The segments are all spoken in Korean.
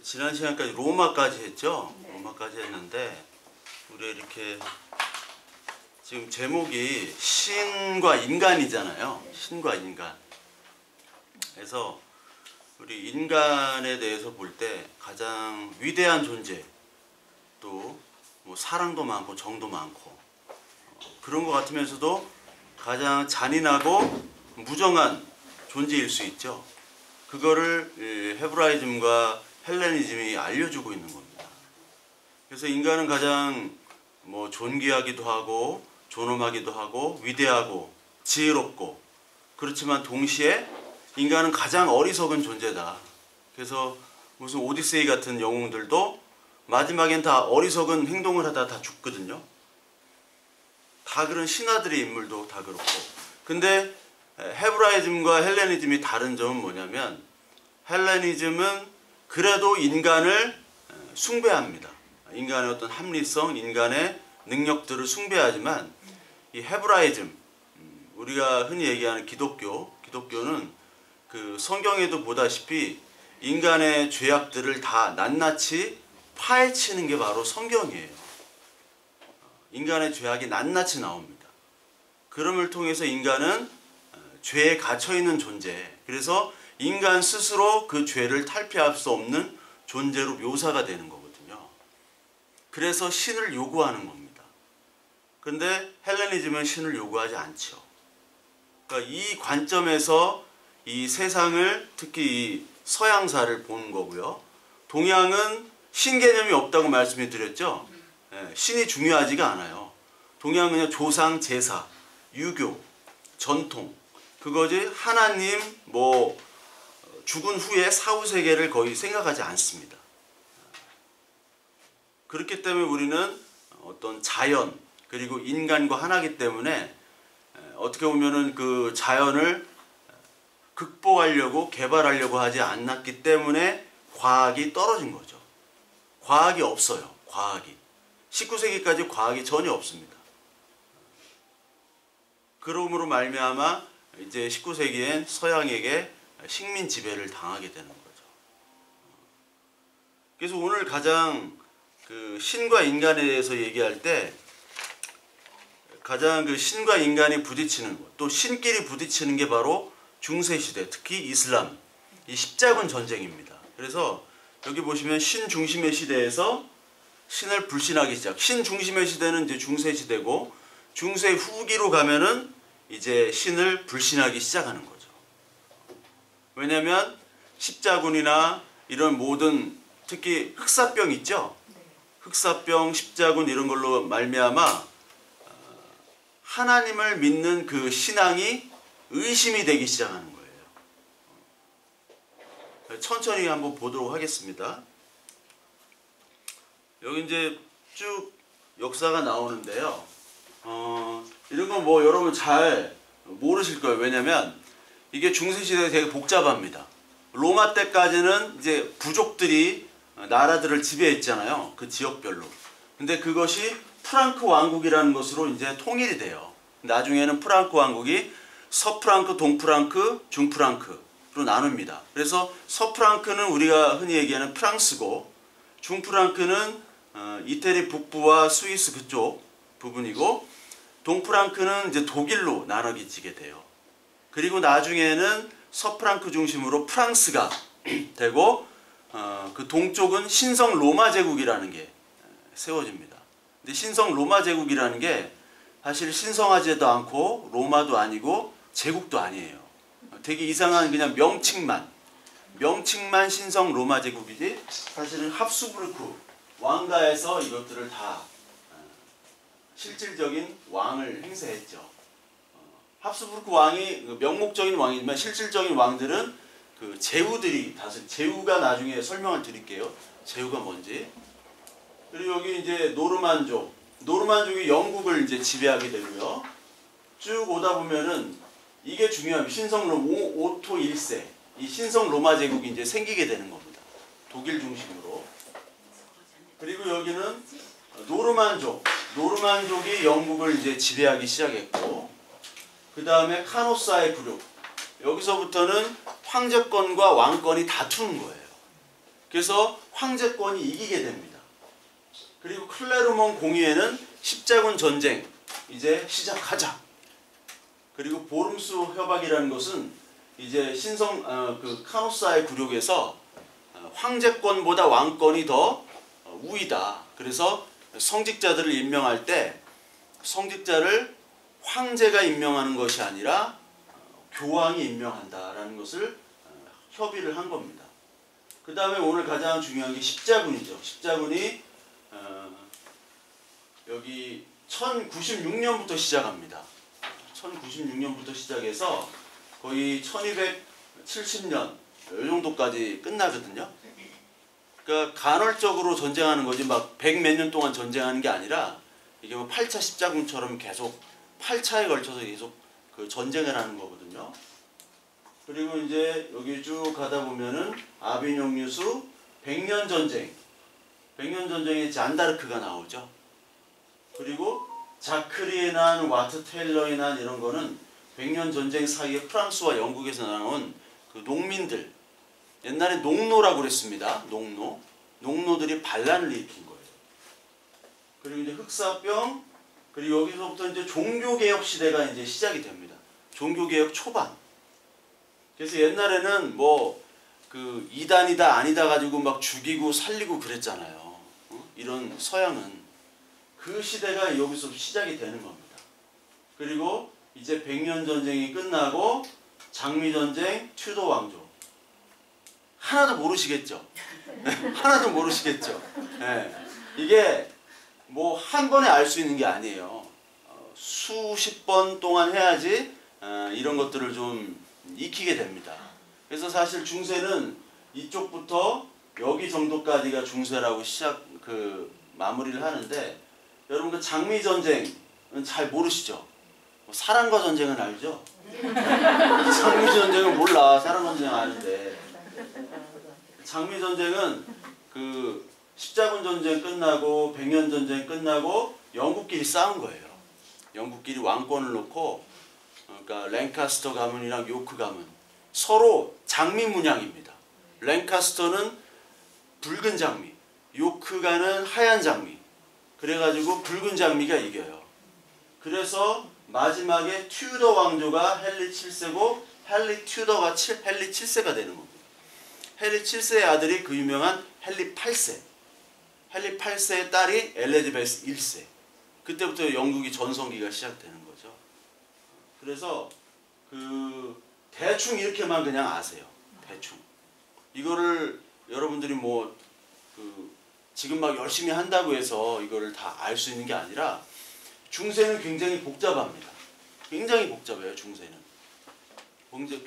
지난 시간까지 로마까지 했죠? 네. 로마까지 했는데 우리 이렇게 지금 제목이 신과 인간이잖아요. 신과 인간. 그래서 우리 인간에 대해서 볼 때 가장 위대한 존재, 또 뭐 사랑도 많고 정도 많고 그런 것 같으면서도 가장 잔인하고 무정한 존재일 수 있죠. 그거를 헤브라이즘과 헬레니즘이 알려주고 있는 겁니다. 그래서 인간은 가장 뭐 존귀하기도 하고 존엄하기도 하고 위대하고 지혜롭고, 그렇지만 동시에 인간은 가장 어리석은 존재다. 그래서 무슨 오디세이 같은 영웅들도 마지막엔 다 어리석은 행동을 하다 다 죽거든요. 다 그런 신하들의 인물도 다 그렇고. 근데 헤브라이즘과 헬레니즘이 다른 점은 뭐냐면, 헬레니즘은 그래도 인간을 숭배합니다. 인간의 어떤 합리성, 인간의 능력들을 숭배하지만 이 헤브라이즘, 우리가 흔히 얘기하는 기독교는 그 성경에도 보다시피 인간의 죄악들을 다 낱낱이 파헤치는 게 바로 성경이에요. 인간의 죄악이 낱낱이 나옵니다. 그럼을 통해서 인간은 죄에 갇혀있는 존재, 그래서 인간 스스로 그 죄를 탈피할 수 없는 존재로 묘사가 되는 거거든요. 그래서 신을 요구하는 겁니다. 근데 헬레니즘은 신을 요구하지 않죠. 그러니까 이 관점에서 이 세상을, 특히 이 서양사를 보는 거고요. 동양은 신 개념이 없다고 말씀을 드렸죠. 신이 중요하지가 않아요. 동양은 그냥 조상, 제사, 유교, 전통, 그거지 하나님, 뭐 죽은 후에 사후세계를 거의 생각하지 않습니다. 그렇기 때문에 우리는 어떤 자연 그리고 인간과 하나이기 때문에 어떻게 보면은 그 자연을 극복하려고 개발하려고 하지 않았기 때문에 과학이 떨어진 거죠. 과학이 없어요. 과학이 19세기까지 과학이 전혀 없습니다. 그러므로 말미암아 이제 19세기엔 서양에게 식민 지배를 당하게 되는 거죠. 그래서 오늘 가장 그 신과 인간에 대해서 얘기할 때 가장 그 신과 인간이 부딪히는 것, 또 신끼리 부딪히는 게 바로 중세시대, 특히 이슬람, 이 십자군 전쟁입니다. 그래서 여기 보시면 신 중심의 시대에서 신을 불신하기 시작. 신 중심의 시대는 이제 중세시대고, 중세 후기로 가면은 이제 신을 불신하기 시작하는 거죠. 왜냐하면 십자군이나 이런 모든, 특히 흑사병 있죠? 흑사병, 십자군 이런 걸로 말미암아 하나님을 믿는 그 신앙이 의심이 되기 시작하는 거예요. 천천히 한번 보도록 하겠습니다. 여기 이제 쭉 역사가 나오는데요. 이런 건 뭐 여러분 잘 모르실 거예요. 왜냐면 이게 중세시대에 되게 복잡합니다. 로마 때까지는 이제 부족들이 나라들을 지배했잖아요. 그 지역별로. 근데 그것이 프랑크 왕국이라는 것으로 이제 통일이 돼요. 나중에는 프랑크 왕국이 서프랑크, 동프랑크, 중프랑크로 나눕니다. 그래서 서프랑크는 우리가 흔히 얘기하는 프랑스고, 중프랑크는 이태리 북부와 스위스 그쪽 부분이고, 동프랑크는 이제 독일로 나눠지게 돼요. 그리고 나중에는 서프랑크 중심으로 프랑스가 되고, 그 동쪽은 신성 로마 제국이라는 게 세워집니다. 근데 신성 로마 제국이라는 게 사실 신성하지도 않고 로마도 아니고 제국도 아니에요. 되게 이상한 그냥 명칭만 신성 로마 제국이지, 사실은 합스부르크 왕가에서 이것들을 다 실질적인 왕을 행사했죠. 합스부르크 왕이 명목적인 왕이지만 실질적인 왕들은 그 제후들이 다스. 제후가 나중에 설명을 드릴게요. 제후가 뭔지. 그리고 여기 이제 노르만족이 영국을 이제 지배하게 되고요. 쭉 오다 보면은 이게 중요합니다. 신성 오토 1세, 이 신성 로마 제국이 이제 생기게 되는 겁니다. 독일 중심으로. 그리고 여기는 노르만족이 영국을 이제 지배하기 시작했고, 그 다음에 카노사의 그룹. 여기서부터는 황제권과 왕권이 다투는 거예요. 그래서 황제권이 이기게 됩니다. 그리고 클레르몬 공의회는 십자군 전쟁 이제 시작하자. 그리고 보름스 협약이라는 것은 이제 그 카노사의 굴욕에서 황제권보다 왕권이 더 우위다. 그래서 성직자들을 임명할 때 성직자를 황제가 임명하는 것이 아니라 교황이 임명한다라는 것을 협의를 한 겁니다. 그 다음에 오늘 가장 중요한 게 십자군이죠. 십자군이 여기 1096년부터 시작합니다. 1096년부터 시작해서 거의 1270년 이 정도까지 끝나거든요. 그러니까 간헐적으로 전쟁하는 거지 막 100몇 년 동안 전쟁하는 게 아니라 이게 뭐 8차 십자군처럼 계속 8차에 걸쳐서 계속 그 전쟁을 하는 거거든요. 그리고 이제 여기 쭉 가다 보면은 아비뇽 유수 100년 전쟁. 100년 전쟁에 잔다르크가 나오죠. 그리고 자크리의 난, 와트 테일러의 난 이런 거는 100년 전쟁 사이에 프랑스와 영국에서 나온 그 농민들, 옛날에 농노라고 그랬습니다. 농노들이 반란을 일으킨 거예요. 그리고 이제 흑사병, 그리고 여기서부터 이제 종교개혁 시대가 이제 시작이 됩니다. 종교개혁 초반. 그래서 옛날에는 뭐 그 이단이다 아니다 가지고 막 죽이고 살리고 그랬잖아요. 이런 서양은 그 시대가 여기서 시작이 되는 겁니다. 그리고 이제 100년 전쟁이 끝나고 장미전쟁, 튜더 왕조. 하나도 모르시겠죠? 하나도 모르시겠죠? 네. 이게 뭐 한 번에 알 수 있는 게 아니에요. 수십 번 동안 해야지 이런 것들을 좀 익히게 됩니다. 그래서 사실 중세는 이쪽부터 여기 정도까지가 중세라고 마무리를 하는데 여러분 그 장미전쟁은 잘 모르시죠? 사랑과 전쟁은 알죠? 장미전쟁은 몰라. 사랑과 전쟁은 아는데 장미전쟁은 그 십자군 전쟁 끝나고 100년 전쟁 끝나고 영국끼리 싸운 거예요. 영국끼리 왕권을 놓고 그러니까 랭카스터 가문이랑 요크 가문 서로 장미 문양입니다. 랭카스터는 붉은 장미, 요크가는 하얀 장미. 그래가지고 붉은 장미가 이겨요. 그래서 마지막에 튜더 왕조가 헨리 7세고 헨리 7세가 되는 겁니다. 헨리 7세의 아들이 그 유명한 헨리 8세. 헨리 8세의 딸이 엘리자베스 1세. 그때부터 영국이 전성기가 시작되는 거죠. 그래서 그 대충 이렇게만 그냥 아세요. 대충. 이거를 여러분들이 뭐 지금 막 열심히 한다고 해서 이거를 다 알 수 있는 게 아니라 중세는 굉장히 복잡합니다. 굉장히 복잡해요. 중세는.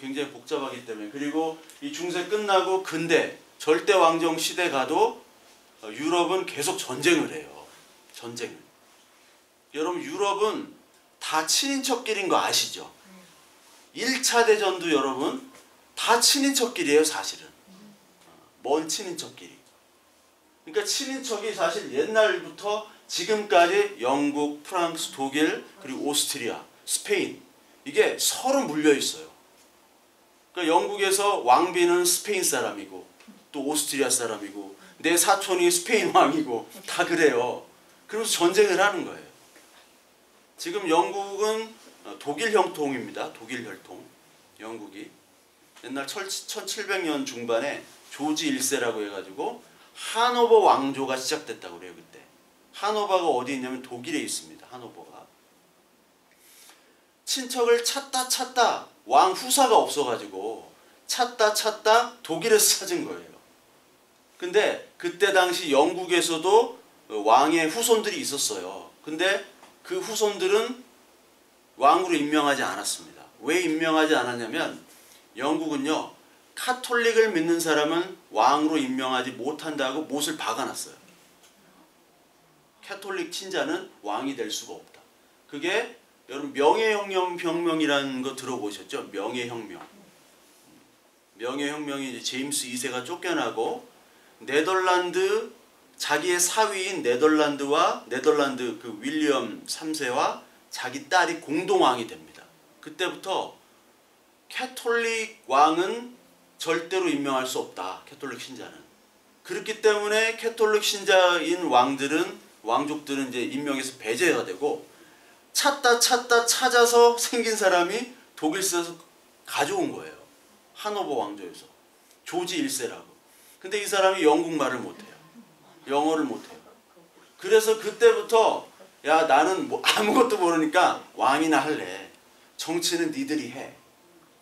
굉장히 복잡하기 때문에. 그리고 이 중세 끝나고 근대 절대 왕정 시대 가도 유럽은 계속 전쟁을 해요. 전쟁을. 여러분 유럽은 다 친인척끼리인 거 아시죠? 1차 대전도 여러분 다 친인척끼리예요. 사실은. 먼 친인척끼리. 그러니까 친인척이 사실 옛날부터 지금까지 영국, 프랑스, 독일, 그리고 오스트리아, 스페인 이게 서로 물려 있어요. 그러니까 영국에서 왕비는 스페인 사람이고 또 오스트리아 사람이고 내 사촌이 스페인 왕이고 다 그래요. 그래서 전쟁을 하는 거예요. 지금 영국은 독일 형통입니다. 독일 혈통. 영국이 옛날 1700년 중반에 조지 1세라고 해가지고 하노버 왕조가 시작됐다고 그래요. 그때 하노버가 어디 있냐면 독일에 있습니다. 하노버가 친척을 찾다 왕 후사가 없어가지고 찾다 독일에서 찾은 거예요. 근데 그때 당시 영국에서도 왕의 후손들이 있었어요. 근데 그 후손들은 왕으로 임명하지 않았습니다. 왜 임명하지 않았냐면 영국은요 카톨릭을 믿는 사람은 왕으로 임명하지 못한다고 못을 박아놨어요. 카톨릭 친자는 왕이 될 수가 없다. 그게 여러분 명예혁명이라는 거 들어보셨죠? 명예혁명. 명예혁명이 이제 제임스 2세가 쫓겨나고 네덜란드 자기의 사위인 네덜란드 그 윌리엄 3세와 자기 딸이 공동왕이 됩니다. 그때부터 캐톨릭 왕은 절대로 임명할 수 없다. 캐톨릭 신자는. 그렇기 때문에 캐톨릭 신자인 왕족들은 이제 임명에서 배제가 되고 찾다 찾아서 생긴 사람이 독일서에서 가져온 거예요. 하노버 왕조에서. 조지 1세라고. 근데 이 사람이 영국말을 못해요. 영어를 못해요. 그래서 그때부터 야 나는 뭐 아무것도 모르니까 왕이나 할래. 정치는 니들이 해.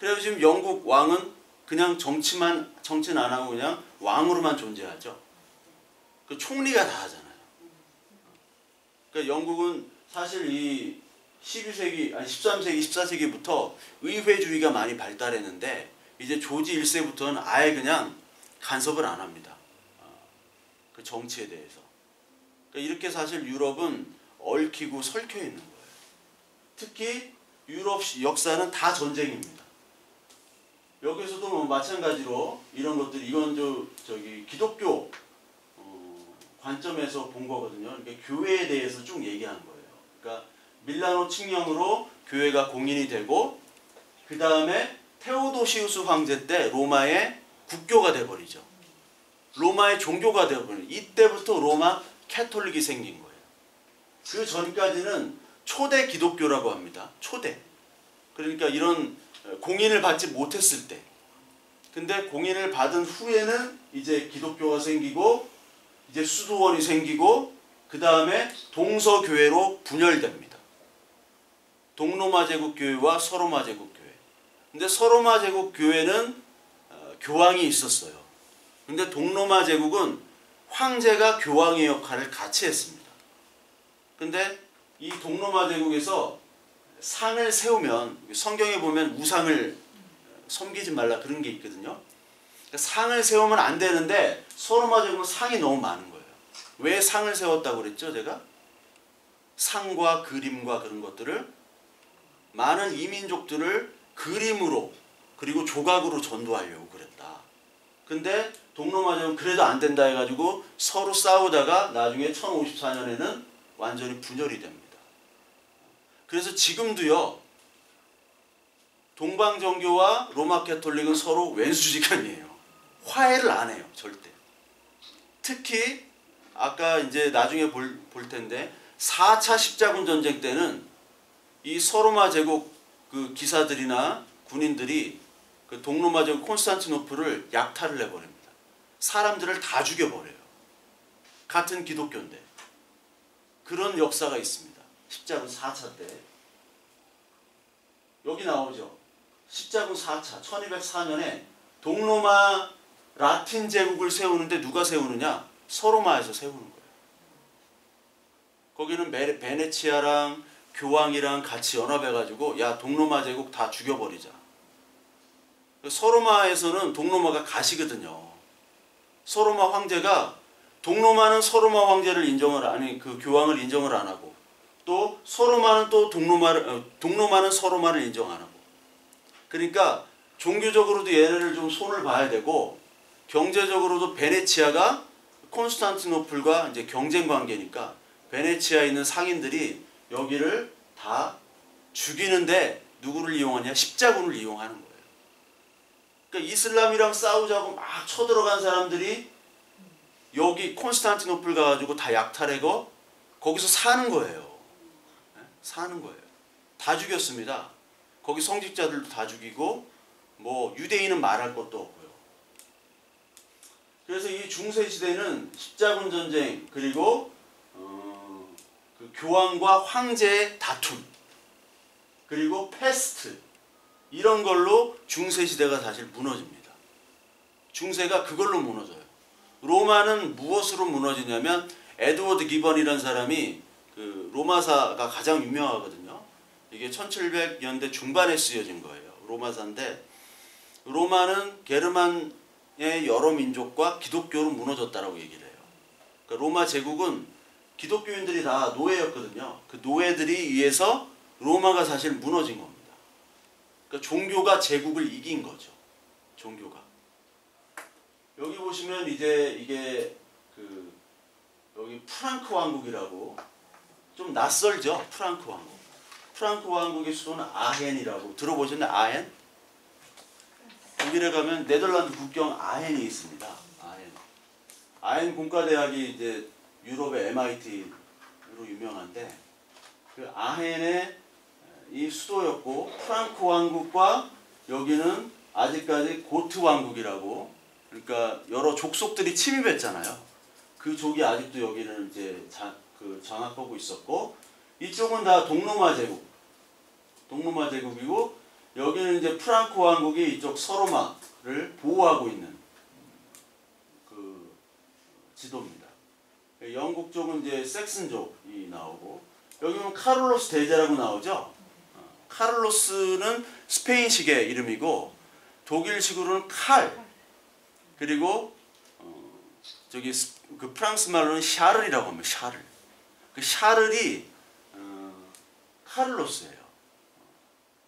그래서 지금 영국 왕은 그냥 정치는 안 하고 그냥 왕으로만 존재하죠. 그 총리가 다 하잖아요. 그러니까 영국은 사실 이 12세기, 아니 13세기, 14세기부터 의회주의가 많이 발달했는데 이제 조지 1세부터는 아예 그냥 간섭을 안 합니다. 그 정치에 대해서. 그러니까 이렇게 사실 유럽은 얽히고 설켜 있는 거예요. 특히 유럽 역사는 다 전쟁입니다. 여기서도 뭐 마찬가지로 이런 것들이 이건 저기 기독교 관점에서 본 거거든요. 그러니까 교회에 대해서 쭉 얘기하는 거예요. 그러니까 밀라노 칙령으로 교회가 공인이 되고 그 다음에 테오도시우스 황제 때 로마의 국교가 돼버리죠. 로마의 종교가 돼버리죠. 이때부터 로마 캐톨릭이 생긴 거예요. 그 전까지는 초대 기독교라고 합니다. 초대. 그러니까 이런 공인을 받지 못했을 때. 근데 공인을 받은 후에는 이제 기독교가 생기고 이제 수도원이 생기고 그 다음에 동서교회로 분열됩니다. 동로마 제국교회와 서로마 제국교회. 근데 서로마 제국교회는 교황이 있었어요. 근데 동로마 제국은 황제가 교황의 역할을 같이 했습니다. 근데 이 동로마 제국에서 상을 세우면 성경에 보면 우상을 섬기지 말라 그런 게 있거든요. 그러니까 상을 세우면 안 되는데 서로마 제국은 상이 너무 많은 거예요. 왜 상을 세웠다고 그랬죠 제가? 상과 그림과 그런 것들을 많은 이민족들을 그림으로 그리고 조각으로 전도하려고 그랬다. 근데 동로마 제국은 그래도 안 된다 해가지고 서로 싸우다가 나중에 1054년에는 완전히 분열이 됩니다. 그래서 지금도요 동방정교와 로마 캐톨릭은 서로 왼수지간이에요. 화해를 안 해요 절대. 특히 아까 이제 나중에 볼 텐데 4차 십자군 전쟁 때는 이 서로마 제국 그 기사들이나 군인들이 그 동로마 제국 콘스탄티노플을 약탈을 해버립니다. 사람들을 다 죽여버려요. 같은 기독교인데. 그런 역사가 있습니다. 십자군 4차 때. 여기 나오죠. 십자군 4차 1204년에 동로마 라틴 제국을 세우는데 누가 세우느냐? 서로마에서 세우는 거예요. 거기는 베네치아랑 교황이랑 같이 연합해가지고 야 동로마 제국 다 죽여버리자. 서로마에서는 동로마가 가시거든요. 서로마 황제가 동로마는 서로마 황제를 그 교황을 인정을 안 하고 또 서로마는 또 동로마는 서로마를 인정 안 하고. 그러니까 종교적으로도 얘네를 좀 손을 봐야 되고 경제적으로도 베네치아가 콘스탄티노플과 이제 경쟁 관계니까 베네치아에 있는 상인들이 여기를 다 죽이는데 누구를 이용하냐? 십자군을 이용하는 거예요. 그러니까 이슬람이랑 싸우자고 막 쳐들어간 사람들이 여기 콘스탄티노플 가가지고 다 약탈하고 거기서 사는 거예요. 사는 거예요. 다 죽였습니다. 거기 성직자들도 다 죽이고 뭐 유대인은 말할 것도 없고요. 그래서 이 중세시대는 십자군 전쟁 그리고 그 교황과 황제의 다툼 그리고 패스트 이런 걸로 중세시대가 사실 무너집니다. 중세가 그걸로 무너져요. 로마는 무엇으로 무너지냐면 에드워드 기번이라는 사람이 그 로마사가 가장 유명하거든요. 이게 1700년대 중반에 쓰여진 거예요. 로마사인데 로마는 게르만의 여러 민족과 기독교로 무너졌다라고 얘기를 해요. 그러니까 로마 제국은 기독교인들이 다 노예였거든요. 그 노예들이 의해서 로마가 사실 무너진 겁니다. 그러니까 종교가 제국을 이긴 거죠. 종교가. 여기 보시면 이제 이게 그 여기 프랑크 왕국이라고 좀 낯설죠. 프랑크 왕국. 프랑크 왕국의 수도는 아헨이라고 들어보셨나요? 아헨? 독일에 가면 네덜란드 국경 아헨이 있습니다. 아헨 공과대학이 이제 유럽의 MIT로 유명한데 그 아헨의 이 수도였고 프랑크 왕국과 여기는 아직까지 고트 왕국이라고 그러니까 여러 족속들이 침입했잖아요. 그 족이 아직도 여기는 이제 장악하고 있었고 이쪽은 다 동로마 제국이고 여기는 이제 프랑크 왕국이 이쪽 서로마를 보호하고 있는 그 지도입니다. 영국 쪽은 이제 섹슨족이 나오고 여기는 카를로스 대제라고 나오죠. 카를로스는 스페인식의 이름이고 독일식으로는 칼 그리고 저기 그 프랑스 말로는 샤를이라고 합니다. 샤를. 그 샤를이 카를로스예요.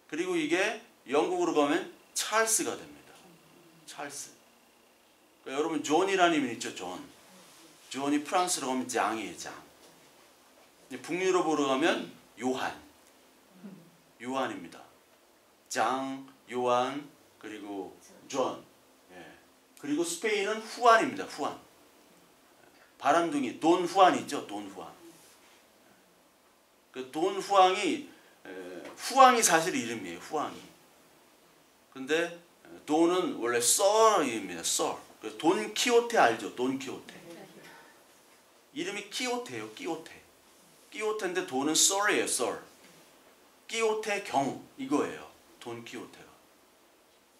그리고 이게 영국으로 가면 찰스가 됩니다. 찰스. 그러니까 여러분 존이라는 이름이 있죠. 존이 프랑스로 가면 장이에요. 장. 북유럽으로 가면 요한입니다. 장, 요한, 그리고 존. 예. 그리고 스페인은 후안입니다. 후안. 바람둥이 돈 후안 있죠. 돈 후안. 그 돈 후앙이 후앙이 사실 이름이에요. 후앙이. 근데 돈은 원래 썰입니다. 썰. 돈 키호테 알죠? 돈 키호테. 이름이 키호테예요. 끼오테인데 돈은 썰이에요. 썰. 끼오테 경 이거예요. 돈 키호테가.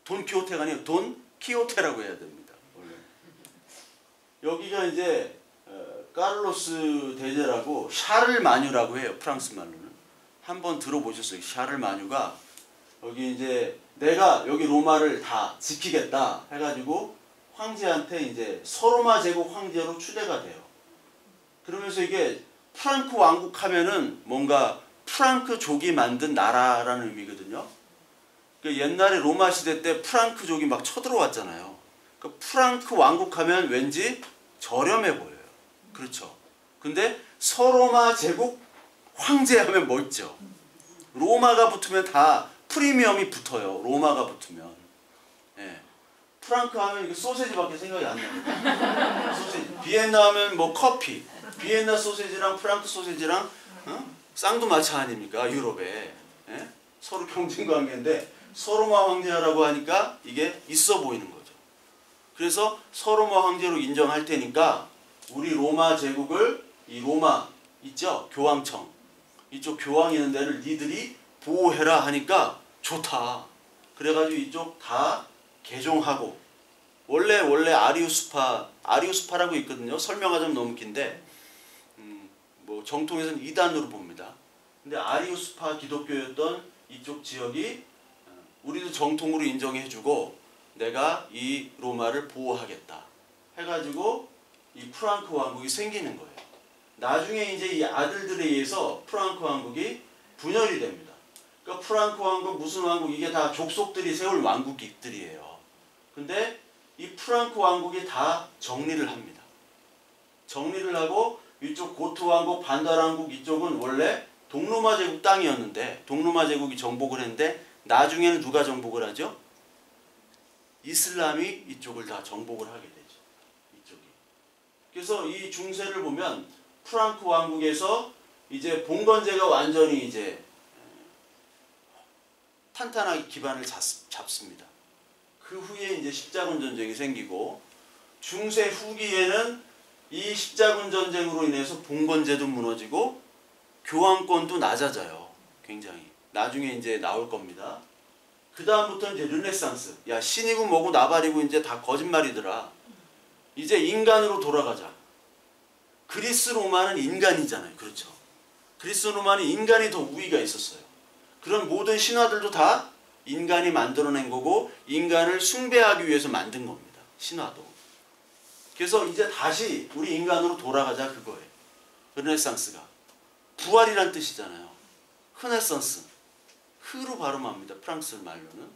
돈 키호테가 아니고 돈 키호테라고 해야 됩니다. 원래. 여기가 이제 카를로스 대제라고 샤를마뉴라고 해요. 프랑스 말로는. 한번 들어보셨어요. 샤를마뉴가 여기 이제 내가 여기 로마를 다 지키겠다 해가지고 황제한테 이제 서로마 제국 황제로 추대가 돼요. 그러면서 이게 프랑크 왕국 하면은 뭔가 프랑크족이 만든 나라라는 의미거든요. 그러니까 옛날에 로마 시대 때 프랑크족이 막 쳐들어왔잖아요. 그러니까 프랑크 왕국 하면 왠지 저렴해 보여요. 그렇죠. 근데 서로마 제국 황제 하면 멋있죠. 로마가 붙으면 다 프리미엄이 붙어요. 로마가 붙으면. 예. 프랑크 하면 이거 소세지밖에 생각이 안 나요. 소세지. 비엔나 하면 뭐 커피. 비엔나 소세지랑 프랑크 소세지랑 쌍두마차 아닙니까? 유럽에. 예? 서로 경쟁 관계인데 서로마 황제라고 하니까 이게 있어 보이는 거죠. 그래서 서로마 황제로 인정할 테니까 우리 로마 제국을 이 로마 있죠? 교황청. 이쪽 교황 있는 데를 니들이 보호해라 하니까 좋다. 그래가지고 이쪽 다 개종하고 원래 아리우스파라고 있거든요. 설명하자면 너무 긴데 뭐 정통에서는 이단으로 봅니다. 근데 아리우스파 기독교였던 이쪽 지역이 우리도 정통으로 인정해주고 내가 이 로마를 보호하겠다 해가지고 이 프랑크 왕국이 생기는 거예요. 나중에 이제 이 아들들에 의해서 프랑크 왕국이 분열이 됩니다. 그러니까 프랑크 왕국 무슨 왕국 이게 다 족속들이 세울 왕국들이에요. 근데 이 프랑크 왕국이 다 정리를 합니다. 정리를 하고 이쪽 고트 왕국, 반달 왕국 이쪽은 원래 동로마 제국 땅이었는데 동로마 제국이 정복을 했는데 나중에는 누가 정복을 하죠? 이슬람이 이쪽을 다 정복을 하게 되죠. 이쪽이. 그래서 이 중세를 보면 프랑크 왕국에서 이제 봉건제가 완전히 이제 탄탄하게 기반을 잡습니다. 그 후에 이제 십자군 전쟁이 생기고 중세 후기에는 이 십자군 전쟁으로 인해서 봉건제도 무너지고 교황권도 낮아져요. 굉장히. 나중에 이제 나올 겁니다. 그 다음부터 이제 르네상스. 야 신이고 뭐고 나발이고 이제 다 거짓말이더라. 이제 인간으로 돌아가자. 그리스 로마는 인간이잖아요. 그렇죠. 그리스 로마는 인간이 더 우위가 있었어요. 그런 모든 신화들도 다 인간이 만들어낸 거고 인간을 숭배하기 위해서 만든 겁니다. 신화도. 그래서 이제 다시 우리 인간으로 돌아가자 그거예요. 르네상스가. 부활이란 뜻이잖아요. 흐네상스. 흐로 발음합니다. 프랑스 말로는.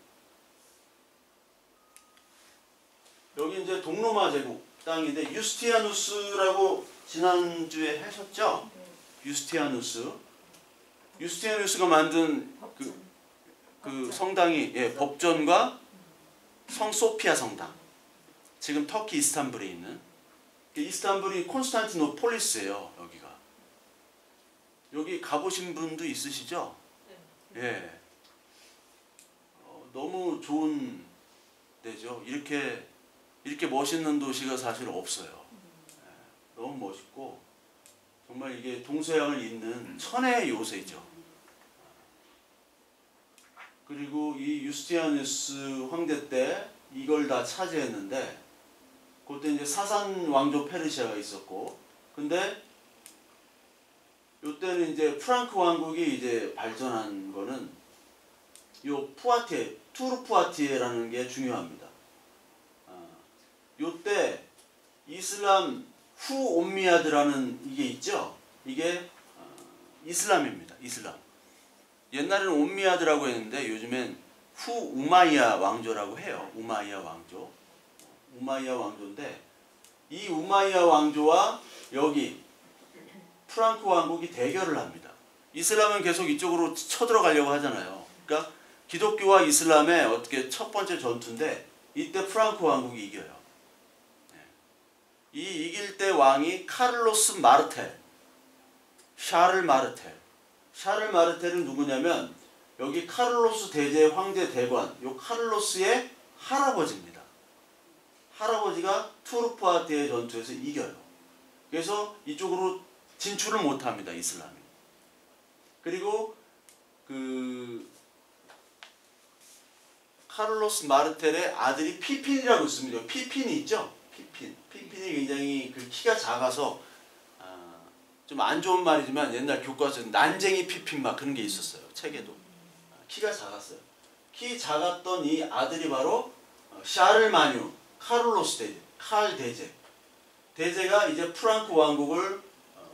여기 이제 동로마 제국 땅인데 유스티아누스라고 지난주에 하셨죠? 유스티아누스가 만든 그 성당이 법전과 성 소피아 성당. 지금 터키 이스탄불에 있는 이스탄불이 콘스탄티노폴리스예요. 여기가. 여기 가보신 분도 있으시죠? 예. 너무 좋은 데죠. 이렇게 멋있는 도시가 사실 없어요. 예. 너무 멋있고 정말 이게 동서양을 잇는 천혜의 요새죠. 그리고 이 유스티아누스 황제 때 이걸 다 차지했는데 그때 이제 사산 왕조 페르시아가 있었고, 근데 요때는 이제 프랑크 왕국이 이제 발전한 거는 요 푸아티에, 투르 푸아티에라는 게 중요합니다. 요때 이슬람 후 옴미야드라는 이게 있죠. 이게 이슬람입니다. 이슬람. 옛날에는 옴미야드라고 했는데 요즘엔 후 우마이야 왕조라고 해요. 우마이야 왕조. 우마이야 왕조인데 이 우마이야 왕조와 여기 프랑크 왕국이 대결을 합니다. 이슬람은 계속 이쪽으로 쳐들어가려고 하잖아요. 그러니까 기독교와 이슬람의 어떻게 첫 번째 전투인데 이때 프랑크 왕국이 이겨요. 이 이길 때 왕이 카를로스 마르텔, 샤를 마르텔. 샤를 마르텔은 누구냐면 여기 카를로스 대제 황제 대관, 요 카를로스의 할아버지입니다. 할아버지가 투르푸아티의 전투에서 이겨요. 그래서 이쪽으로 진출을 못합니다. 이슬람이. 그리고 그 카를로스 마르텔의 아들이 피핀이라고 있습니다. 피핀이 있죠? 피핀이 굉장히 그 키가 작아서 좀 안 좋은 말이지만 옛날 교과서에 난쟁이 피핀 막 그런 게 있었어요. 책에도. 키가 작았어요. 키 작았던 이 아들이 바로 샤를마뉴, 카를로스 대제, 칼 대제. 대제가 이제 프랑크 왕국을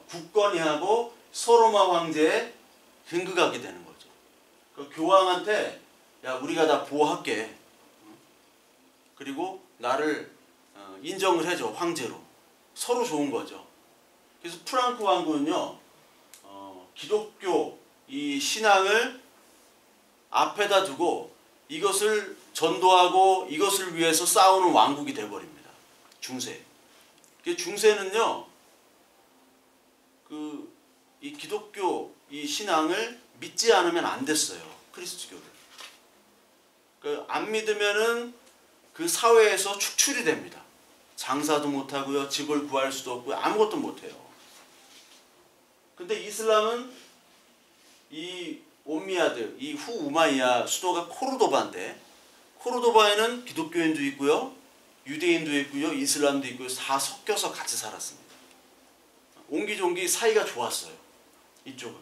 굳건히하고 소로마 황제에 등극하게 되는 거죠. 그 교황한테 야 우리가 다 보호할게. 그리고 나를 인정을 해줘 황제로. 서로 좋은 거죠. 그래서 프랑크 왕국은요 기독교 이 신앙을 앞에다 두고 이것을 전도하고 이것을 위해서 싸우는 왕국이 되어버립니다. 중세. 중세는요 이 기독교 이 신앙을 믿지 않으면 안 됐어요. 그리스도교를. 안 믿으면은 그 사회에서 축출이 됩니다. 장사도 못하고요. 집을 구할 수도 없고요. 아무것도 못해요. 근데 이슬람은 이 옴미야드, 이 후 우마이야 수도가 코르도바인데 코르도바에는 기독교인도 있고요. 유대인도 있고요. 이슬람도 있고요. 다 섞여서 같이 살았습니다. 옹기종기 사이가 좋았어요. 이쪽은.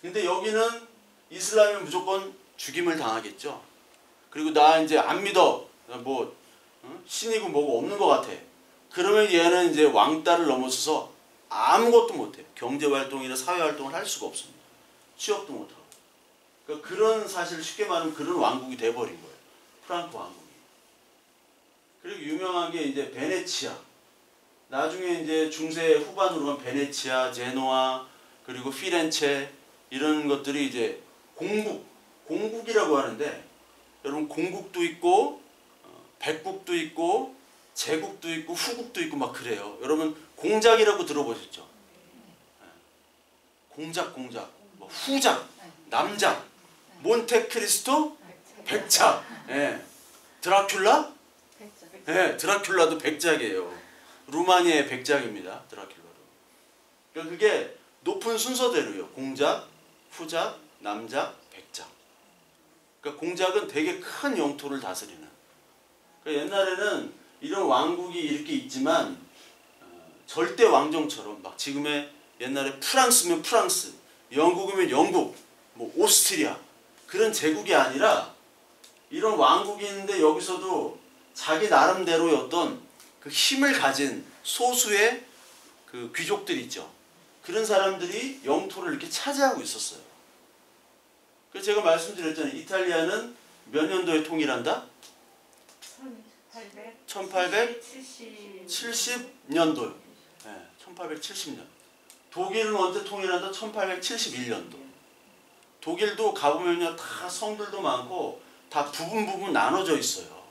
근데 여기는 이슬람이 무조건 죽임을 당하겠죠. 그리고 나 이제 안 믿어. 뭐 신이고 뭐고 없는 것 같아. 그러면 얘는 이제 왕따를 넘어서서 아무것도 못해요. 경제활동이나 사회활동을 할 수가 없습니다. 취업도 못하고. 그러니까 그런 사실 쉽게 말하면 그런 왕국이 돼버린 거예요. 프랑크 왕국이. 그리고 유명한 게 이제 베네치아. 나중에 이제 중세 후반으로 가면 베네치아, 제노아, 그리고 피렌체 이런 것들이 이제 공국이라고 하는데 여러분 공국도 있고 백국도 있고 제국도 있고 후국도 있고 막 그래요. 여러분 공작이라고 들어보셨죠? 공작, 뭐 후작, 남작, 몬테크리스토, 백작, 예. 드라큘라? 예, 드라큘라도 백작이에요. 루마니아의 백작입니다. 드라큘라도. 그러니까 그게 높은 순서대로요. 공작, 후작, 남작, 백작. 그러니까 공작은 되게 큰 영토를 다스리는. 그러니까 옛날에는 이런 왕국이 이렇게 있지만 절대 왕정처럼 막 지금의 옛날에 프랑스면 프랑스, 영국이면 영국, 뭐 오스트리아 그런 제국이 아니라 이런 왕국이 있는데 여기서도 자기 나름대로의 어떤 그 힘을 가진 소수의 그 귀족들 있죠. 그런 사람들이 영토를 이렇게 차지하고 있었어요. 그래서 제가 말씀드렸잖아요. 이탈리아는 몇 년도에 통일한다? 1870년도요. 네, 1870년. 독일은 언제 통일한다? 1871년도. 독일도 가보면요, 다 성들도 많고 다 부분 나눠져 있어요.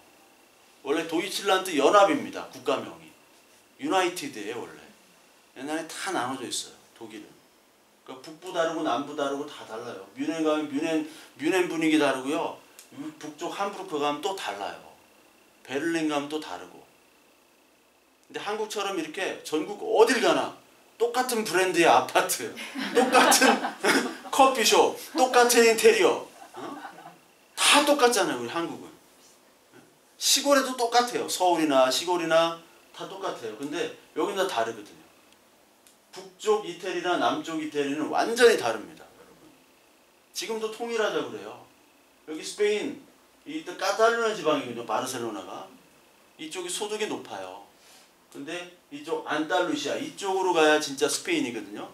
원래 도이칠란드 연합입니다. 국가명이. 유나이티드예요 원래. 옛날에 다 나눠져 있어요 독일은. 그러니까 북부 다르고 남부 다르고 다 달라요. 뮌헨 가면 뮌헨 분위기 다르고요. 북쪽 함부르크 가면 또 달라요. 베를린 가면 또 다르고. 근데 한국처럼 이렇게 전국 어딜 가나 똑같은 브랜드의 아파트, 똑같은 커피숍, 똑같은 인테리어, 다 똑같잖아요 우리 한국은. 시골에도 똑같아요. 서울이나 시골이나 다 똑같아요. 근데 여기는 다 다르거든요. 북쪽 이태리나 남쪽 이태리는 완전히 다릅니다. 여러분. 지금도 통일하자 그래요. 여기 스페인, 이 카탈루냐 지방이거든요. 바르셀로나가. 이쪽이 소득이 높아요. 근데 이쪽 안달루시아, 이쪽으로 가야 진짜 스페인이거든요.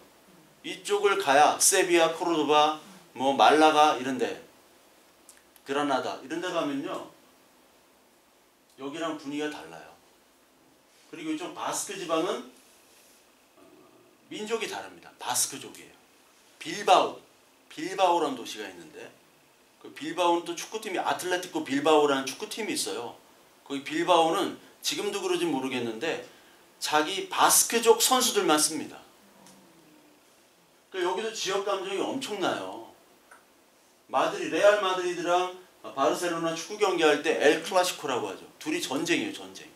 이쪽을 가야 세비야, 코르도바, 뭐 말라가 이런데, 그라나다 이런데 가면요. 여기랑 분위기가 달라요. 그리고 이쪽 바스크 지방은 민족이 다릅니다. 바스크족이에요. 빌바오라는 도시가 있는데 그 빌바오는 또 축구팀이 아틀레티코 빌바오라는 축구팀이 있어요. 거기 빌바오는 지금도 그러지 모르겠는데 자기 바스크족 선수들만 씁니다. 그러니까 여기도 지역 감정이 엄청나요. 레알 마드리드랑 바르셀로나 축구 경기할 때 엘 클라시코라고 하죠. 둘이 전쟁이에요, 전쟁.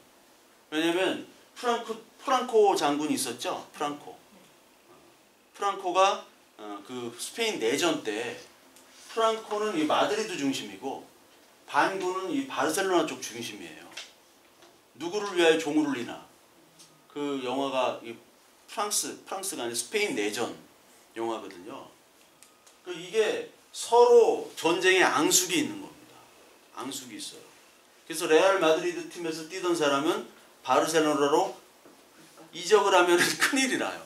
왜냐면 프랑코 장군이 있었죠. 프랑코가 그 스페인 내전 때 프랑코는 이 마드리드 중심이고 반군은 이 바르셀로나 쪽 중심이에요. 누구를 위하여 종을 울리나. 그 영화가 이 프랑스가 아니라 스페인 내전 영화거든요. 이게 서로 전쟁에 앙숙이 있는 겁니다. 앙숙이 있어요. 그래서 레알 마드리드 팀에서 뛰던 사람은 바르셀로나로 이적을 하면 큰일이 나요.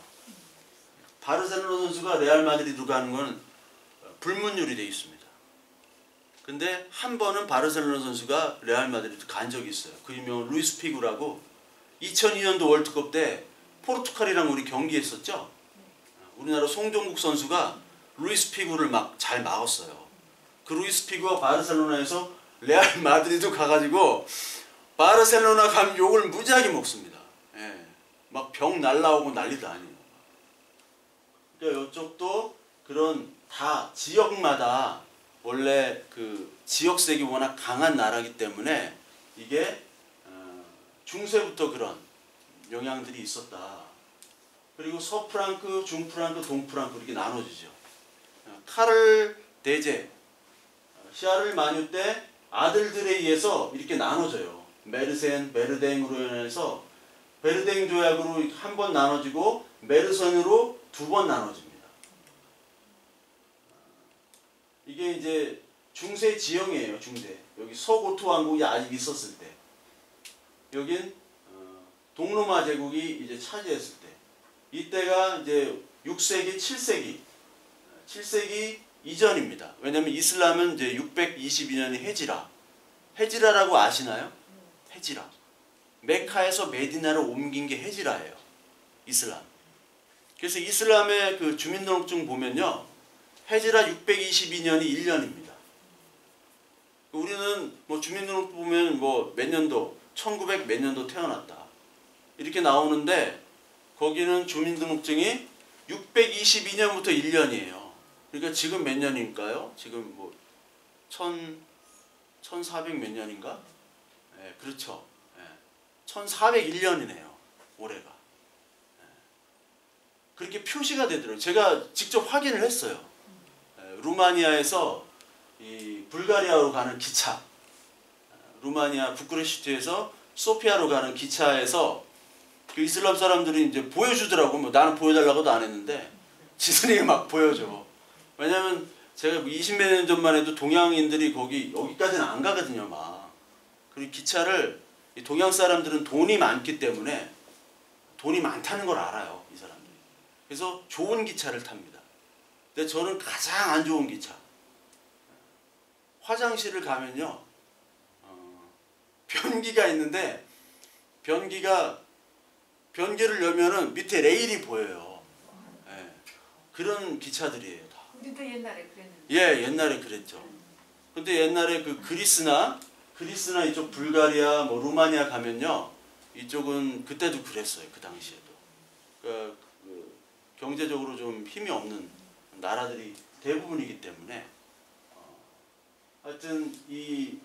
바르셀로나 선수가 레알 마드리드로 가는 건 불문율이 되어 있습니다. 근데 한 번은 바르셀로나 선수가 레알 마드리드 간 적이 있어요. 그 유명한 루이스 피구라고 2002년도 월드컵 때 포르투갈이랑 우리 경기했었죠. 우리나라 송종국 선수가 루이스 피구를 잘 막았어요. 그 루이스 피구가 바르셀로나에서 레알 마드리드 가가지고 바르셀로나 가면 욕을 무지하게 먹습니다. 예. 막 병 날라오고 난리도 아니에요. 그러니까 이쪽도 그런 다 지역마다 원래 그 지역색이 워낙 강한 나라이기 때문에 이게 중세부터 그런 영향들이 있었다. 그리고 서프랑크, 중프랑크, 동프랑크 이렇게 나눠지죠. 카를 대제, 샤를 마뉴 때 아들들에 의해서 이렇게 나눠져요. 메르센, 베르댕으로 인해서 베르댕 조약으로 한 번 나눠지고 메르센으로 두 번 나눠집니다. 이게 이제 중세 지형이에요. 중세. 여기 서고토 왕국이 아직 있었을 때. 여긴 동로마 제국이 이제 차지했을 때. 이때가 이제 6세기, 7세기 이전입니다. 왜냐면 이슬람은 이제 622년이 헤지라라고 아시나요? 헤지라. 메카에서 메디나로 옮긴 게 헤지라예요. 이슬람. 그래서 이슬람의 그 주민등록증 보면요. 헤지라 622년이 1년입니다. 우리는 뭐 주민등록 보면 뭐 몇 년도, 1900 몇 년도 태어났다. 이렇게 나오는데 거기는 주민등록증이 622년부터 1년이에요. 그러니까 지금 몇 년일까요? 지금 뭐 1400 몇 년인가? 네, 그렇죠. 네. 1401년이네요. 올해가. 네. 그렇게 표시가 되더라고요. 제가 직접 확인을 했어요. 네, 루마니아에서 이 불가리아로 가는 기차, 루마니아 부쿠레슈티에서 소피아로 가는 기차에서 그 이슬람 사람들이 이제 보여주더라고. 뭐 나는 보여달라고도 안 했는데 지들이 막 보여줘. 왜냐면 제가 20몇 년 전만 해도 동양인들이 여기까지는 안 가거든요, 막. 그리고 기차를 동양 사람들은 돈이 많기 때문에 돈이 많다는 걸 알아요, 이 사람들이. 그래서 좋은 기차를 탑니다. 근데 저는 가장 안 좋은 기차. 화장실을 가면요, 변기가 있는데 변기를 열면은 밑에 레일이 보여요. 예, 그런 기차들이에요, 다. 우리도 옛날에 그랬는데. 예, 옛날에 그랬죠. 근데 옛날에 그 그리스나 이쪽 불가리아, 뭐 루마니아 가면요, 이쪽은 그때도 그랬어요. 그 당시에도. 그러니까 경제적으로 좀 힘이 없는 나라들이 대부분이기 때문에 하여튼 이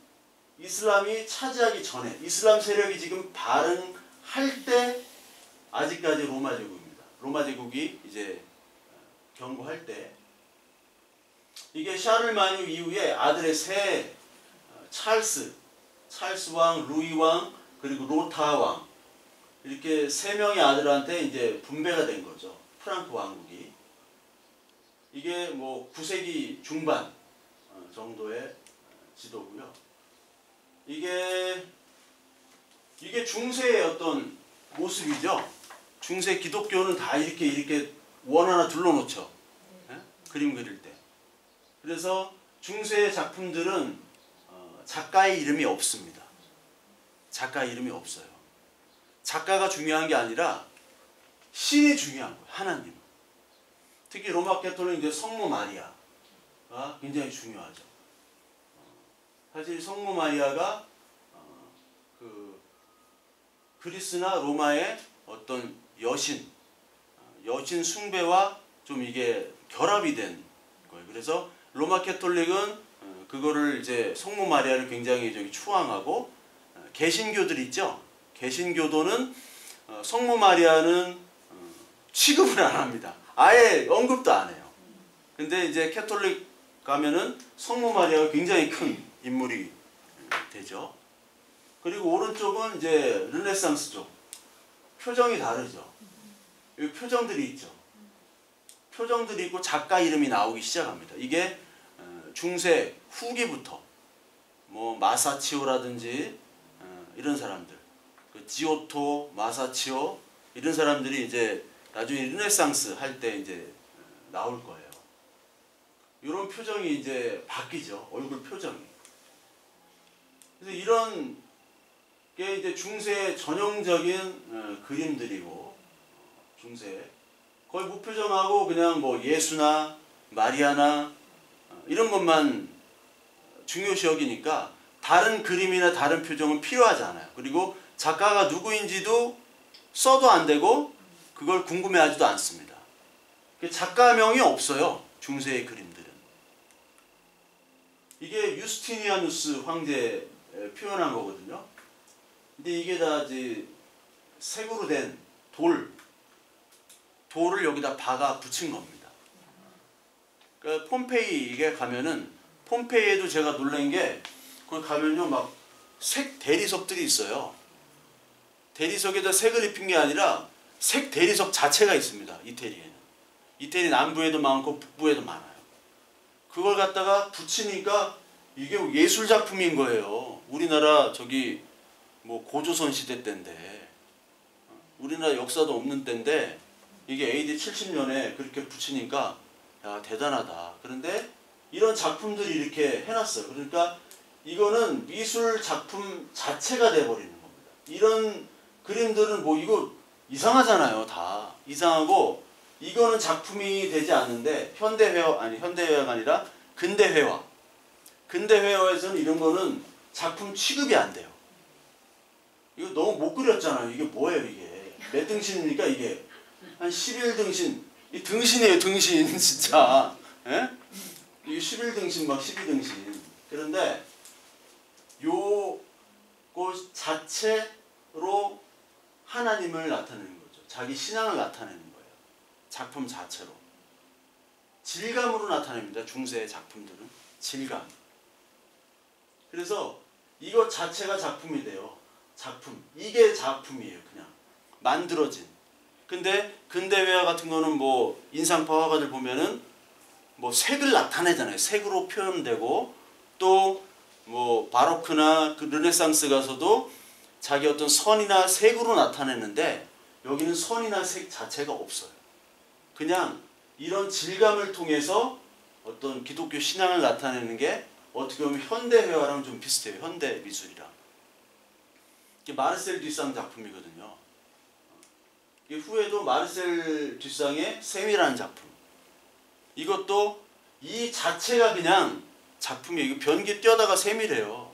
이슬람이 차지하기 전에 이슬람 세력이 지금 발흥할 때 아직까지 로마 제국입니다. 로마 제국이 이제 경고할 때 이게 샤를마뉴 이후에 아들의 세 찰스 왕, 루이 왕, 그리고 로타 왕 이렇게 세 명의 아들한테 이제 분배가 된 거죠. 프랑크 왕국이. 이게 뭐 9세기 중반 정도의 지도고요. 이게 중세의 어떤 모습이죠. 중세 기독교는 다 이렇게 원 하나 둘러놓죠. 예? 그림 그릴 때. 그래서 중세의 작품들은 작가의 이름이 없습니다. 작가의 이름이 없어요. 작가가 중요한 게 아니라 신이 중요한 거예요. 하나님. 특히 로마 가톨릭 이제 성모 마리아가 굉장히 중요하죠. 사실 성모 마리아가 그리스나 로마의 어떤 여신 숭배와 좀 이게 결합이 된 거예요. 그래서 로마 가톨릭은 그거를 이제 성모 마리아를 굉장히 추앙하고 개신교들 있죠. 개신교도는 성모 마리아는 취급을 안 합니다. 아예 언급도 안 해요. 근데 이제 가톨릭 가면은 성모 마리아가 굉장히 큰 인물이 되죠. 그리고 오른쪽은 이제 르네상스 쪽. 표정이 다르죠. 여기 표정들이 있죠. 표정들이 있고 작가 이름이 나오기 시작합니다. 이게 중세 후기부터 뭐 마사치오라든지 이런 사람들, 그 지오토, 마사치오 이런 사람들이 이제 나중에 르네상스 할 때 이제 나올 거예요. 이런 표정이 이제 바뀌죠. 얼굴 표정이. 그래서 이런 게 이제 중세의 전형적인 그림들이고 중세 거의 무표정하고 그냥 뭐 예수나 마리아나 이런 것만 중요시 여기니까 다른 그림이나 다른 표정은 필요하지 않아요. 그리고 작가가 누구인지도 써도 안 되고 그걸 궁금해하지도 않습니다. 작가명이 없어요. 중세의 그림들은. 이게 유스티니아누스 황제 표현한 거거든요. 근데 이게 다 이제 색으로 된 돌을 여기다 박아 붙인 겁니다. 그러니까 폼페이에 가면은 폼페이에도 제가 놀란 게 거기 가면요 막 색 대리석들이 있어요. 대리석에다 색을 입힌 게 아니라 색 대리석 자체가 있습니다. 이태리에는. 이태리 남부에도 많고 북부에도 많아요. 그걸 갖다가 붙이니까 이게 예술 작품인 거예요. 우리나라 저기 뭐 고조선 시대 때인데 우리나라 역사도 없는 때인데 이게 AD 70년에 그렇게 붙이니까 야 대단하다. 그런데 이런 작품들이 이렇게 해놨어요. 그러니까 이거는 미술 작품 자체가 돼버리는 겁니다. 이런 그림들은 뭐 이거 이상하잖아요. 다 이상하고 이거는 작품이 되지 않는데 현대회화가 아니라 근대회화. 근대회화에서는 이런 거는 작품 취급이 안 돼요. 이거 너무 못 그렸잖아요. 이게 뭐예요 이게. 몇 등신입니까 이게. 한 11등신. 이 등신이에요 등신 진짜. 예? 이게 11등신 막 12등신. 그런데 요것 자체로 하나님을 나타내는 거죠. 자기 신앙을 나타내는 거예요. 작품 자체로. 질감으로 나타냅니다. 중세의 작품들은. 질감. 그래서 이것 자체가 작품이 돼요. 작품. 이게 작품이에요. 그냥. 만들어진. 근데 근대회화 같은 거는 뭐 인상파 화가들 보면은 뭐 색을 나타내잖아요. 색으로 표현되고 또 뭐 바로크나 그 르네상스 가서도 자기 어떤 선이나 색으로 나타내는데 여기는 선이나 색 자체가 없어요. 그냥 이런 질감을 통해서 어떤 기독교 신앙을 나타내는 게 어떻게 보면 현대회화랑 좀 비슷해요. 현대 미술이랑. 이게 마르셀 듀상 작품이거든요. 후에도 마르셀 듀상의 샘이라는 작품. 이것도 이 자체가 그냥 작품이에요. 변기 뛰어다가 샘이래요.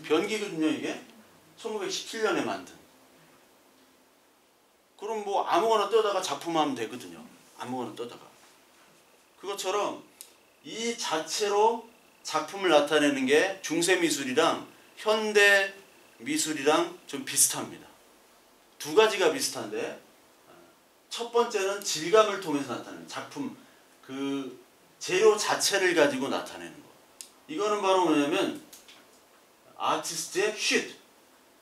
변기거든요 이게. 1917년에 만든. 그럼 뭐 아무거나 떠다가 작품하면 되거든요. 아무거나 떠다가. 그것처럼 이 자체로 작품을 나타내는 게 중세 미술이랑 현대 미술이랑 좀 비슷합니다. 두 가지가 비슷한데, 첫 번째는 질감을 통해서 나타내는 작품, 그 재료 자체를 가지고 나타내는 거. 이거는 바로 뭐냐면 아티스트의 쉿,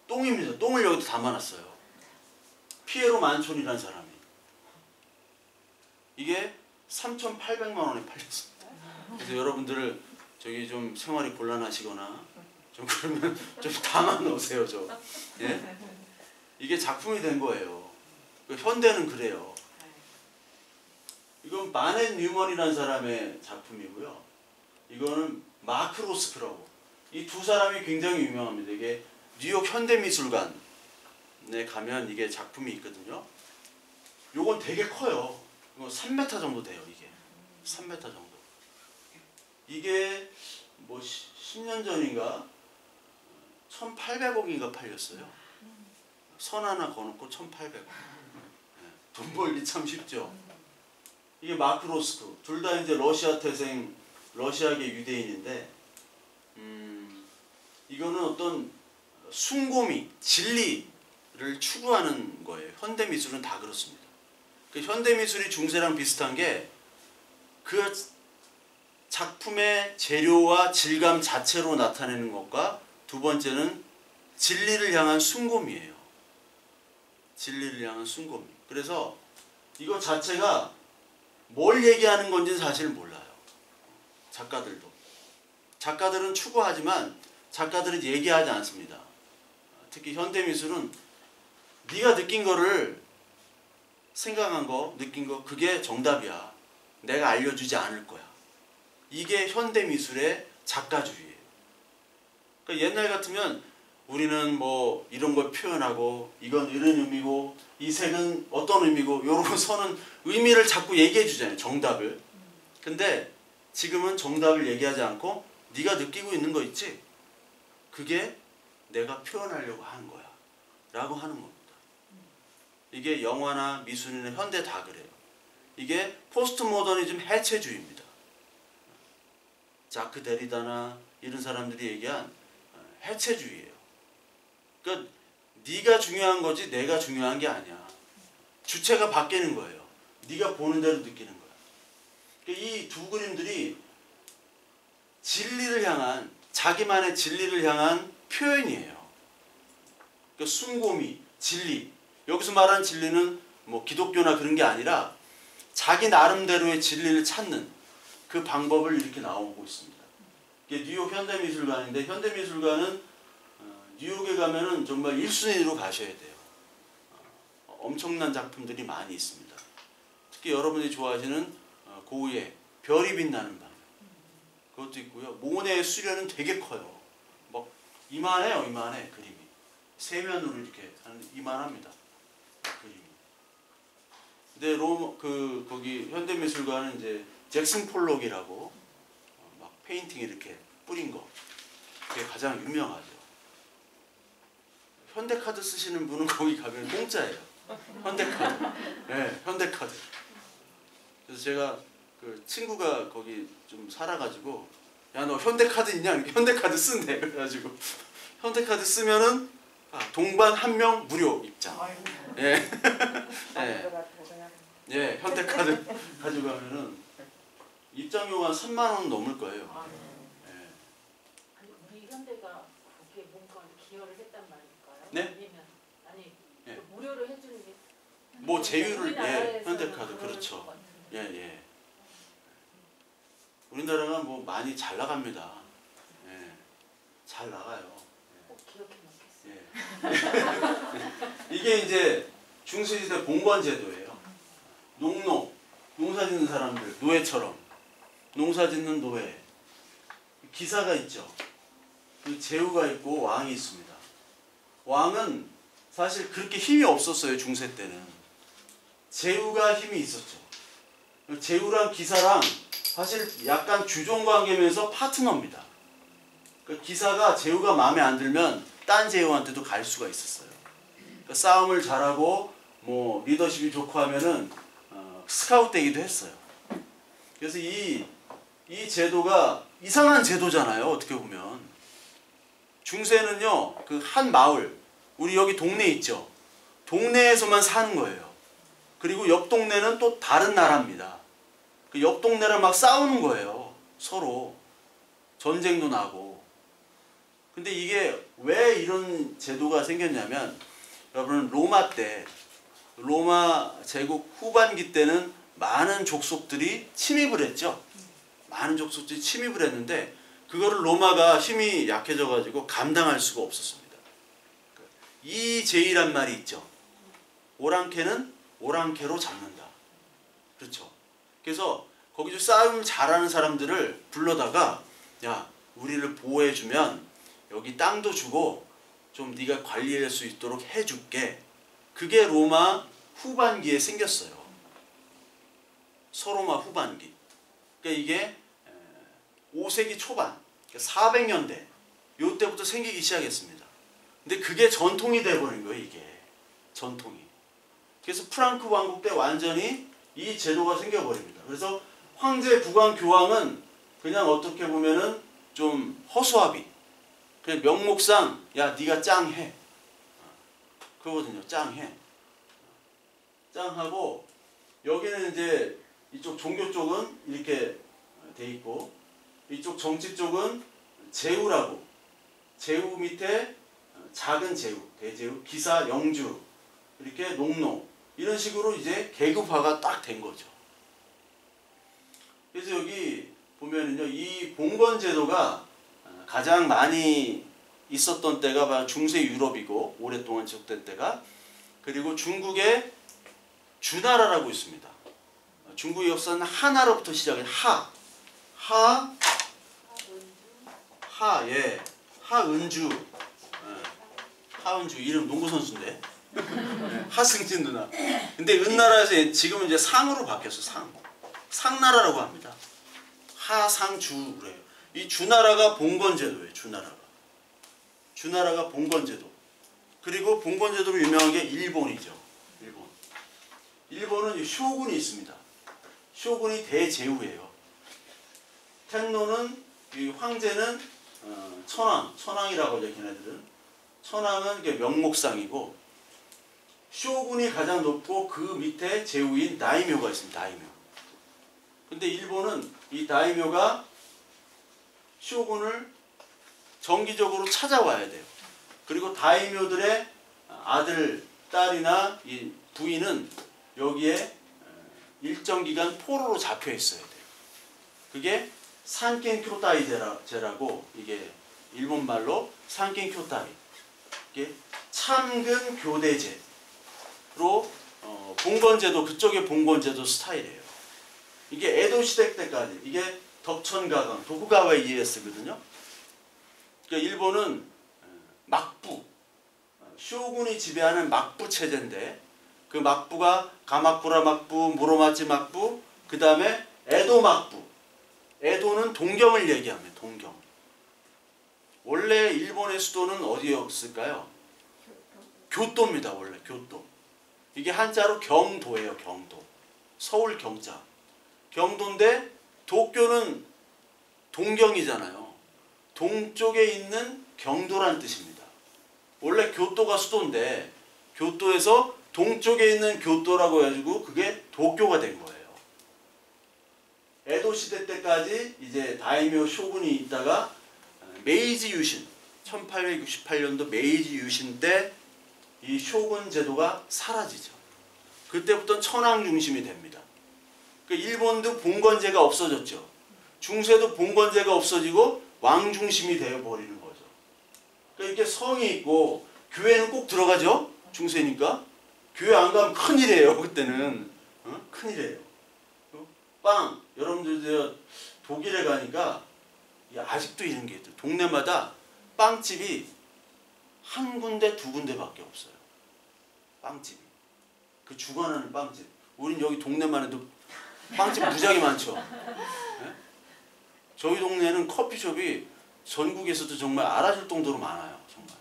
똥입니다. 똥을 여기다 담아놨어요. 피에로 만촌이라는 사람이. 이게 3,800만 원에 팔렸습니다. 그래서 여러분들 저기 좀 생활이 곤란하시거나 좀 그러면 좀 담아 놓으세요. 좀. 예? 이게 작품이 된 거예요. 현대는 그래요. 이건 마넷 뉴먼이라는 사람의 작품이고요. 이거는 마크 로스크라고. 이 두 사람이 굉장히 유명합니다. 이게 뉴욕 현대미술관에 가면 이게 작품이 있거든요. 요건 되게 커요. 이거 3m 정도 돼요. 이게 3m 정도. 이게 뭐 10년 전인가 1,800억인가 팔렸어요. 선 하나 거놓고 1,800억. 돈 벌기 참 쉽죠. 이게 마크 로스크. 둘 다 이제 러시아 태생, 러시아계 유대인인데, 이거는 어떤 숭고미, 진리를 추구하는 거예요. 현대 미술은 다 그렇습니다. 그 현대 미술이 중세랑 비슷한 게 그 작품의 재료와 질감 자체로 나타내는 것과, 두 번째는 진리를 향한 숭고미예요. 진리를 향한 숭고미. 그래서 이거 자체가 뭘 얘기하는 건지는 사실 몰라요. 작가들도. 작가들은 추구하지만 작가들은 얘기하지 않습니다. 특히 현대미술은 네가 느낀 거를, 생각한 거, 느낀 거, 그게 정답이야. 내가 알려주지 않을 거야. 이게 현대미술의 작가주의예요. 그러니까 옛날 같으면 우리는 뭐 이런 걸 표현하고, 이건 이런 의미고, 이 색은 어떤 의미고, 이런 선은 의미를 자꾸 얘기해 주잖아요. 정답을. 근데 지금은 정답을 얘기하지 않고 네가 느끼고 있는 거 있지? 그게 내가 표현하려고 하는 거야 라고 하는 겁니다. 이게 영화나 미술이나 현대 다 그래요. 이게 포스트 모더니즘 해체주의입니다. 자크 데리다나 이런 사람들이 얘기한 해체주의예요. 그러니까 네가 중요한 거지 내가 중요한 게 아니야. 주체가 바뀌는 거예요. 네가 보는 대로 느끼는 거야. 그러니까 이 두 그림들이 진리를 향한, 자기만의 진리를 향한 표현이에요. 그러니까 숭고미, 진리. 여기서 말하는 진리는 뭐 기독교나 그런 게 아니라 자기 나름대로의 진리를 찾는 그 방법을 이렇게 나오고 있습니다. 이게 뉴욕 현대미술관인데, 현대미술관은 뉴욕에 가면은 정말 1순위로 가셔야 돼요. 엄청난 작품들이 많이 있습니다. 특히 여러분이 좋아하시는 고우의 별이 빛나는 밤, 그것도 있고요. 모네의 수련은 되게 커요. 막 이만해요. 이만해. 그림이 세면으로 이렇게 하는, 이만합니다. 그림이. 근데 거기 현대미술관은 이제 잭슨 폴록이라고 막 페인팅 이렇게 뿌린 거, 그게 가장 유명하죠. 현대카드 쓰시는 분은 거기 가면 공짜예요. 현대카드. 네, 현대카드. 그래서 제가 그 친구가 거기 좀 살아가지고, 야 너 현대카드 있냐? 현대카드 쓴대. 그래가지고 현대카드 쓰면은 동반 1명 무료 입장. 예. 예. 예, 현대카드 가져가면은 입장료가 3만 원 넘을 거예요. 예. 아니 우리 현대가 거기에 뭔가 기여를 했단 말일까요? 네? 아니면 아니 예. 무료로 해주는 게 뭐 제휴를, 예, 우리나라에서는 현대카드 그럴 그렇죠. 것 같아요. 예, 예. 우리나라가 뭐 많이 잘 나갑니다. 예. 잘 나가요. 꼭 기억해 놓겠어요. 예. 이게 이제 중세시대 봉건제도예요. 농사 짓는 사람들, 노예처럼 농사 짓는 노예, 기사가 있죠. 그 제후가 있고 왕이 있습니다. 왕은 사실 그렇게 힘이 없었어요. 중세 때는. 제후가 힘이 있었죠. 제후랑 기사랑 사실 약간 주종관계면서 파트너입니다. 그러니까 기사가 제후가 마음에 안 들면 딴 제후한테도 갈 수가 있었어요. 그러니까 싸움을 잘하고 뭐 리더십이 좋고 하면은 스카우트 되기도 했어요. 그래서 이 제도가 이상한 제도잖아요. 어떻게 보면 중세는요 그 한 마을, 우리 여기 동네 있죠. 동네에서만 사는 거예요. 그리고 옆 동네는 또 다른 나라입니다. 그 옆 동네랑 막 싸우는 거예요. 서로 전쟁도 나고. 근데 이게 왜 이런 제도가 생겼냐면, 여러분 로마 때, 로마 제국 후반기 때는 많은 족속들이 침입을 했죠. 많은 족속들이 침입을 했는데 그거를 로마가 힘이 약해져 가지고 감당할 수가 없었습니다. 이제이란 말이 있죠. 오랑캐는 오랑캐로 잡는다. 그렇죠. 그래서 거기서 싸움 잘하는 사람들을 불러다가, 야, 우리를 보호해주면 여기 땅도 주고 좀 네가 관리할 수 있도록 해줄게. 그게 로마 후반기에 생겼어요. 서로마 후반기. 그러니까 이게 5세기 초반, 400년대 요때부터 생기기 시작했습니다. 근데 그게 전통이 돼버린 거예요. 이게 전통이. 그래서 프랑크 왕국 때 완전히 이 제도가 생겨버립니다. 그래서 황제 국왕 교황은 그냥 어떻게 보면은 좀 허수아비, 그냥 명목상 야 네가 짱해 그러거든요. 짱해. 짱하고 여기는 이제 이쪽 종교 쪽은 이렇게 돼 있고 이쪽 정치 쪽은 제후라고, 제후 밑에 작은 제후, 대제후, 기사, 영주, 이렇게 농노, 이런 식으로 이제 계급화가 딱 된 거죠. 그래서 여기 보면은요, 이 봉건 제도가 가장 많이 있었던 때가 바로 중세 유럽이고, 오랫동안 지속된 때가, 그리고 중국의 주나라라고 있습니다. 중국의 역사는 하나로부터 시작해요. 하은주, 하은주 이름 농구 선수인데, 하승진 누나. 근데 은나라에서 지금은 이제 상으로 바뀌었어. 상나라라고 합니다. 하상주 그래요. 이 주나라가 봉건제도예요. 주나라가 봉건제도. 그리고 봉건제도로 유명한 게 일본이죠. 일본은 쇼군이 있습니다. 쇼군이 대제후예요. 텐노는, 이 황제는 천황이라고 하죠. 걔네들은 천황은 명목상이고, 쇼군이 가장 높고 그 밑에 제후인 다이묘가 있습니다. 다이묘. 근데 일본은 이 다이묘가 쇼군을 정기적으로 찾아와야 돼요. 그리고 다이묘들의 아들, 딸이나 이 부인은 여기에 일정 기간 포로로 잡혀 있어야 돼요. 그게 산켄교타이제라고, 이게 일본 말로 산켄교타이, 이게 참근 교대제로 봉건제도, 그쪽의 봉건제도 스타일이에요. 이게 에도 시대 때까지, 이게 덕천가강, 도쿠가와 이에야스거든요. 그러니까 일본은 막부, 쇼군이 지배하는 막부 체제인데, 그 막부가 가마쿠라 막부, 무로마치 막부, 그 다음에 에도 막부. 에도는 동경을 얘기합니다. 동경. 원래 일본의 수도는 어디였을까요? 교토입니다. 원래 교토. 이게 한자로 경도예요. 경도. 서울 경자. 경도인데 도쿄는 동경이잖아요. 동쪽에 있는 경도란 뜻입니다. 원래 교토가 수도인데 교토에서 동쪽에 있는 교토라고 해가지고 그게 도쿄가 된 거예요. 에도 시대 때까지 이제 다이묘 쇼군이 있다가 메이지 유신, 1868년도 메이지 유신 때 이 쇼군 제도가 사라지죠. 그때부터는 천황 중심이 됩니다. 그러니까 일본도 봉건제가 없어졌죠. 중세도 봉건제가 없어지고 왕 중심이 되어버리는 거죠. 그러니까 이렇게 성이 있고 교회는 꼭 들어가죠. 중세니까. 교회 안 가면 큰일이에요. 그때는. 큰일이에요. 여러분들 독일에 가니까 아직도 이런 게 있어요. 동네마다 빵집이 한 군데, 두 군데밖에 없어요. 빵집이. 그 주관하는 빵집. 우린 여기 동네만 해도 빵집 무지하게 많죠. 네? 저희 동네는 커피숍이 전국에서도 정말 알아줄 정도로 많아요. 정말.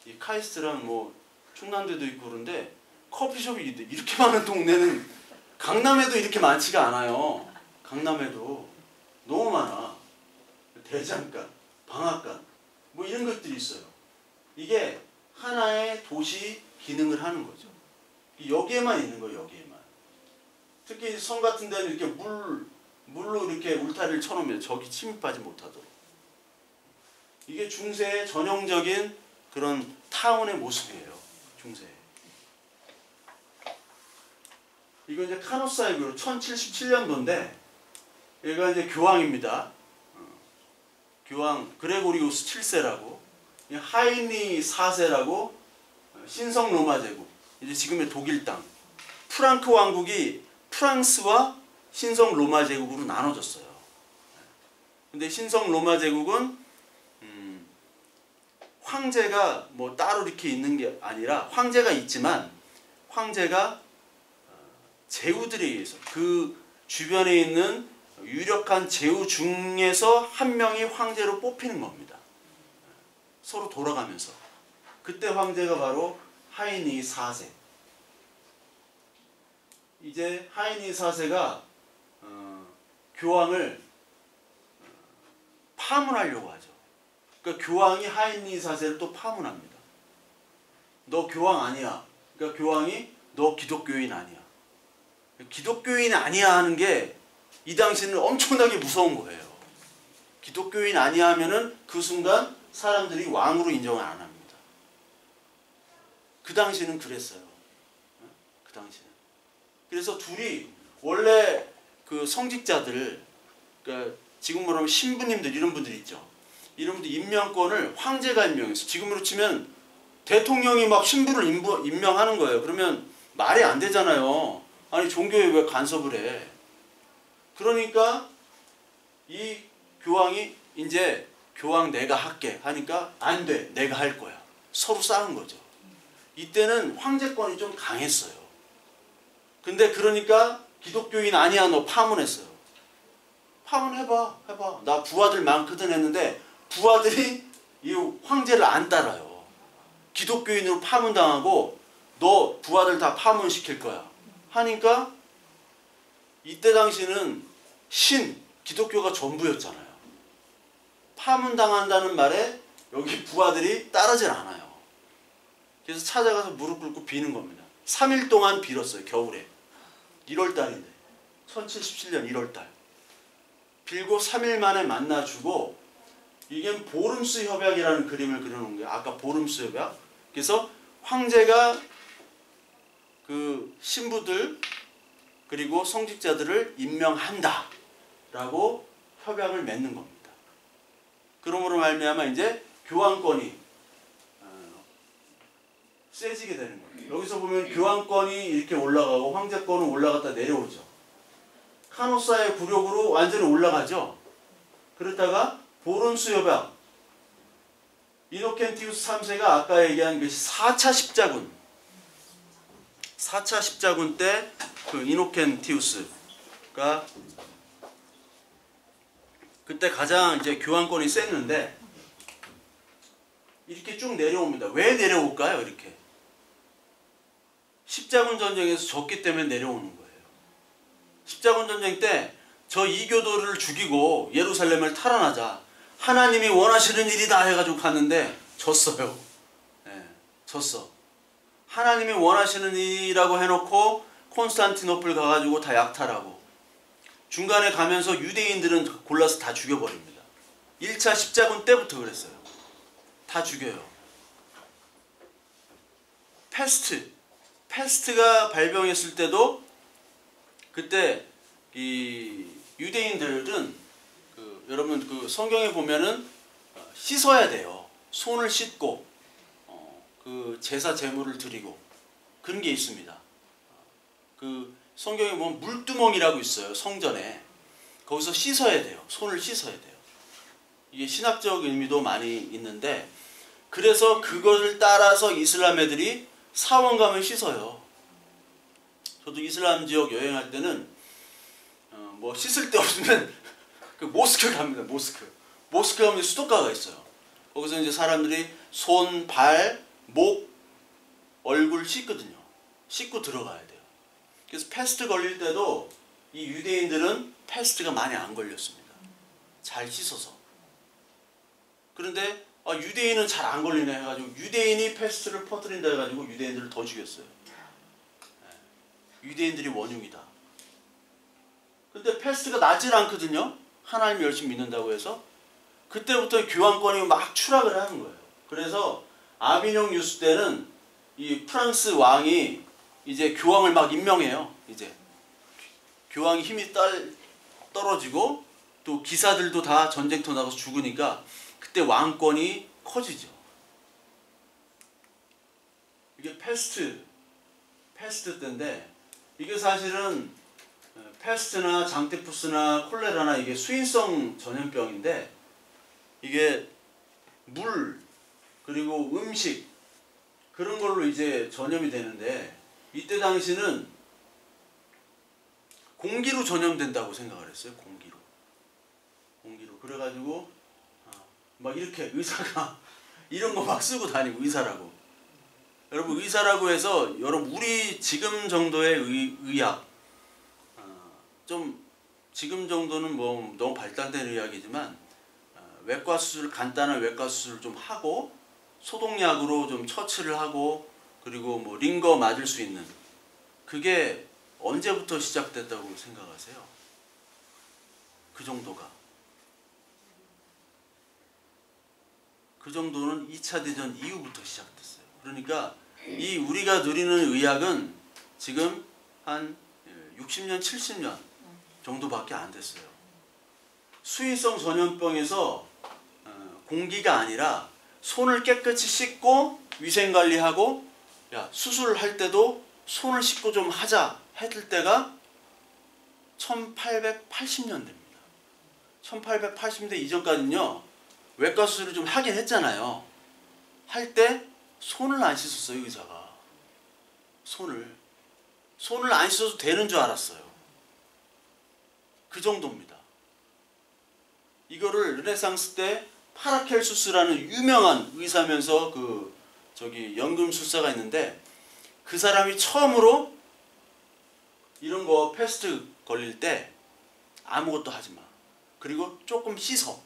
이 카이스트랑 뭐 충남대도 있고 그런데 커피숍이 이렇게 많은 동네는 강남에도 이렇게 많지가 않아요. 강남에도 너무 많아. 대장간, 방앗간 뭐 이런 것들이 있어요. 이게 하나의 도시 기능을 하는 거죠. 여기에만 있는 거예요. 여기에만. 특히 성 같은 데는 이렇게 물로 이렇게 울타리를 쳐놓으면 저기 침입하지 못하도록. 이게 중세의 전형적인 그런 타운의 모습이에요. 중세. 이거 이제 카노사의 그 1077년도인데 얘가 이제 교황입니다. 교황 그레고리우스 7세라고, 하이니 4세라고, 신성 로마 제국, 이제 지금의 독일 땅, 프랑크 왕국이 프랑스와 신성 로마 제국으로 나눠졌어요. 근데 신성 로마 제국은 황제가 뭐 따로 이렇게 있는 게 아니라 황제가 있지만 황제가 제후들에 의해서 그 주변에 있는 유력한 제후 중에서 한 명이 황제로 뽑히는 겁니다. 서로 돌아가면서. 그때 황제가 바로 하이니 4세. 이제 하이니 4세가 교황을 파문하려고 하죠. 그러니까 교황이 하이니 4세를 또 파문합니다. 너 교황 아니야. 그러니까 교황이 너 기독교인 아니야. 기독교인 아니야 하는 게 이 당시는 엄청나게 무서운 거예요. 기독교인 아니야 하면은 그 순간 사람들이 왕으로 인정을 안 합니다. 그 당시는 그랬어요. 그 당시는. 그래서 둘이 원래 그 성직자들, 그러니까 지금 뭐라면 신부님들 이런 분들 있죠. 이런 분들 임명권을 황제가 임명했어. 지금으로 치면 대통령이 막 신부를 임명하는 거예요. 그러면 말이 안 되잖아요. 아니 종교에 왜 간섭을 해? 그러니까 이 교황이 이제 교황 내가 할게 하니까 안 돼. 내가 할 거야. 서로 싸운 거죠. 이때는 황제권이 좀 강했어요. 근데 그러니까 기독교인 아니야 너 파문했어요. 파문해봐. 해봐. 나 부하들 많거든 했는데 부하들이 이 황제를 안 따라요. 기독교인으로 파문당하고 너 부하들 다 파문시킬 거야 하니까 이때 당시는 기독교가 전부였잖아요. 파문당한다는 말에 여기 부하들이 따르질 않아요. 그래서 찾아가서 무릎 꿇고 비는 겁니다. 3일 동안 빌었어요. 겨울에. 1월달인데 1077년 1월달. 빌고 3일 만에 만나주고 이게 보름스 협약이라는 그림을 그려놓은 거예요. 아까 보름스 협약. 그래서 황제가 그 신부들 그리고 성직자들을 임명한다 라고 협약을 맺는 겁니다. 그러므로 말미암아 이제 교황권이 세지게 되는 거예요. 여기서 보면 교황권이 이렇게 올라가고 황제권은 올라갔다 내려오죠. 카노사의 굴욕으로 완전히 올라가죠. 그러다가 보름스 협약, 이노켄티우스 3세가 아까 얘기한 것이 4차 십자군, 4차 십자군 때 그 이노켄티우스가 그때 가장 이제 교황권이 셌는데 이렇게 쭉 내려옵니다. 왜 내려올까요? 이렇게 십자군 전쟁에서 졌기 때문에 내려오는 거예요. 십자군 전쟁 때 저 이교도를 죽이고 예루살렘을 탈환하자. 하나님이 원하시는 일이다 해가지고 갔는데 졌어요. 네, 졌어. 하나님이 원하시는 일이라고 해놓고 콘스탄티노플 가가지고 다 약탈하고 중간에 가면서 유대인들은 골라서 다 죽여버립니다. 1차 십자군 때부터 그랬어요. 다 죽여요. 패스트가 발병했을 때도 그때 이 유대인들은 여러분 그 성경에 보면은 씻어야 돼요. 손을 씻고 그 제사 제물을 드리고 그런 게 있습니다. 그 성경에 보면 물두멍이라고 있어요. 성전에. 거기서 씻어야 돼요. 손을 씻어야 돼요. 이게 신학적 의미도 많이 있는데 그래서 그것을 따라서 이슬람 애들이 사원 가면 씻어요. 저도 이슬람 지역 여행할 때는 뭐 씻을 데 없으면 그 모스크 갑니다. 모스크 가면 수도가가 있어요. 거기서 이제 사람들이 손, 발, 목, 얼굴 씻거든요. 씻고 들어가야 돼요. 그래서 패스트 걸릴 때도 이 유대인들은 패스트가 많이 안 걸렸습니다. 잘 씻어서. 그런데 유대인은 잘 안 걸리네 해가지고 유대인이 패스트를 퍼뜨린다 해가지고 유대인들을 더 죽였어요. 유대인들이 원흉이다. 근데 패스트가 나질 않거든요. 하나님 열심히 믿는다고 해서. 그때부터 교황권이 막 추락을 하는 거예요. 그래서 아비뇽 유수 때는 이 프랑스 왕이 이제 교황을 막 임명해요. 이제 교황이 힘이 떨어지고 또 기사들도 다 전쟁터 나가서 죽으니까 그때 왕권이 커지죠. 이게 패스트 때인데 이게 사실은 패스트나 장티푸스나 콜레라나 이게 수인성 전염병인데 이게 물 그리고 음식 그런 걸로 이제 전염이 되는데 이때 당시는 공기로 전염된다고 생각을 했어요. 공기로 그래가지고 막 이렇게 의사가 이런 거 막 쓰고 다니고 의사라고. 여러분 의사라고 해서 여러분 우리 지금 정도의 의학 좀 지금 정도는 뭐 너무 발달된 의학이지만 외과 수술 간단한 외과 수술 좀 하고 소독약으로 좀 처치를 하고 그리고 뭐 링거 맞을 수 있는 그게 언제부터 시작됐다고 생각하세요? 그 정도는 2차 대전 이후부터 시작됐어요. 그러니까 이 우리가 누리는 의학은 지금 한 60년, 70년 정도밖에 안 됐어요. 수인성 전염병에서 공기가 아니라 손을 깨끗이 씻고 위생관리하고 수술할 때도 손을 씻고 좀 하자 했을 때가 1880년대입니다. 1880년대 이전까지는요. 외과 수술을 좀 하긴 했잖아요. 할 때 손을 안 씻었어요. 의사가. 손을 안 씻어도 되는 줄 알았어요. 그 정도입니다. 이거를 르네상스 때 파라켈수스라는 유명한 의사면서 연금술사가 있는데 그 사람이 처음으로 이런 거 패스트 걸릴 때 아무것도 하지 마. 그리고 조금 씻어.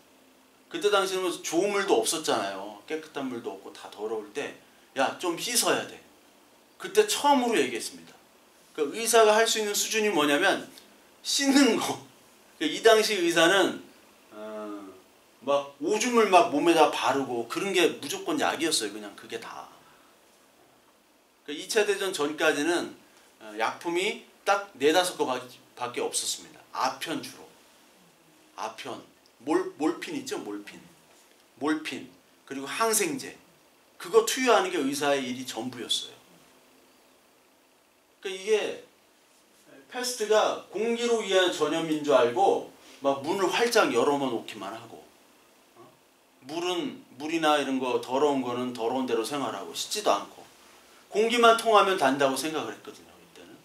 그때 당시에는 좋은 물도 없었잖아요. 깨끗한 물도 없고 다 더러울 때 야, 좀 씻어야 돼. 그때 처음으로 얘기했습니다. 그러니까 의사가 할 수 있는 수준이 뭐냐면 씻는 거. 이 당시 의사는 막 오줌을 막 몸에다 바르고 그런 게 무조건 약이었어요. 그냥 그게 다. 그러니까 2차 대전 전까지는 약품이 딱 4-5거 밖에 없었습니다. 아편 주로. 아편. 몰핀 있죠? 몰핀. 그리고 항생제. 그거 투여하는 게 의사의 일이 전부였어요. 그러니까 이게 패스트가 공기로 의한 전염인 줄 알고 막 문을 활짝 열어놓기만 하고 물이나 이런 거 더러운 거는 더러운 대로 생활하고 씻지도 않고 공기만 통하면 단다고 생각을 했거든요. 이때는.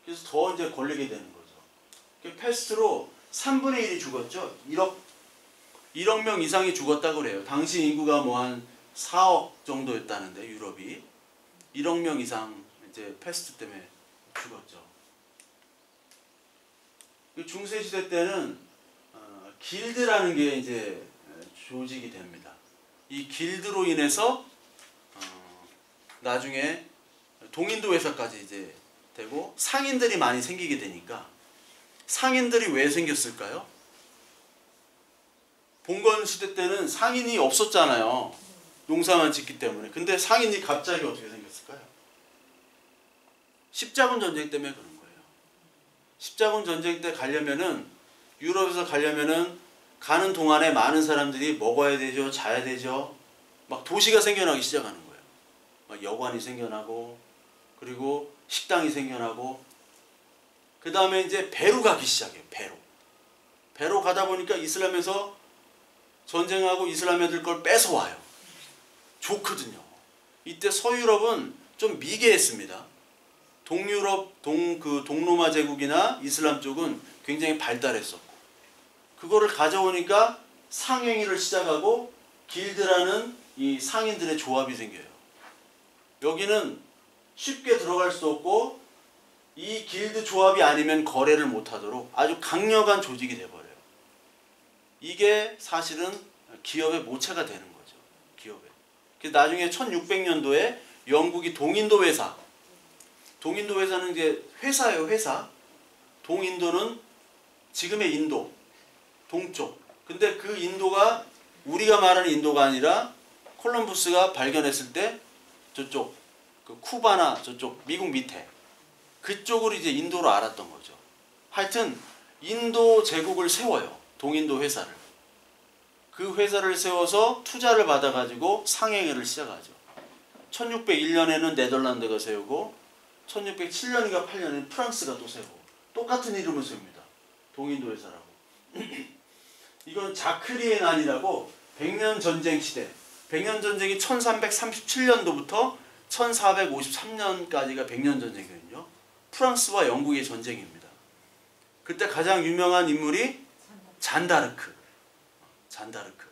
그래서 더 이제 걸리게 되는 거죠. 패스트로 3분의 1이 죽었죠. 1억 명 이상이 죽었다고 그래요. 당시 인구가 뭐 한 4억 정도였다는데 유럽이 1억 명 이상 이제 패스트 때문에 죽었죠. 중세 시대 때는 길드라는 게 이제 조직이 됩니다. 이 길드로 인해서 나중에 동인도 회사까지 이제 되고 상인들이 많이 생기게 되니까 상인들이 왜 생겼을까요? 봉건 시대 때는 상인이 없었잖아요. 농사만 짓기 때문에. 근데 상인이 갑자기 어떻게 생겼을까요? 십자군 전쟁 때문에 그런 거예요. 십자군 전쟁 때 가려면은 유럽에서 가려면은 가는 동안에 많은 사람들이 먹어야 되죠, 자야 되죠. 막 도시가 생겨나기 시작하는 거예요. 막 여관이 생겨나고 그리고 식당이 생겨나고 그 다음에 이제 배로 가기 시작해요. 배로 가다 보니까 이슬람에서 전쟁하고 이슬람 애들 걸 뺏어와요. 좋거든요. 이때 서유럽은 좀 미개했습니다. 동유럽, 동로마 제국이나 이슬람 쪽은 굉장히 발달했었고 그거를 가져오니까 상행위를 시작하고 길드라는 이 상인들의 조합이 생겨요. 여기는 쉽게 들어갈 수 없고 이 길드 조합이 아니면 거래를 못하도록 아주 강력한 조직이 돼버려요. 이게 사실은 기업의 모체가 되는 거죠. 기업에. 그래서 나중에 1600년도에 영국이 동인도 회사. 동인도 회사는 이제 회사예요, 회사. 동인도는 지금의 인도, 동쪽. 근데 그 인도가 우리가 말하는 인도가 아니라 콜럼부스가 발견했을 때 저쪽 그 쿠바나 저쪽 미국 밑에 그쪽으로 이제 인도로 알았던 거죠. 하여튼 인도 제국을 세워요. 동인도 회사를. 그 회사를 세워서 투자를 받아가지고 상행을 시작하죠. 1601년에는 네덜란드가 세우고 1607년인가 8년에는 프랑스가 또 세우고 똑같은 이름을 세웁니다. 동인도 회사라고. 이건 자크리의 난이라고 백년 전쟁 시대. 백년 전쟁이 1337년도부터 1453년까지가 백년 전쟁이거든요. 프랑스와 영국의 전쟁입니다. 그때 가장 유명한 인물이 잔다르크. 잔다르크.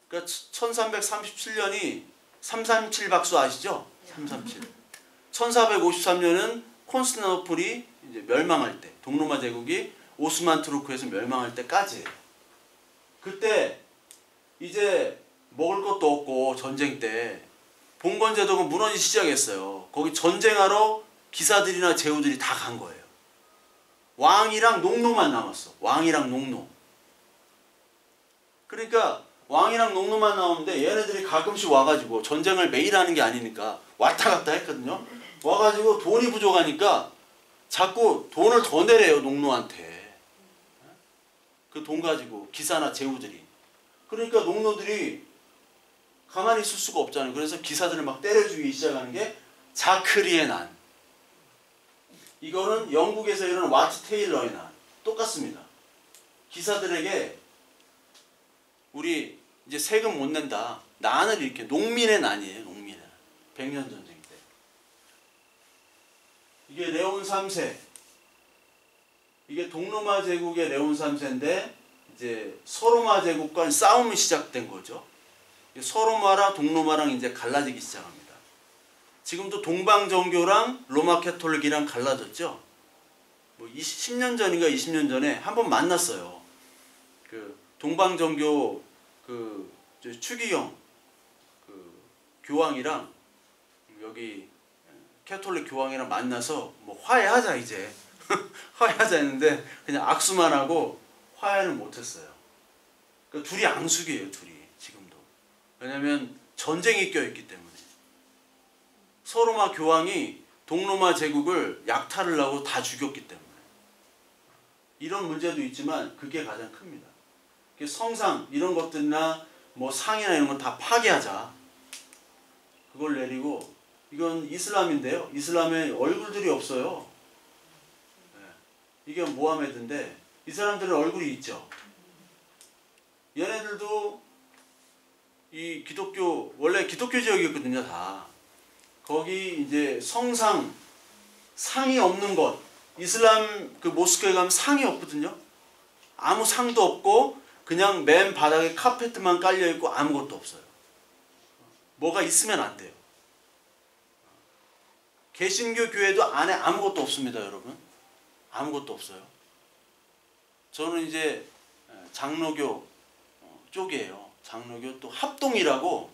그러니까 1337년이 337 박수 아시죠? 337. 1453년은 콘스탄티노플이 이제 멸망할 때, 동로마 제국이 오스만 투르크에서 멸망할 때까지예요. 그때 이제 먹을 것도 없고 전쟁 때 봉건 제도가 무너지기 시작했어요. 거기 전쟁하러 기사들이나 제후들이 다 간 거예요. 왕이랑 농노만 남았어. 왕이랑 농노. 그러니까 왕이랑 농노만 나오는데 얘네들이 가끔씩 와가지고 전쟁을 매일 하는 게 아니니까 왔다 갔다 했거든요. 와가지고 돈이 부족하니까 자꾸 돈을 더 내래요, 농노한테. 그 돈 가지고 기사나 제후들이. 그러니까 농노들이 가만히 있을 수가 없잖아요. 그래서 기사들을 막 때려주기 시작하는 게 자크리의 난. 이거는 영국에서 일어난 와트 테일러의 난. 똑같습니다. 기사들에게 우리 이제 세금 못 낸다. 난을 이렇게 농민의 난이에요. 농민의 난. 백년 전쟁 때. 이게 레온 3세. 이게 동로마 제국의 레온 3세인데 이제 서로마 제국과 싸움이 시작된 거죠. 서로마랑 동로마랑 이제 갈라지기 시작합니다. 지금도 동방정교랑 로마 캐톨릭이랑 갈라졌죠. 뭐 10년 전인가 20년 전에 한번 만났어요. 그 동방정교 그 추기경 그 교황이랑 여기 캐톨릭 교황이랑 만나서 뭐 화해하자 이제 화해하자 했는데 그냥 악수만 하고 화해는 못했어요. 그러니까 둘이 앙숙이에요, 둘이 지금도. 왜냐면 전쟁이 껴있기 때문에. 서로마 교황이 동로마 제국을 약탈을 하고 다 죽였기 때문에. 이런 문제도 있지만 그게 가장 큽니다. 성상 이런 것들이나 뭐 상이나 이런 거 다 파괴하자. 그걸 내리고 이건 이슬람인데요. 이슬람에 얼굴들이 없어요. 이게 모하메드인데 이 사람들은 얼굴이 있죠. 얘네들도 이 기독교 원래 기독교 지역이었거든요. 다. 거기 이제 성상 상이 없는 곳. 이슬람 그 모스크에 가면 상이 없거든요. 아무 상도 없고 그냥 맨 바닥에 카페트만 깔려 있고 아무것도 없어요. 뭐가 있으면 안 돼요. 개신교 교회도 안에 아무것도 없습니다, 여러분. 아무것도 없어요. 저는 이제 장로교 쪽이에요. 장로교 또 합동이라고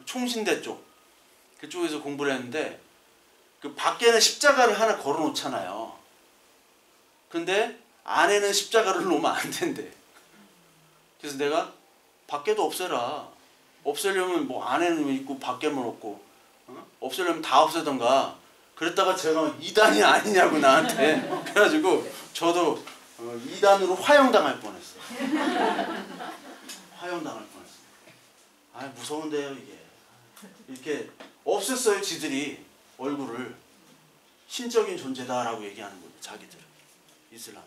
총신대 쪽 그쪽에서 공부를 했는데 그 밖에는 십자가를 하나 걸어 놓잖아요. 근데 안에는 십자가를 놓으면 안 된대. 그래서 내가 밖에도 없애라. 없애려면 뭐 안에는 있고 밖에만 없고 없애려면 다 없애던가. 그랬다가 제가 이단이 아니냐고 나한테. 그래가지고 저도 이단으로 화형당할 뻔했어요. 화형당할 뻔했어요. 아 무서운데요 이게. 이렇게 없앴어요 지들이 얼굴을. 신적인 존재다라고 얘기하는 거죠 자기들은. 이슬람이.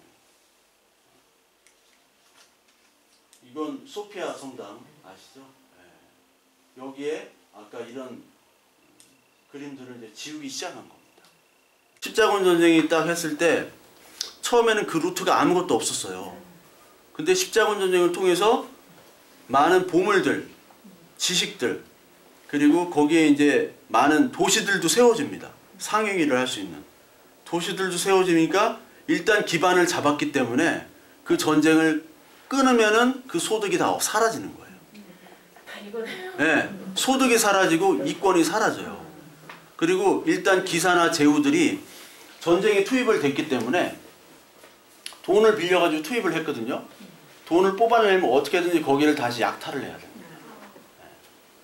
이건 소피아 성당 아시죠? 네. 여기에 아까 이런 그림들을 이제 지우기 시작한 겁니다. 십자군 전쟁이 딱 했을 때 처음에는 그 루트가 아무것도 없었어요. 근데 십자군 전쟁을 통해서 많은 보물들, 지식들 그리고 거기에 이제 많은 도시들도 세워집니다. 상행위를 할 수 있는 도시들도 세워지니까 일단 기반을 잡았기 때문에 그 전쟁을 끊으면은 그 소득이 다 사라지는 거예요. 이거네요. 네, 소득이 사라지고 이권이 사라져요. 그리고 일단 기사나 제후들이 전쟁에 투입을 됐기 때문에 돈을 빌려가지고 투입을 했거든요. 돈을 뽑아내려면 어떻게든지 거기를 다시 약탈을 해야 돼요.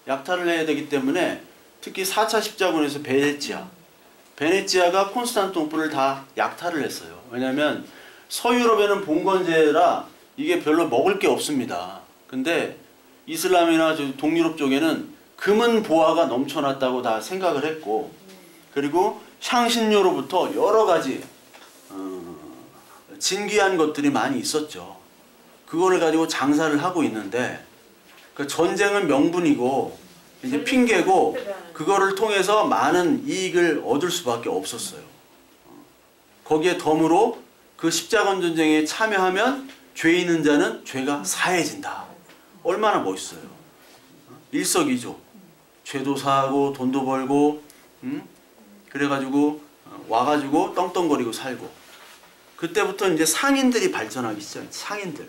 약탈을 해야 되기 때문에 특히 4차 십자군에서 베네치아가 콘스탄티노플을 다 약탈을 했어요. 왜냐하면 서유럽에는 봉건제라 이게 별로 먹을 게 없습니다. 근데 이슬람이나 동유럽 쪽에는 금은 보화가 넘쳐났다고 다 생각을 했고, 그리고 향신료로부터 여러 가지 진귀한 것들이 많이 있었죠. 그거를 가지고 장사를 하고 있는데, 그 전쟁은 명분이고 이제 핑계고, 그거를 통해서 많은 이익을 얻을 수밖에 없었어요. 거기에 덤으로 그 십자군 전쟁에 참여하면 죄 있는 자는 죄가 사해진다. 얼마나 멋있어요. 일석이조. 죄도 사하고 돈도 벌고, 그래가지고 와가지고 떵떵거리고 살고. 그때부터 이제 상인들이 발전하기 시작해요. 상인들.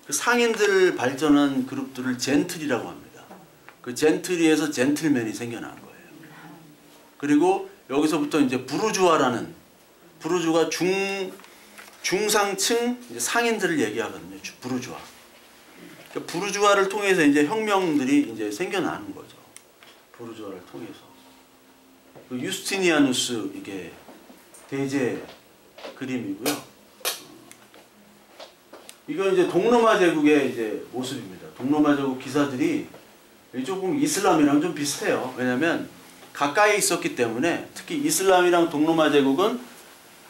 그 상인들 발전한 그룹들을 젠틀이라고 합니다. 그 젠틀리에서 젠틀맨이 생겨난 거예요. 그리고 여기서부터 이제 부르주아라는, 부르주가 중상층 이제 상인들을 얘기하거든요. 부르주아. 그러니까 부르주아를 통해서 이제 혁명들이 이제 생겨나는 거죠. 부르주아를 통해서. 그 유스티니아누스 이게 대제 그림이고요. 이건 이제 동로마 제국의 이제 모습입니다. 동로마 제국 기사들이 조금 이슬람이랑 좀 비슷해요. 왜냐하면 가까이 있었기 때문에, 특히 이슬람이랑 동로마 제국은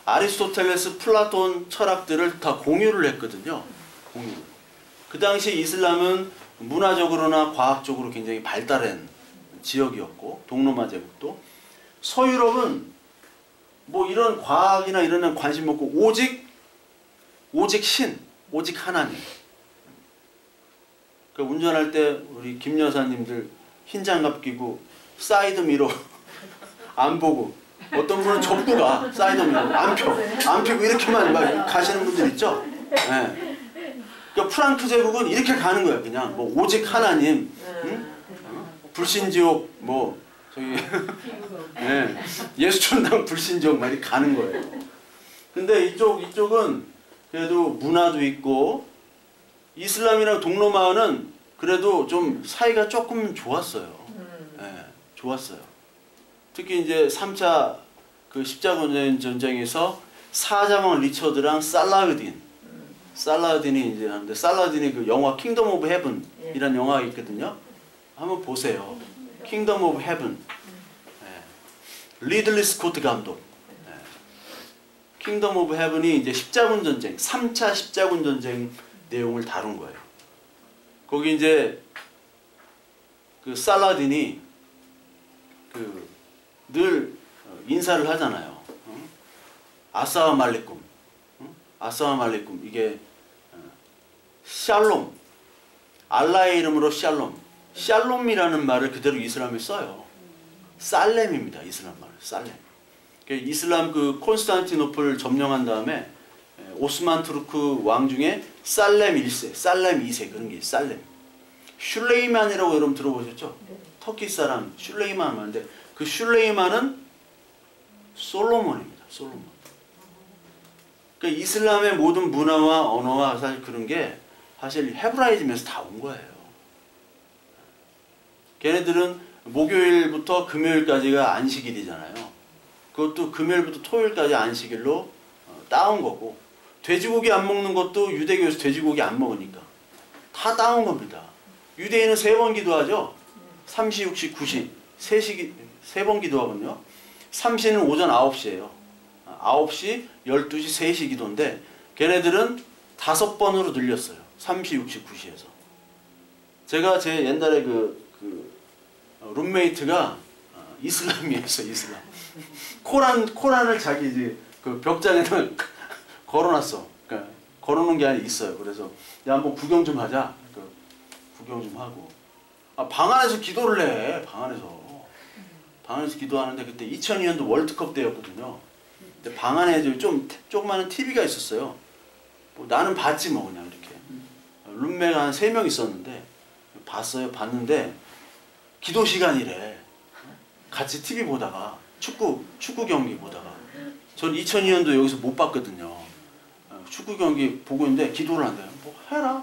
아리스토텔레스, 플라톤 철학들을 다 공유를 했거든요. 공유. 그 당시 이슬람은 문화적으로나 과학적으로 굉장히 발달한 지역이었고, 동로마 제국도. 서유럽은 뭐 이런 과학이나 이런 데 관심 없고 오직 신, 오직 하나님. 그러니까 운전할 때 우리 김 여사님들 흰 장갑 끼고 사이드 미러 안 보고, 어떤 분은 접고 가. 사이드 미러 안 펴고 이렇게만 막 가시는 분들 있죠. 네. 그러니까 프랑크 제국은 이렇게 가는 거야. 그냥 뭐 오직 하나님, 불신지옥 뭐 저기 네. 예수천당 불신지옥 막 이렇게 가는 거예요. 근데 이쪽은 그래도 문화도 있고, 이슬람이랑 동로마는 그래도 좀 사이가 조금 좋았어요. 네, 좋았어요. 특히 이제 3차 그 십자군 전쟁에서 사자왕 리처드랑 살라우딘이 이제 하는데, 살라우딘이 그 영화 킹덤 오브 헤븐이라는 영화가 있거든요. 한번 보세요. 킹덤 오브 헤븐. 리들리 스코트 감독. 킹덤 오브 헤븐이 이제 십자군 전쟁, 3차 십자군 전쟁 내용을 다룬 거예요. 거기 이제 그 살라딘이 그 늘 인사를 하잖아요. 아사와 말리쿰. 아사와 말리쿰. 이게 샬롬. 알라의 이름으로 샬롬. 샬롬이라는 말을 그대로 이슬람에 써요. 살렘입니다. 이슬람 말. 살렘. 이슬람 그 콘스탄티노플 점령한 다음에 오스만 투르크 왕 중에 살렘 1세, 살렘 2세 그런 게 있어요. 살렘. 슐레이만이라고 여러분 들어보셨죠? 네. 터키 사람 슐레이만 하는데, 그 슐레이만은 솔로몬입니다. 솔로몬. 그러니까 이슬람의 모든 문화와 언어와 사실 그런 게 사실 헤브라이즘에서 다 온 거예요. 걔네들은 목요일부터 금요일까지가 안식일이잖아요. 그것도 금요일부터 토요일까지 안식일로 따온 거고, 돼지고기 안 먹는 것도 유대교에서 돼지고기 안 먹으니까 다 따온 겁니다. 유대인은 3번 기도하죠. 삼시, 육시, 구시. 3번 기도하거든요. 삼시는 오전 9시예요. 9시, 12시, 3시 기도인데 걔네들은 5번으로 늘렸어요. 삼시, 육시, 구시에서. 제가 제 옛날에 그 룸메이트가 이슬람이었어. 이슬람. 코란을 자기 이제 그 벽장에다 걸어놨어. 그러니까 걸어놓은 게 아니라 있어요. 그래서 야 한번 구경 좀 하자. 구경 좀 하고. 방 안에서 기도를 해. 방 방 안에서 기도하는데 그때 2002년도 월드컵 때였거든요. 근데 방 안에 좀 조그마한 TV가 있었어요. 뭐 나는 봤지 뭐 그냥 이렇게. 룸메가 한 3명 있었는데 봤어요. 봤는데 기도 시간이래. 같이 TV 보다가 축구 경기 보다가 전 2002년도 여기서 못 봤거든요. 축구 경기 보고 있는데 기도를 한대요. 뭐 해라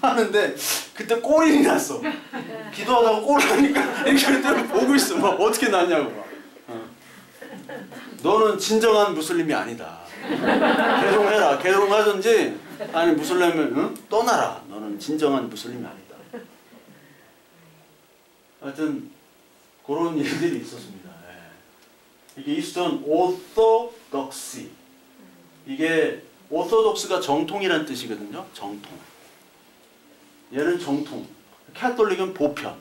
하는데 그때 골이 났어. 기도하다가 골 나니까 이렇게 보고 있어. 막 어떻게 났냐고 막. 너는 진정한 무슬림이 아니다. 개종해라. 개종하든지 아니 무슬림을 응? 떠나라. 너는 진정한 무슬림이 아니다. 하여튼 그런 일들이 있었습니다. 예. 이게 이스턴 오토독시. 이게 오토독스가 정통이란 뜻이거든요. 정통. 얘는 정통. 캐톨릭은 보편.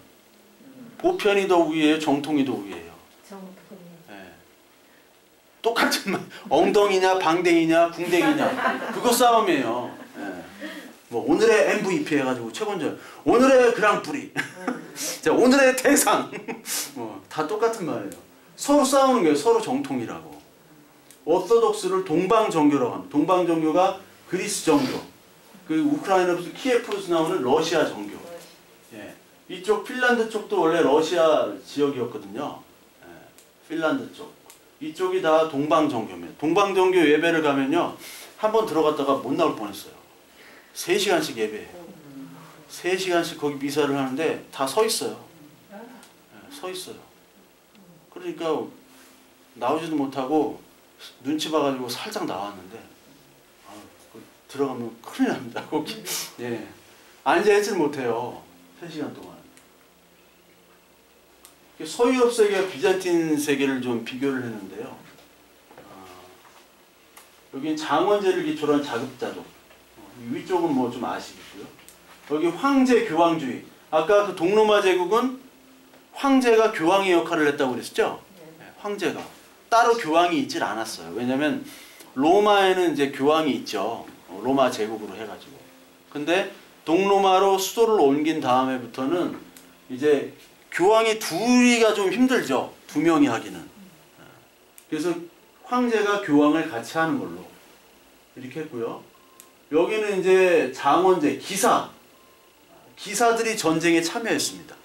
보편이 더 위에요. 정통이 더 위에요. 정통이. 예. 똑같은 말. 엉덩이냐 방댕이냐 궁댕이냐 그거 싸움이에요. 예. 뭐 오늘의 MVP 해가지고 최고인줄 오늘의 그랑프리 자 오늘의 대상 뭐 다 똑같은 말이에요. 서로 싸우는 거예요. 서로 정통이라고. 오토독스를 동방정교라고 합니다. 동방정교가 그리스 정교, 그 우크라이나부터 키예프에서 나오는 러시아 정교. 예. 이쪽 핀란드 쪽도 원래 러시아 지역이었거든요. 예. 핀란드 쪽. 이쪽이 다 동방정교입니다. 동방정교 예배를 가면요. 한번 들어갔다가 못 나올 뻔했어요. 3시간씩 예배해요. 3시간씩 거기 미사를 하는데 다 서 있어요. 예, 서 있어요. 그러니까 나오지도 못하고 눈치 봐가지고 살짝 나왔는데 들어가면 큰일 납니다. 거기. 예. 앉아있지를 못해요. 3시간 동안. 서유럽 세계와 비잔틴 세계를 좀 비교를 했는데요. 여기 장원제를 기초로 한 자급자족. 위쪽은 뭐 좀 아시겠고요. 여기 황제 교황주의. 아까 그 동로마 제국은 황제가 근황의 역할을 했다고 그랬었죠? 네, 황제가. 따로 교황이 있질 않았어요. 왜냐면 로마에는 이제 교황이 있죠. 로마 제국으로 해가지고. 근데 동로마로 수도를 옮긴 다음에부터는 이제 교황이 둘이가 좀 힘들죠. 2명이 하기는. 그래서 황제가 교황을 같이 하는 걸로 이렇게 했고요. 여기는 이제 장원제, 기사들이 전쟁에 참여했습니다.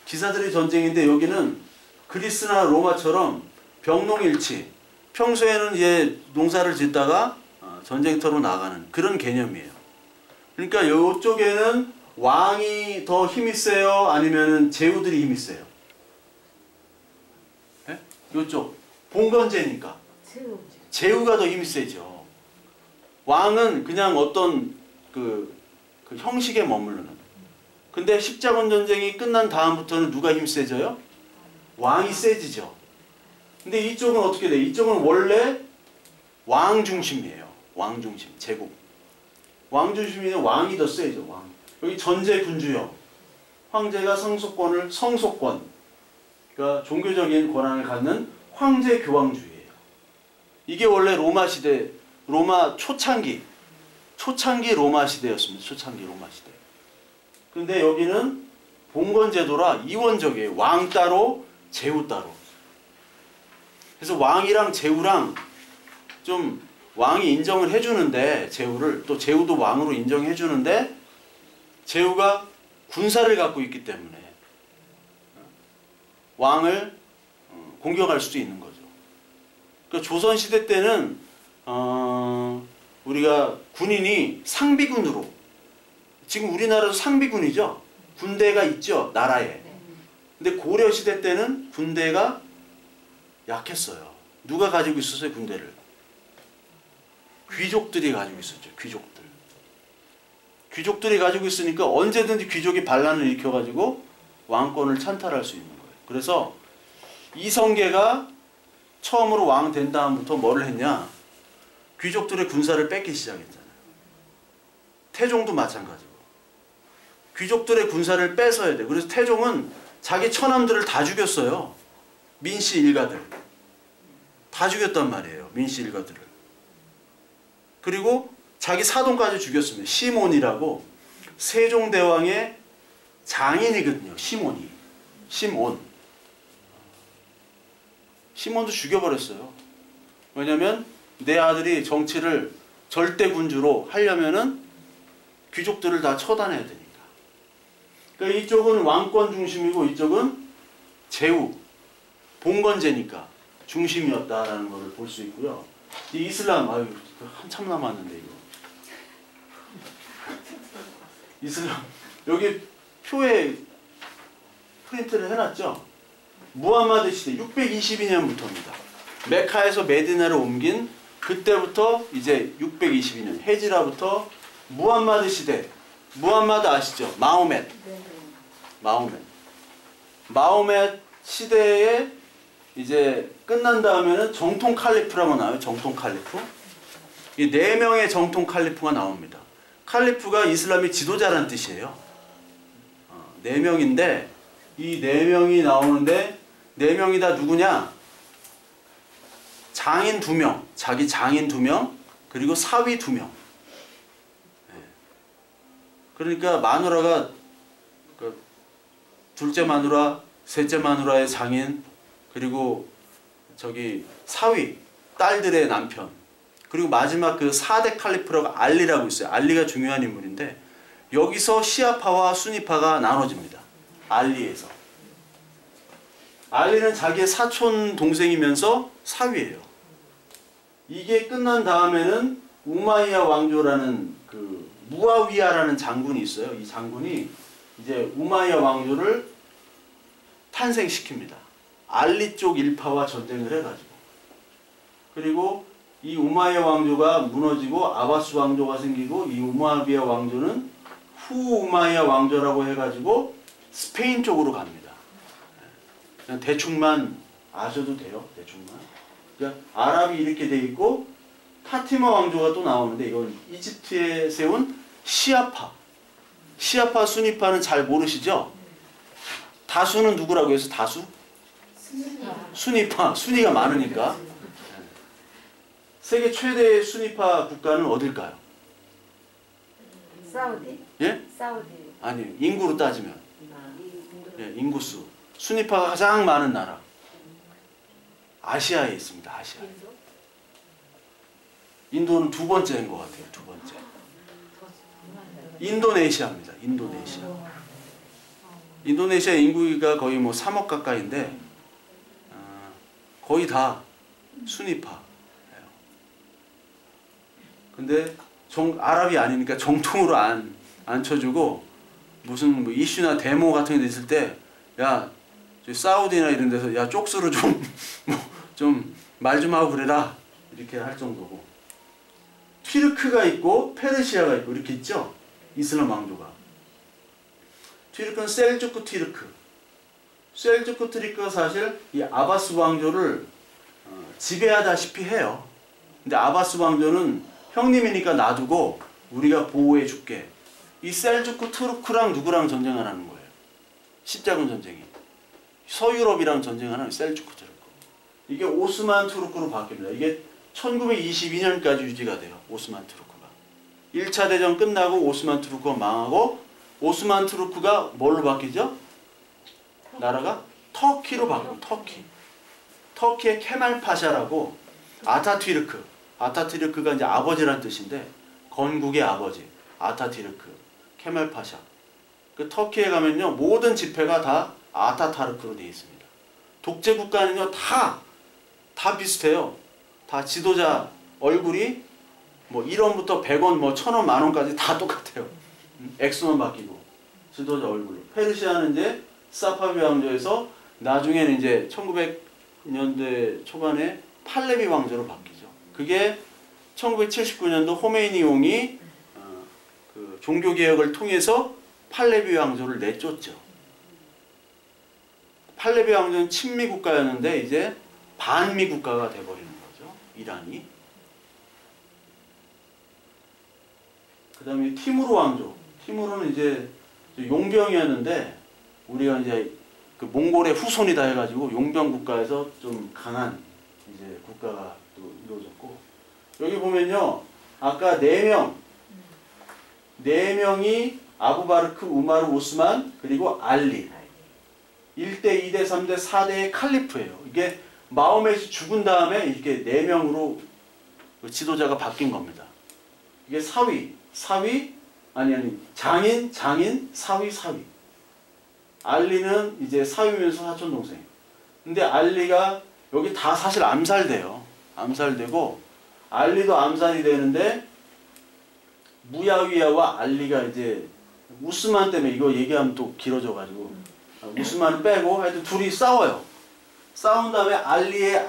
기사들이 전쟁인데 여기는 그리스나 로마처럼 병농일치, 평소에는 이제 농사를 짓다가 전쟁터로 나가는 그런 개념이에요. 그러니까 이쪽에는 왕이 더 힘이 세요? 아니면 제후들이 힘이 세요? 네? 이쪽 봉건제니까 제후가 더 힘이 세죠. 왕은 그냥 어떤 그 형식에 머무르는. 근데 십자군 전쟁이 끝난 다음부터는 누가 힘 세져요? 왕이 세지죠. 근데 이쪽은 어떻게 돼? 이쪽은 원래 왕 중심이에요. 왕 중심, 제국. 왕 중심이면 왕이 더 세죠. 왕. 여기 전제 군주형. 황제가 성소권, 그러니까 종교적인 권한을 갖는 황제 교황주의예요. 이게 원래 로마 시대, 로마 초창기 로마 시대였습니다. 초창기 로마 시대. 근데 여기는 봉건제도라 이원적이에요. 왕 따로, 제후 따로. 그래서 왕이랑 제후랑 좀 왕이 인정을 해주는데 제후를 또 제후도 왕으로 인정해주는데 제후가 군사를 갖고 있기 때문에 왕을 공격할 수도 있는 거죠. 그러니까 조선시대 때는 우리가 군인이 상비군으로 지금 우리나라도 상비군이죠. 군대가 있죠. 나라에. 근데 고려시대 때는 군대가 약했어요. 누가 가지고 있었어요? 군대를. 귀족들이 가지고 있었죠. 귀족들이 가지고 있으니까 언제든지 귀족이 반란을 일으켜가지고 왕권을 찬탈할 수 있는 거예요. 그래서 이성계가 처음으로 왕 된 다음부터 뭐를 했냐? 귀족들의 군사를 뺏기 시작했잖아요. 태종도 마찬가지고. 귀족들의 군사를 뺏어야 돼. 그래서 태종은 자기 처남들을 다 죽였어요. 민씨 일가들. 다 죽였단 말이에요. 민씨 일가들을. 그리고 자기 사돈까지 죽였습니다. 시몬이라고 세종대왕의 장인이거든요. 시몬이. 심온. 시몬도 죽여버렸어요. 왜냐면 내 아들이 정치를 절대군주로 하려면은 귀족들을 다 처단해야 되니까. 그러니까 이쪽은 왕권 중심이고 이쪽은 제후, 봉건제니까 중심이었다라는 것을 볼 수 있고요. 이 이슬람, 아유, 한참 남았는데 이거. 이슬람, 여기 표에 프린트를 해놨죠. 무함마드 시대 622년부터입니다. 메카에서 메디나로 옮긴 그때부터 이제 622년 헤지라부터 무함마드 시대. 무함마드 아시죠? 마호멧. 마호멧 시대에 이제 끝난 다음에는 정통 칼리프라고 나와요. 정통 칼리프. 이 4명의 정통 칼리프가 나옵니다. 칼리프가 이슬람의 지도자라는 뜻이에요. 4명인데 이 4명이 나오는데 4명이 다 누구냐? 장인 2명, 자기 장인 2명, 그리고 사위 2명. 그러니까 마누라가 둘째 마누라, 셋째 마누라의 장인, 그리고 저기 사위, 딸들의 남편, 그리고 마지막 그 4대 칼리프라고 알리라고 있어요. 알리가 중요한 인물인데 여기서 시아파와 수니파가 나눠집니다. 알리에서. 알리는 자기의 사촌 동생이면서 사위예요. 이게 끝난 다음에는 우마이야 왕조라는 그 무아위야라는 장군이 있어요. 이 장군이 이제 우마이야 왕조를 탄생시킵니다. 알리 쪽 일파와 전쟁을 해가지고. 그리고 이 우마이야 왕조가 무너지고 아바스 왕조가 생기고 이 우마위야 왕조는 후우마이야 왕조라고 해가지고 스페인 쪽으로 갑니다. 그냥 대충만 아셔도 돼요. 대충만. 그러니까 아랍이 이렇게 돼 있고 파티마 왕조가 또 나오는데 이건 이집트에 세운 시아파. 시아파, 수니파는 잘 모르시죠? 다수는 누구라고 해서 다수? 수니파. 순위가 많으니까. 세계 최대의 수니파 국가는 어딜까요? 사우디? 예? 사우디. 아니요. 인구로 따지면. 예, 인구수. 수니파가 가장 많은 나라. 아시아에 있습니다. 아시아. 인도는 2번째인 것 같아요. 2번째. 인도네시아입니다. 인도네시아. 인도네시아 인구가 거의 뭐 3억 가까이인데 거의 다 수니파. 근데 아랍이 아니니까 정통으로 안 쳐주고 무슨 뭐 이슈나 데모 같은 게 있을 때 야 사우디나 이런 데서 야 쪽수로 좀 말 좀 하고 그래라 이렇게 할 정도고. 튀르크가 있고 페르시아가 있고 이렇게 있죠. 이슬람 왕조가. 튀르크는 셀주크 튀르크. 셀주크 튀르크가 사실 이 아바스 왕조를 지배하다시피 해요. 근데 아바스 왕조는 형님이니까 놔두고 우리가 보호해 줄게. 이 셀주크 투르크랑 누구랑 전쟁을 하는 거예요? 십자군 전쟁이. 서유럽이랑 전쟁하는 셀주크 투르크. 이게 오스만 투르크로 바뀝니다. 이게 1922년까지 유지가 돼요. 오스만 투르크가. 1차 대전 끝나고 오스만 투르크가 망하고 오스만 투르크가 뭘로 바뀌죠? 나라가 터키로 바뀌고 터키. 터키의 케말 파샤라고 아타튀르크. 아타튀르크가 이제 아버지란 뜻인데 건국의 아버지 아타튀르크 케말 파샤. 그 터키에 가면요 모든 지폐가 다 아타타르크로 되어 있습니다. 독재 국가는요 다 비슷해요. 다 지도자 얼굴이 뭐 1원부터 100원 뭐 1000원 만원까지 다 똑같아요. 액수만 바뀌고 지도자 얼굴로. 페르시아는 이제 사파비 왕조에서 나중에는 이제 1900년대 초반에 팔레비 왕조로 바뀌죠. 그게 1979년도 호메이니용이 그 종교개혁을 통해서 팔레비 왕조를 내쫓죠. 팔레비 왕조는 친미 국가였는데 이제 반미 국가가 돼버리는 거죠. 이란이. 그 다음에 티무르 왕조. 티무르는 이제 용병이었는데 우리가 이제 그 몽골의 후손이다 해가지고 용병 국가에서 좀 강한 이제 국가가 또 이루어졌고. 여기 보면요. 아까 4명이 아부바르크, 우마르, 오스만, 그리고 알리. 1대, 2대, 3대, 4대의 칼리프예요. 이게 마호멧이 죽은 다음에 이렇게 4명으로 그 지도자가 바뀐 겁니다. 이게 사위, 장인, 사위. 알리는 이제 사위면서 사촌 동생. 근데 알리가 여기 다 사실 암살돼요. 암살되고 알리도 암살이 되는데 무야위야와 알리가 이제 우스만 때문에 이거 얘기하면 또 길어져가지고 우스만을 빼고 하여튼 둘이 싸워요. 싸운 다음에 알리의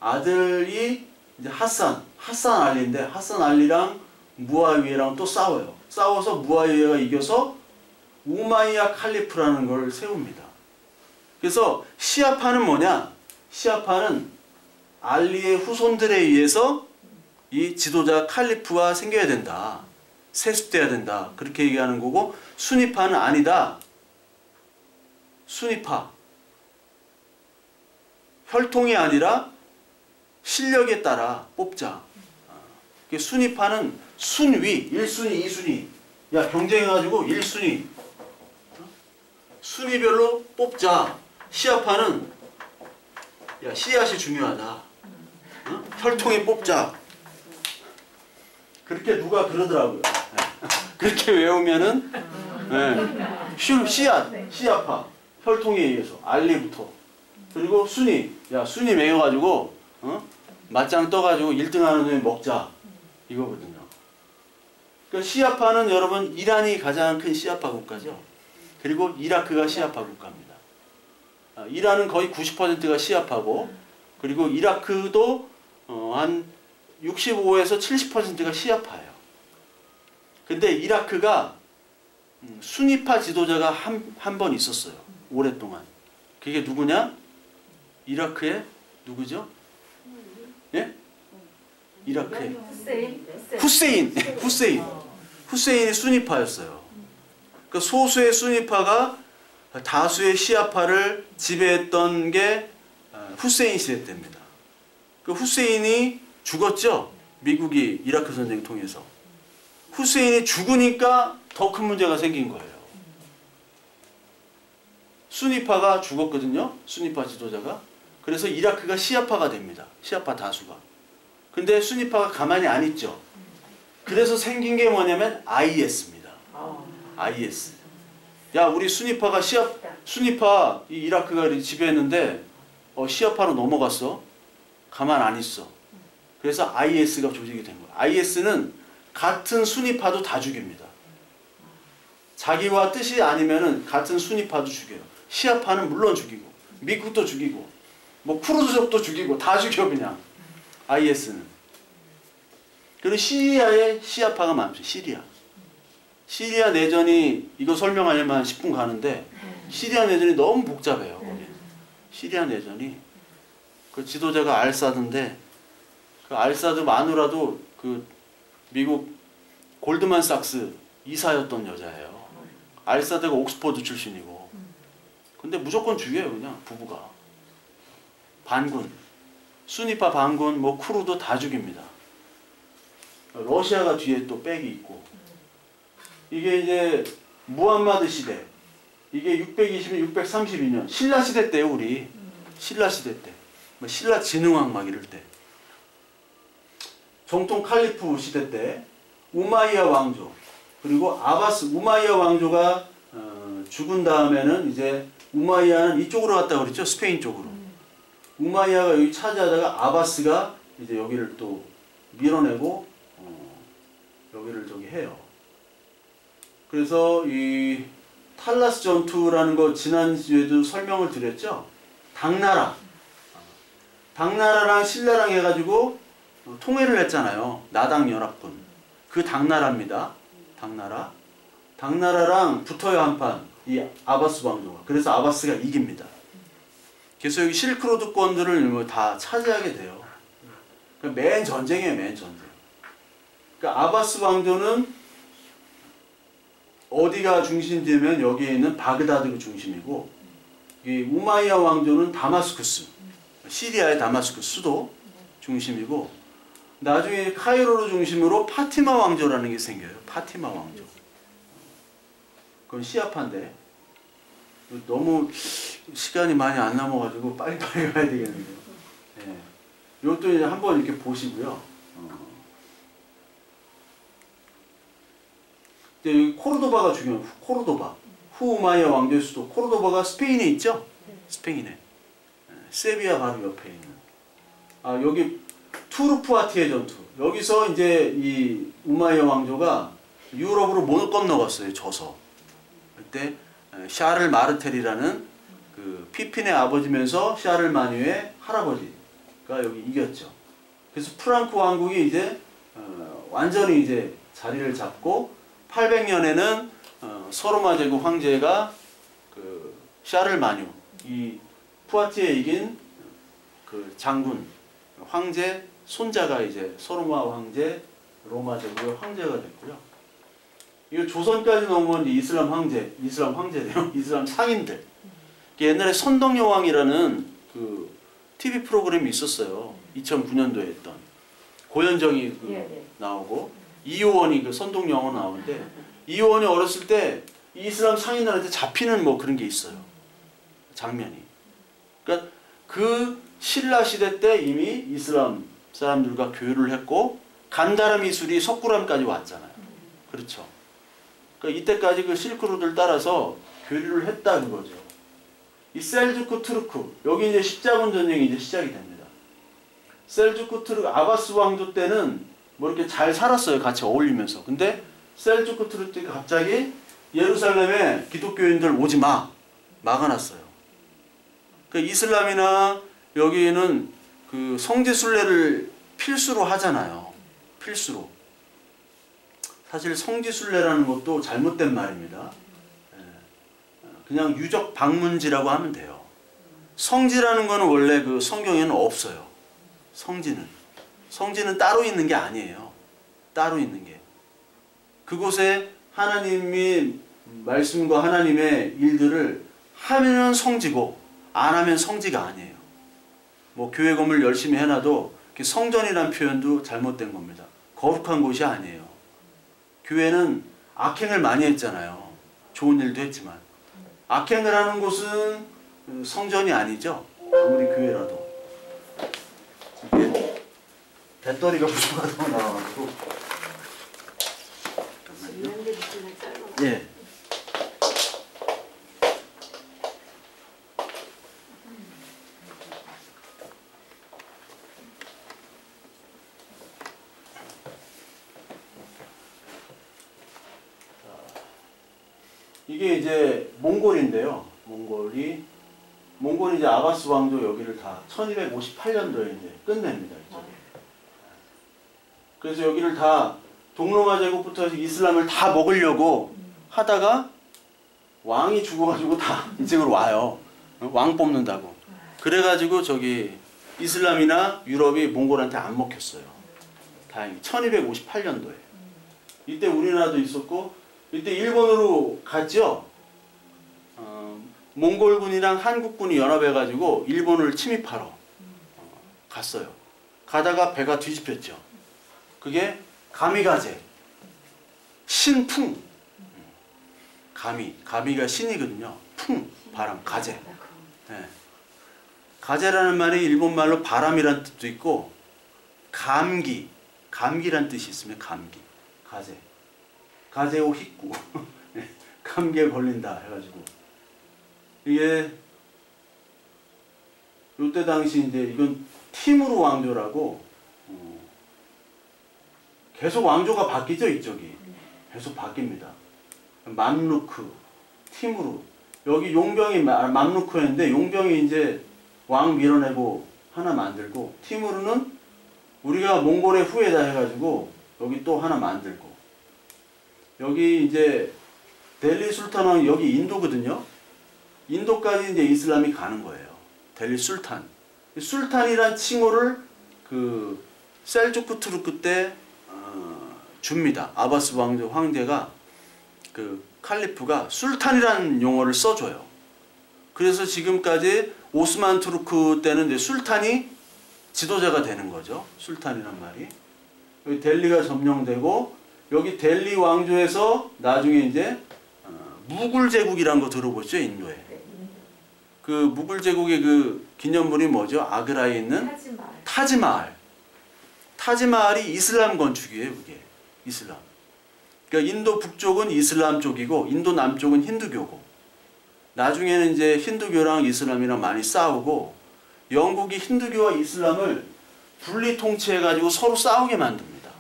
아들이 이제 하산 알리인데 하산 알리랑 무아위야랑 또 싸워요. 싸워서 무아위야가 이겨서 우마이야 칼리프라는 걸 세웁니다. 그래서 시아파는 뭐냐? 시아파는 알리의 후손들에 의해서 이 지도자 칼리프가 생겨야 된다. 세습돼야 된다. 그렇게 얘기하는 거고, 수니파는 아니다. 수니파. 혈통이 아니라 실력에 따라 뽑자. 수니파는 순위, 1순위, 2순위. 야, 경쟁해가지고 1순위. 순위별로 뽑자. 시아파는 야, 씨앗이 중요하다. 혈통에 뽑자. 그렇게 누가 그러더라고요. 그렇게 외우면은 씨앗파 혈통에 의해서 알리부터 그리고 순위 매겨가지고 맞짱 떠가지고 1등하는 놈이 먹자 이거거든요. 그러니까 시아파는 여러분 이란이 가장 큰 시아파 국가죠. 그리고 이라크가 시아파 국가입니다. 이란은 거의 90%가 시아파고 그리고 이라크도 한 65에서 70%가 시아파예요. 근데 이라크가 수니파 지도자가 한 번 있었어요. 오랫동안. 그게 누구냐? 이라크의 누구죠? 예? 이라크의 후세인이 수니파였어요. 그 소수의 수니파가 다수의 시아파를 지배했던 게 후세인 시대 때입니다. 그 후세인이 죽었죠. 미국이 이라크 전쟁 통해서. 후세인이 죽으니까 더 큰 문제가 생긴 거예요. 수니파가 죽었거든요. 수니파 지도자가. 그래서 이라크가 시아파가 됩니다. 시아파 다수가. 근데 수니파가 가만히 안 있죠. 그래서 생긴 게 뭐냐면 IS입니다. IS. 야, 우리 수니파 이 이라크가 지배했는데 시아파로 넘어갔어. 가만 안 있어. 그래서 IS가 조직이 된 거예요. IS는 같은 수니파도 다 죽입니다. 자기와 뜻이 아니면은 같은 수니파도 죽여요. 시아파는 물론 죽이고, 미국도 죽이고, 뭐 쿠르드족도 죽이고 다 죽여 그냥. IS는. 그리고 시리아에 시아파가 많죠. 시리아 내전이 이거 설명하려면 10분 가는데 시리아 내전이 너무 복잡해요. 거기. 시리아 내전이 그 지도자가 알사드인데 그 알사드 마누라도 그 미국 골드만삭스 이사였던 여자예요. 알사드가 옥스퍼드 출신이고. 근데 무조건 죽여요 그냥 부부가. 반군, 수니파 반군, 뭐 쿠르드 다 죽입니다. 러시아가 뒤에 또 백이 있고. 이게 이제 무함마드 시대. 이게 632년 신라 시대 때요 우리. 신라 시대 때. 뭐 신라 진흥왕 막 이럴 때. 정통 칼리프 시대 때 우마이야 왕조 그리고 우마이야 왕조가 죽은 다음에는 이제 우마이야는 이쪽으로 갔다 그랬죠. 스페인 쪽으로. 우마이야가 여기 차지하다가 아바스가 이제 여기를 또 밀어내고 여기를 저기 해요. 그래서 이 탈라스 전투라는 거 지난주에도 설명을 드렸죠. 당나라랑 신라랑 해가지고 통일을 했잖아요. 나당 연합군. 그 당나라입니다. 당나라랑 붙어요 한판. 이 아바스 왕조가. 그래서 아바스가 이깁니다. 그래서 여기 실크로드권들을 다 차지하게 돼요. 그러니까 맨 전쟁이에요. 맨 전쟁. 그러니까 아바스 왕조는 어디가 중심지면 여기에 있는 바그다드가 중심이고 이 우마이야 왕조는 다마스쿠스. 시리아의 다마스쿠스 수도 중심이고 나중에 카이로를 중심으로 파티마 왕조라는 게 생겨요. 파티마 왕조. 그건 시아파인데 너무 시간이 많이 안 남아가지고 빨리빨리 가야 되겠는데요. 예. 이것도 이제 한번 이렇게 보시고요. 이제 여기 코르도바가 중요해요. 코르도바. 후우마이야 왕조의 수도. 코르도바가 스페인에 있죠? 스페인에. 세비야 바로 옆에 있는. 여기 투르푸아티의 전투. 여기서 이제 이 우마이야 왕조가 유럽으로 못 건너갔어요. 져서. 그때 샤를 마르텔이라는 그 피핀의 아버지면서 샤를 마뉴의 할아버지가 여기 이겼죠. 그래서 프랑크 왕국이 이제 완전히 이제 자리를 잡고 800년에는 서로마 제국 황제가 그 샤를 마뉴 이 푸아티에 이긴 그 장군 황제 손자가 이제 서로마 황제 로마 제국의 황제가 됐고요. 이거 조선까지 넘어온 이슬람 황제래요. 이슬람 상인들. 옛날에 선덕여왕이라는 그 TV 프로그램이 있었어요. 2009년도에 했던 고현정이 나오고 이효원이 그 선덕여왕 나오는데 이효원이 어렸을 때 이슬람 상인들한테 잡히는 뭐 그런 게 있어요. 장면이. 그러니까 그 신라 시대 때 이미 이슬람 사람들과 교류를 했고 간다라 미술이 석굴암까지 왔잖아요. 그렇죠. 그러니까 이때까지 그 실크로드를 따라서 교류를 했다 그거죠. 이 셀주크 투르크 여기 이제 십자군 전쟁이 이제 시작이 됩니다. 셀주크 투르크 아바스 왕조 때는 뭐 이렇게 잘 살았어요. 같이 어울리면서. 근데 셀주크 투르크 때 갑자기 예루살렘에 기독교인들 오지 마 막아놨어요. 그러니까 이슬람이나 여기는 그 성지 순례를 필수로 하잖아요. 필수로. 사실 성지 순례라는 것도 잘못된 말입니다. 그냥 유적 방문지라고 하면 돼요. 성지라는 거는 원래 그 성경에는 없어요. 성지는 따로 있는 게 아니에요. 따로 있는 게. 그곳에 하나님이 말씀과 하나님의 일들을 하면 성지고 안 하면 성지가 아니에요. 뭐 교회 건물 열심히 해놔도 성전이라는 표현도 잘못된 겁니다. 거룩한 곳이 아니에요. 교회는 악행을 많이 했잖아요. 좋은 일도 했지만 악행을 하는 곳은 성전이 아니죠. 아무리 교회라도. 이게 배터리가 부족하다고 나와가지고. 예. 이게 이제 몽골인데요. 몽골이 이제 아바스 왕조 여기를 다 1258년도에 이제 끝냅니다. 이쪽에. 그래서 여기를 다 동로마 제국부터 해서 이슬람을 다 먹으려고 하다가 왕이 죽어가지고 다 이쪽으로 와요. 왕 뽑는다고. 그래가지고 저기 이슬람이나 유럽이 몽골한테 안 먹혔어요. 다행히 1258년도에. 이때 우리나라도 있었고 이때 일본으로 갔죠. 몽골군이랑 한국군이 연합해가지고 일본을 침입하러 갔어요. 가다가 배가 뒤집혔죠. 그게 가미가제, 신풍. 가미가 신이거든요. 풍, 바람, 가제. 네. 가제라는 말이 일본말로 바람이란 뜻도 있고 감기란 뜻이 있으면 감기, 가제. 가제오 히쿠. 감기에 걸린다 해가지고 이게 요때 당시 이제 이건 티무르 왕조라고 계속 왕조가 바뀌죠. 이쪽이 계속 바뀝니다. 맘루크, 티무르. 여기 용병이 맘루크였는데 용병이 이제 왕 밀어내고 하나 만들고 티무르는 우리가 몽골의 후예다 해가지고 여기 또 하나 만들고 여기 이제 델리 술탄 왕이 여기 인도거든요. 인도까지 이제 이슬람이 가는 거예요. 델리 술탄. 술탄이란 칭호를 그 셀주크 투르크 때 줍니다. 아바스 황제가 그 칼리프가 술탄이라는 용어를 써줘요. 그래서 지금까지 오스만 투르크 때는 이제 술탄이 지도자가 되는 거죠. 술탄이란 말이. 여기 델리가 점령되고 여기 델리 왕조에서 나중에 이제 무굴 제국이라는 거 들어보죠. 인도에. 그 무굴 제국의 그 기념물이 뭐죠? 아그라에 있는 타지말. 타지마할. 타지마할이 이슬람 건축이에요, 그게. 이슬람. 그러니까 인도 북쪽은 이슬람 쪽이고 인도 남쪽은 힌두교고. 나중에는 이제 힌두교랑 이슬람이랑 많이 싸우고 영국이 힌두교와 이슬람을 분리 통치해 가지고 서로 싸우게 만듭니다.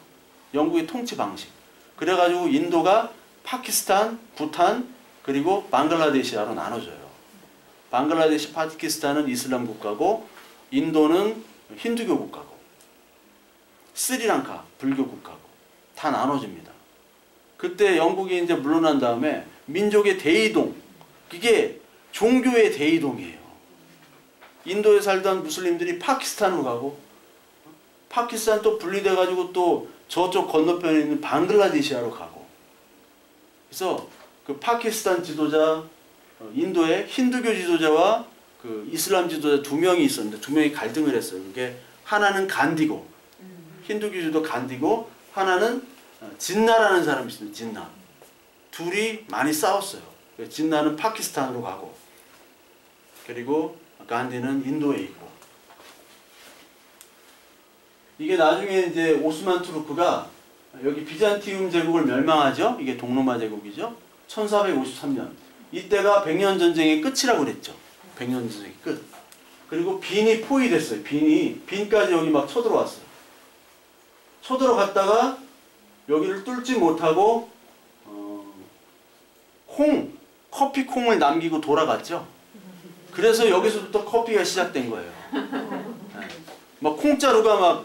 영국의 통치 방식. 그래 가지고 인도가 파키스탄, 부탄 그리고 방글라데시아로 나눠져요. 방글라데시, 파키스탄은 이슬람 국가고 인도는 힌두교 국가고 스리랑카 불교 국가고 다 나눠집니다. 그때 영국이 이제 물러난 다음에 민족의 대이동, 이게 종교의 대이동이에요. 인도에 살던 무슬림들이 파키스탄으로 가고 파키스탄 또 분리돼 가지고 또 저쪽 건너편에 있는 방글라데시아로 가고. 그래서 그 파키스탄 지도자, 인도의 힌두교 지도자와 그 이슬람 지도자 두 명이 있었는데 두 명이 갈등을 했어요. 그게 하나는 간디고 힌두교 지도 간디고 하나는 진나라는 사람이 있습니다. 진나. 둘이 많이 싸웠어요. 진나는 파키스탄으로 가고 그리고 간디는 인도에 있고. 이게 나중에 이제 오스만 투르크가 여기 비잔티움 제국을 멸망하죠. 이게 동로마 제국이죠. 1453년. 이때가 100년 전쟁의 끝이라고 그랬죠. 100년 전쟁의 끝. 그리고 빈이 포위됐어요. 빈까지 여기 막 쳐들어왔어요. 쳐들어갔다가 여기를 뚫지 못하고 커피 콩을 남기고 돌아갔죠. 그래서 여기서부터 커피가 시작된 거예요. 네. 막 콩자루가 막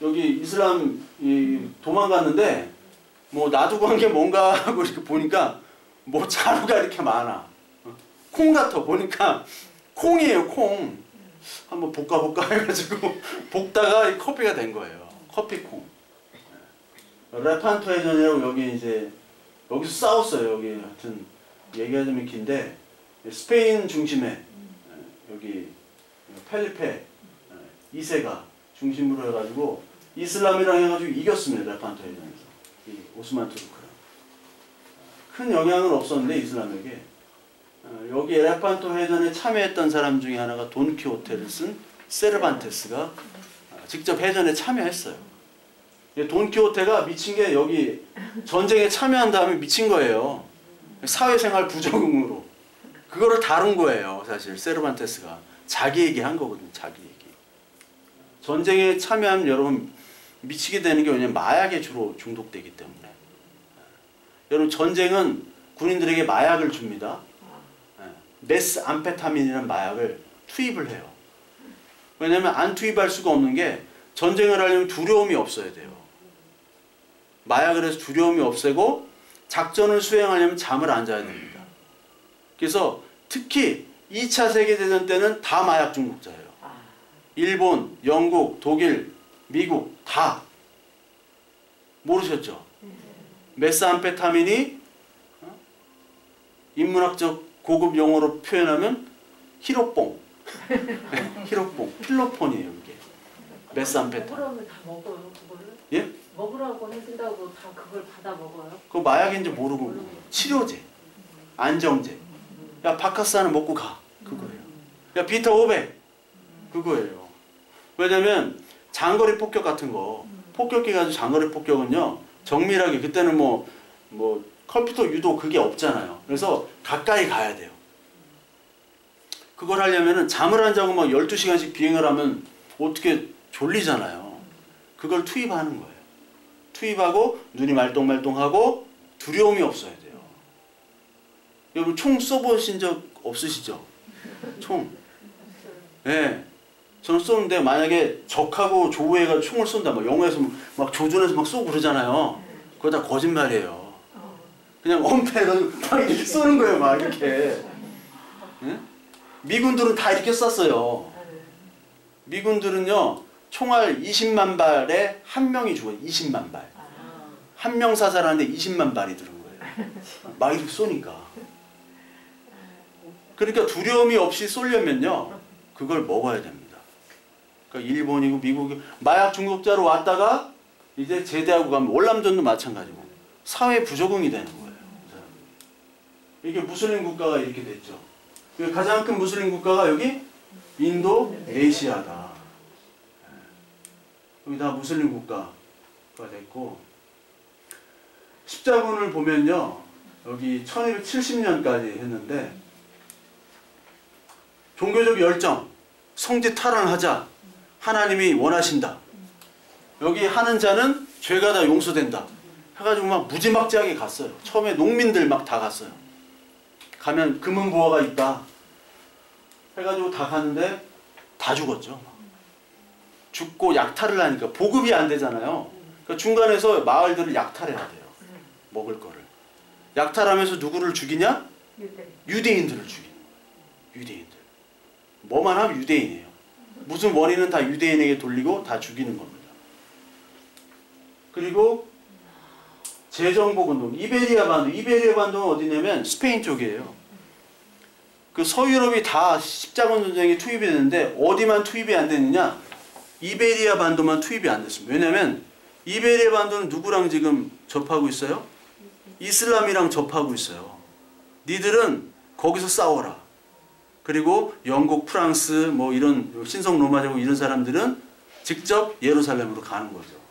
여기 이슬람 도망갔는데 뭐 놔두고 한 게 뭔가 하고 이렇게 보니까 뭐 자루가 이렇게 많아. 콩 같아. 보니까 콩이에요. 콩. 한번 볶아볼까 해가지고 볶다가 이 커피가 된 거예요. 커피콩. 레판토 해전이라고 여기 이제 여기서 싸웠어요. 여기 하여튼 얘기하자면 긴데 스페인 중심에 여기 펠리페 2세가 중심으로 해가지고 이슬람이랑 해가지고 이겼습니다. 레판토 해전에서. 이 오스만 투르크랑. 큰 영향은 없었는데 이슬람에게. 여기 레판토 해전에 참여했던 사람 중에 하나가 돈키호테를 쓴 세르반테스가 직접 해전에 참여했어요. 돈키호테가 미친 게 여기 전쟁에 참여한 다음에 미친 거예요. 사회생활 부적응으로. 그거를 다룬 거예요. 사실 세르반테스가. 자기 얘기한 거거든요. 자기 얘기. 전쟁에 참여하면 여러분 미치게 되는 게 왜냐면 마약에 주로 중독되기 때문에. 여러분 전쟁은 군인들에게 마약을 줍니다. 메스 암페타민이라는 마약을 투입을 해요. 왜냐면 안 투입할 수가 없는 게 전쟁을 하려면 두려움이 없어야 돼요. 마약을 해서 두려움이 없애고 작전을 수행하려면 잠을 안 자야 됩니다. 그래서 특히 2차 세계대전 때는 다 마약 중독자예요. 일본, 영국, 독일, 미국 다. 모르셨죠? 메스암페타민이 인문학적 고급 용어로 표현하면 히로뽕. 히로뽕. 필로폰이에요. 이게. 메스암페타민. 먹으라고 다 먹어요. 그거를? 예? 먹으라고 해준다고 다 그걸 받아 먹어요? 그거 마약인지 모르고 치료제, 안정제. 야 바카스하나 먹고 가. 그거예요. 야 비타 500. 그거예요. 왜냐면 장거리 폭격 같은 거 폭격기 가지고 장거리 폭격은요 정밀하게 그때는 뭐 컴퓨터 유도 그게 없잖아요. 그래서 가까이 가야 돼요. 그걸 하려면은 잠을 안 자고 막 12시간씩 비행을 하면 어떻게 졸리잖아요. 그걸 투입하는 거예요. 투입하고 눈이 말똥말똥하고 두려움이 없어야 돼요. 여러분 총 쏘보신 적 없으시죠? 총. 네. 저는 쏘는데 만약에 적하고 조우해가 총을 쏜다. 막 영화에서 막 조준해서 막 쏘고 그러잖아요. 그거 다 거짓말이에요. 그냥 엄폐해서 막 이렇게 쏘는 거예요. 막 이렇게. 네? 미군들은 다 이렇게 쐈어요. 미군들은요. 총알 20만 발에 한 명이 죽어요. 20만 발. 한 명 사살하는데 20만 발이 들은 거예요. 막 이렇게 쏘니까. 그러니까 두려움이 없이 쏘려면요. 그걸 먹어야 됩니다. 그러니까 일본이고 미국이고 마약 중독자로 왔다가 이제 제대하고 가면 월남전도 마찬가지고 사회 부적응이 되는 거예요. 이게 무슬림 국가가 이렇게 됐죠. 가장 큰 무슬림 국가가 여기 인도네시아다. 여기 다 무슬림 국가가 됐고, 십자군을 보면요, 여기 1270년까지 했는데, 종교적 열정, 성지 탈환하자, 하나님이 원하신다. 여기 하는 자는 죄가 다 용서된다. 해가지고 막 무지막지하게 갔어요. 처음에 농민들 막 다 갔어요. 가면 금은보화가 있다 해가지고 다 갔는데 다 죽었죠. 죽고 약탈을 하니까 보급이 안 되잖아요. 그러니까 중간에서 마을들을 약탈해야 돼요. 먹을 거를. 약탈하면서 누구를 죽이냐? 유대인들을 죽이는 거예요. 유대인들. 뭐만 하면 유대인이에요. 무슨 원인은 다 유대인에게 돌리고 다 죽이는 겁니다. 그리고 재정복운동, 이베리아 반도는 어디냐면 스페인 쪽이에요. 그 서유럽이 다 십자군 전쟁에 투입이 됐는데 어디만 투입이 안 됐느냐? 이베리아 반도만 투입이 안 됐습니다. 왜냐면 이베리아 반도는 누구랑 지금 접하고 있어요? 이슬람이랑 접하고 있어요. 니들은 거기서 싸워라. 그리고 영국, 프랑스, 뭐 이런 신성 로마 제국 이런 사람들은 직접 예루살렘으로 가는 거죠.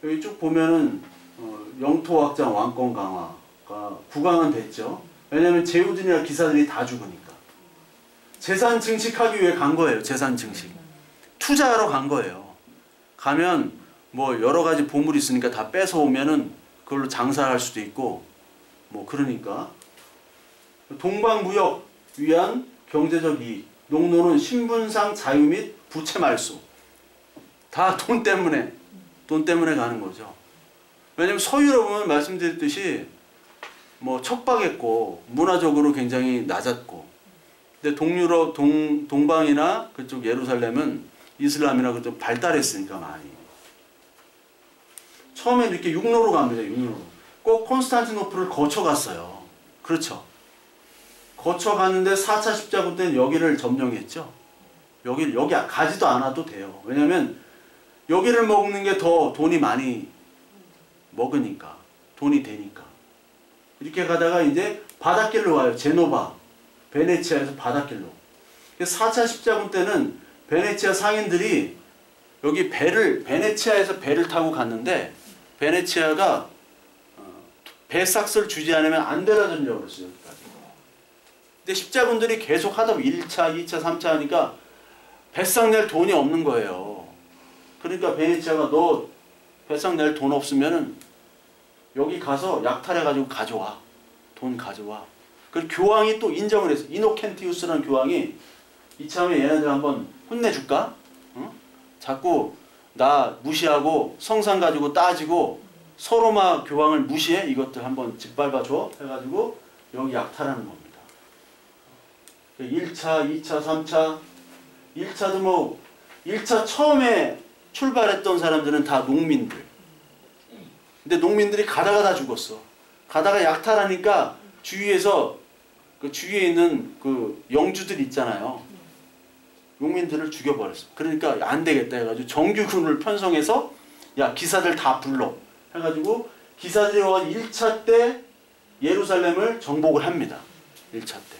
여기 쭉 보면은 영토 확장, 왕권 강화가 국왕은 됐죠. 왜냐하면 제후들이나 기사들이 다 죽으니까. 재산 증식하기 위해 간 거예요. 재산 증식. 투자하러 간 거예요. 가면 뭐 여러 가지 보물이 있으니까 다 뺏어오면은 그걸로 장사할 수도 있고 뭐 그러니까. 동방무역 위한 경제적 이익, 농노는 신분상 자유 및 부채 말소. 다 돈 때문에 가는 거죠. 왜냐면 서유럽은 말씀드렸듯이 뭐 척박했고 문화적으로 굉장히 낮았고, 근데 동유럽, 동방이나 그쪽 예루살렘은 이슬람이나 그쪽 발달했으니까 많이. 처음에 이렇게 육로로 갑니다. 육로로. 꼭 콘스탄티노플을 거쳐갔어요. 그렇죠. 거쳐갔는데 4차 십자군 때는 여기를 점령했죠. 여기 가지도 않아도 돼요. 왜냐면 여기를 먹는 게 더 돈이 많이 먹으니까. 돈이 되니까. 이렇게 가다가 이제 바닷길로 와요. 제노바, 베네치아에서 바닷길로. 4차 십자군 때는 베네치아 상인들이 여기 베네치아에서 배를 타고 갔는데 베네치아가 배삭스를 주지 않으면 안 되라전려고 그랬어요. 여기까지. 근데 십자군들이 계속 하다 보면 1차, 2차, 3차 하니까 배삭 낼 돈이 없는 거예요. 그러니까 베네치아가 너 배삭 낼 돈 없으면은 여기 가서 약탈해가지고 가져와. 돈 가져와. 그리고 교황이 또 인정을 했어. 이노켄티우스라는 교황이 이참에 얘네들 한번 혼내줄까? 응? 자꾸 나 무시하고 성상 가지고 따지고 서로마 교황을 무시해? 이것들 한번 짓밟아줘? 해가지고 여기 약탈하는 겁니다. 1차, 2차, 3차 1차도 뭐 1차 처음에 출발했던 사람들은 다 농민들. 근데 농민들이 가다가 다 죽었어. 가다가 약탈하니까 주위에서 그 주위에 있는 그 영주들 있잖아요. 농민들을 죽여버렸어. 그러니까 안 되겠다 해가지고 정규군을 편성해서 야 기사들 다 불러 해가지고 기사들이 와 1차 때 예루살렘을 정복을 합니다. 1차 때.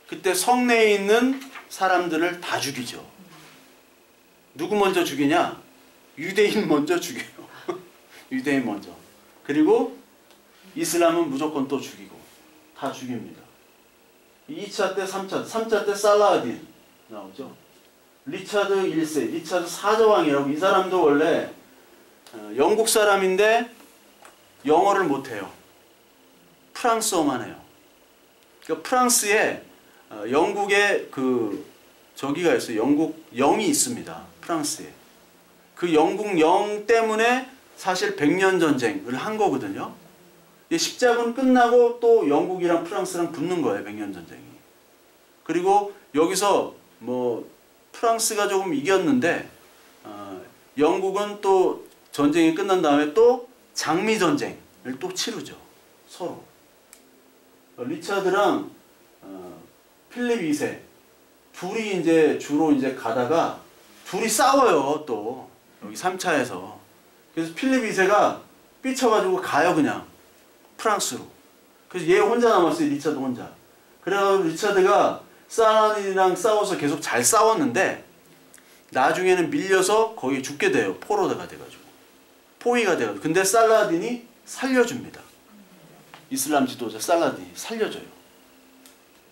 그때 성내에 있는 사람들을 다 죽이죠. 누구 먼저 죽이냐? 유대인 먼저 죽여요. 유대인 먼저. 그리고 이슬람은 무조건 또 죽이고 다 죽입니다. 2차 때 3차 때 살라딘 나오죠. 리차드 1세, 리차드 사저왕이라고. 이 사람도 원래 영국 사람인데 영어를 못해요. 프랑스어만 해요. 그러니까 프랑스에 영국에 저기가 있어요. 영국 영이 있습니다. 프랑스에. 그 영국 영 때문에 사실 100년 전쟁을 한 거거든요. 십자군 끝나고 또 영국이랑 프랑스랑 붙는 거예요. 100년 전쟁이. 그리고 여기서 뭐 프랑스가 조금 이겼는데 영국은 또 전쟁이 끝난 다음에 또 장미전쟁을 또 치르죠. 서로. 리차드랑 필립 2세 둘이 이제 주로 이제 가다가 둘이 싸워요. 또 여기 3차에서. 그래서 필립 2세가 삐쳐가지고 가요. 그냥 프랑스로. 그래서 얘 혼자 남았어요. 리차드 혼자. 그래서 리차드가 살라딘이랑 싸워서 계속 잘 싸웠는데 나중에는 밀려서 거의 죽게 돼요. 포로가 돼가지고. 포위가 돼가지고. 근데 살라딘이 살려줍니다. 이슬람 지도자 살라딘이 살려줘요.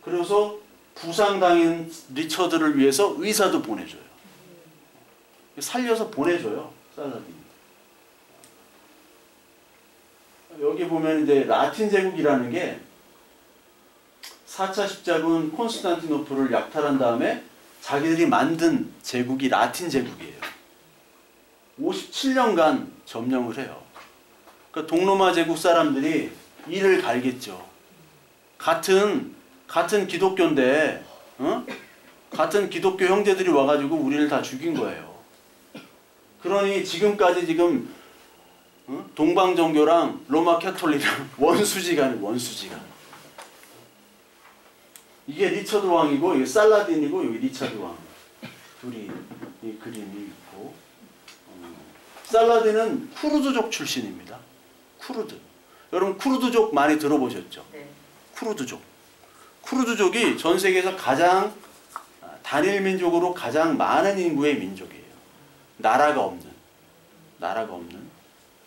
그래서 부상당한 리처드를 위해서 의사도 보내줘요. 살려서 보내줘요. 살라딘이. 여기 보면 이제 라틴 제국이라는 게 4차 십자군 콘스탄티노플을 약탈한 다음에 자기들이 만든 제국이 라틴 제국이에요. 57년간 점령을 해요. 그러니까 동로마 제국 사람들이 이를 갈겠죠. 같은 기독교인데, 같은 기독교 형제들이 와가지고 우리를 다 죽인 거예요. 그러니 지금까지 지금 동방 종교랑 로마 캐톨릭이랑 원수지간이 원수지간. 이게 리처드 왕이고 이게 살라딘이고 여기 리처드 왕. 둘이 이 그림이 있고. 살라딘은 쿠르드족 출신입니다. 쿠르드. 여러분 쿠르드족 많이 들어보셨죠? 네. 쿠르드족. 쿠르드족이 전 세계에서 가장 단일 민족으로 가장 많은 인구의 민족이에요. 나라가 없는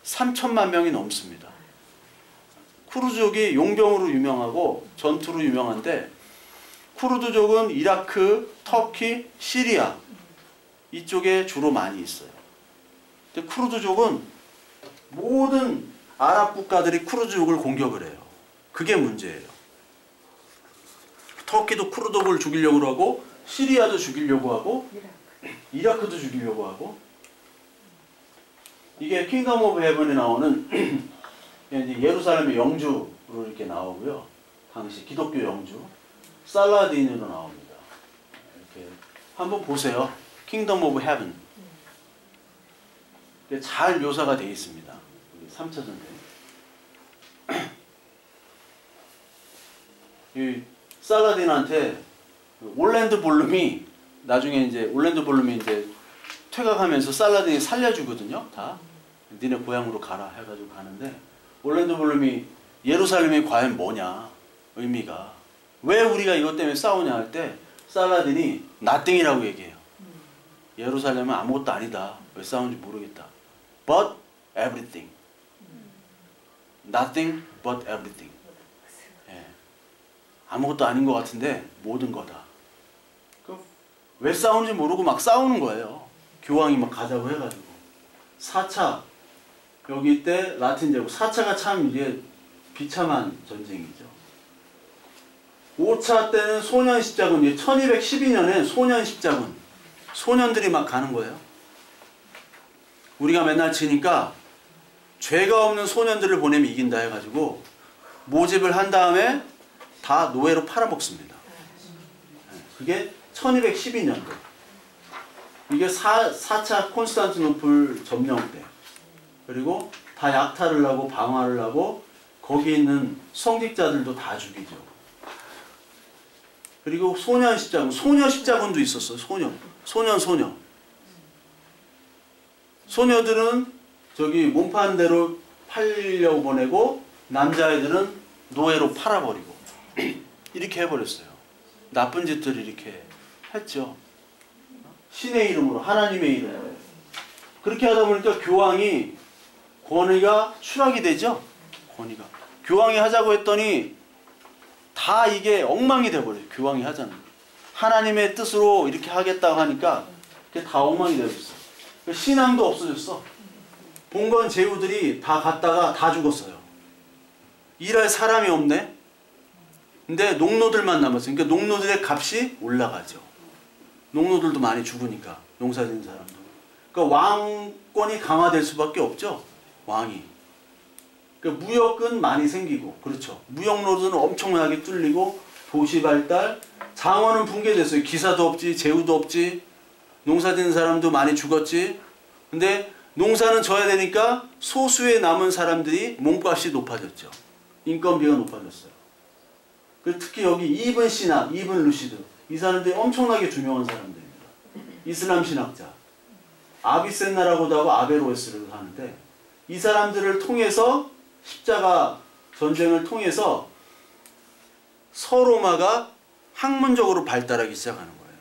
3천만 명이 넘습니다. 쿠르드족이 용병으로 유명하고 전투로 유명한데 쿠르드족은 이라크, 터키, 시리아 이쪽에 주로 많이 있어요. 근데 쿠르드족은 모든 아랍 국가들이 쿠르드족을 공격을 해요. 그게 문제예요. 터키도 쿠르드족을 죽이려고 하고 시리아도 죽이려고 하고 이라크도 죽이려고 하고 이게 킹덤 오브 헤븐에 나오는 이제 예루살렘의 영주로 이렇게 나오고요. 당시 기독교 영주 살라딘으로 나옵니다. 이렇게 한번 보세요. 킹덤 오브 헤븐. 잘 묘사가 되어 있습니다. 3차 전쟁. 이 살라딘한테 올랜드 볼룸이 나중에 이제 올랜드 볼룸이 이제 퇴각하면서 살라딘이 살려주거든요. 다 니네 고향으로 가라 해가지고 가는데 올랜드 볼룸이 예루살렘이 과연 뭐냐 의미가 왜 우리가 이것 때문에 싸우냐 할 때 살라딘이 nothing이라고 얘기해요. 예루살렘은 아무것도 아니다. 왜 싸우는지 모르겠다. But everything. Nothing but everything. 예. 아무것도 아닌 것 같은데 모든 거다. 왜 싸우는지 모르고 막 싸우는 거예요. 교황이 막 가자고 해가지고. 4차 여기 때 라틴 제국 4차가 참 이게 비참한 전쟁이죠. 5차 때는 소년 십자군, 1212년에 소년 십자군, 소년들이 막 가는 거예요. 우리가 맨날 치니까 죄가 없는 소년들을 보내면 이긴다 해가지고 모집을 한 다음에 다 노예로 팔아먹습니다. 그게 1212년도. 이게 4차 콘스탄티노플 점령 때. 그리고 다 약탈을 하고 방화를 하고 거기 있는 성직자들도 다 죽이죠. 그리고 소년 십자군, 소녀 십자군도 있었어요. 소녀. 소녀들은 저기 몸판대로 팔려고 보내고 남자애들은 노예로 팔아버리고 이렇게 해버렸어요. 나쁜 짓들을 이렇게 했죠. 신의 이름으로, 하나님의 이름으로. 그렇게 하다 보니까 교황이 권위가 추락이 되죠. 권위가. 교황이 하자고 했더니 다 이게 엉망이 돼버려요. 교황이 하자는. 하나님의 뜻으로 이렇게 하겠다고 하니까 그게 다 엉망이 되어졌어. 신앙도 없어졌어. 봉건 제후들이 다 갔다가 다 죽었어요. 일할 사람이 없네. 근데 농노들만 남았어요. 그러니까 농노들의 값이 올라가죠. 농노들도 많이 죽으니까 농사짓는 사람도. 그러니까 왕권이 강화될 수밖에 없죠. 왕이. 그러니까 무역은 많이 생기고 그렇죠. 무역 노조는 엄청나게 뚫리고 도시 발달, 장원은 붕괴됐어요. 기사도 없지, 제후도 없지, 농사짓는 사람도 많이 죽었지. 근데 농사는 져야 되니까 소수의 남은 사람들이 몸값이 높아졌죠. 인건비가 높아졌어요. 특히 여기 이븐 시나, 이븐 루시드 이 사람들이 엄청나게 유명한 사람들입니다. 이슬람 신학자. 아비센나라고도 하고 아베로에스라고 하는데 이 사람들을 통해서 십자가 전쟁을 통해서 서로마가 학문적으로 발달하기 시작하는 거예요.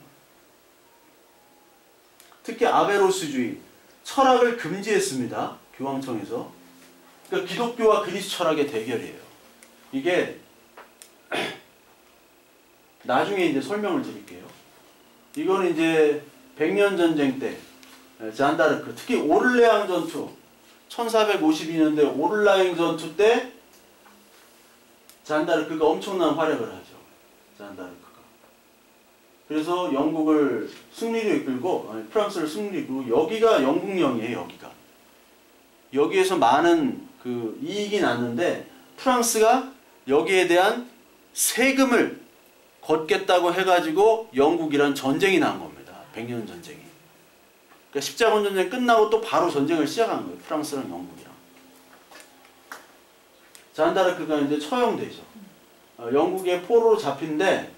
특히 아베로스주의, 철학을 금지했습니다. 교황청에서. 그러니까 기독교와 그리스 철학의 대결이에요. 이게 나중에 이제 설명을 드릴게요. 이거는 이제 백년 전쟁 때 잔다르크, 특히 오를레앙 전투, 1452년대 오를레앙 전투 때 잔다르크가 엄청난 활약을 하죠. 잔다르크가. 그래서 영국을 승리로 이끌고, 프랑스를 승리로 이끌고, 여기가 영국령이에요. 여기가. 여기에서 많은 그 이익이 났는데 프랑스가 여기에 대한 세금을 걷겠다고 해가지고 영국이란 전쟁이 난 겁니다. 백년 전쟁이. 그러니까 십자군 전쟁 끝나고 또 바로 전쟁을 시작한 거예요. 프랑스랑 영국이랑. 잔다르크가 이제 처형되죠. 영국의 포로로 잡힌데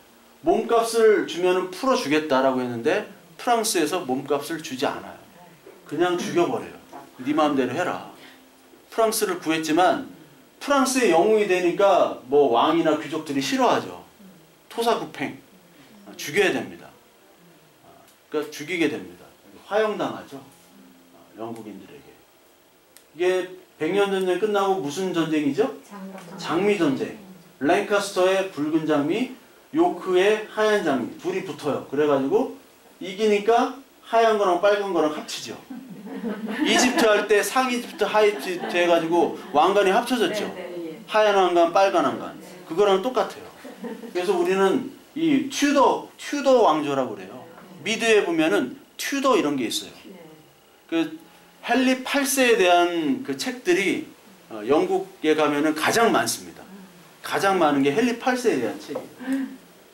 몸값을 주면은 풀어주겠다라고 했는데 프랑스에서 몸값을 주지 않아요. 그냥 죽여버려요. 네 마음대로 해라. 프랑스를 구했지만 프랑스의 영웅이 되니까 뭐 왕이나 귀족들이 싫어하죠. 토사구팽. 죽여야 됩니다. 그러니까 죽이게 됩니다. 화형당하죠. 영국인들에게. 이게 백년전쟁 끝나고 무슨 전쟁이죠? 장미전쟁. 랭카스터의 붉은 장미, 요크의 하얀 장미. 둘이 붙어요. 그래가지고 이기니까 하얀 거랑 빨간 거랑 합치죠. 이집트 할 때 상이집트, 하이집트 해가지고 왕관이 합쳐졌죠. 하얀 왕관, 빨간 왕관. 그거랑 똑같아요. 그래서 우리는 이 튜더 왕조라고 그래요. 미드에 보면은 튜더 이런 게 있어요. 그 헨리 8세에 대한 그 책들이 영국에 가면은 가장 많습니다. 가장 많은 게 헨리 8세에 대한 책이에요.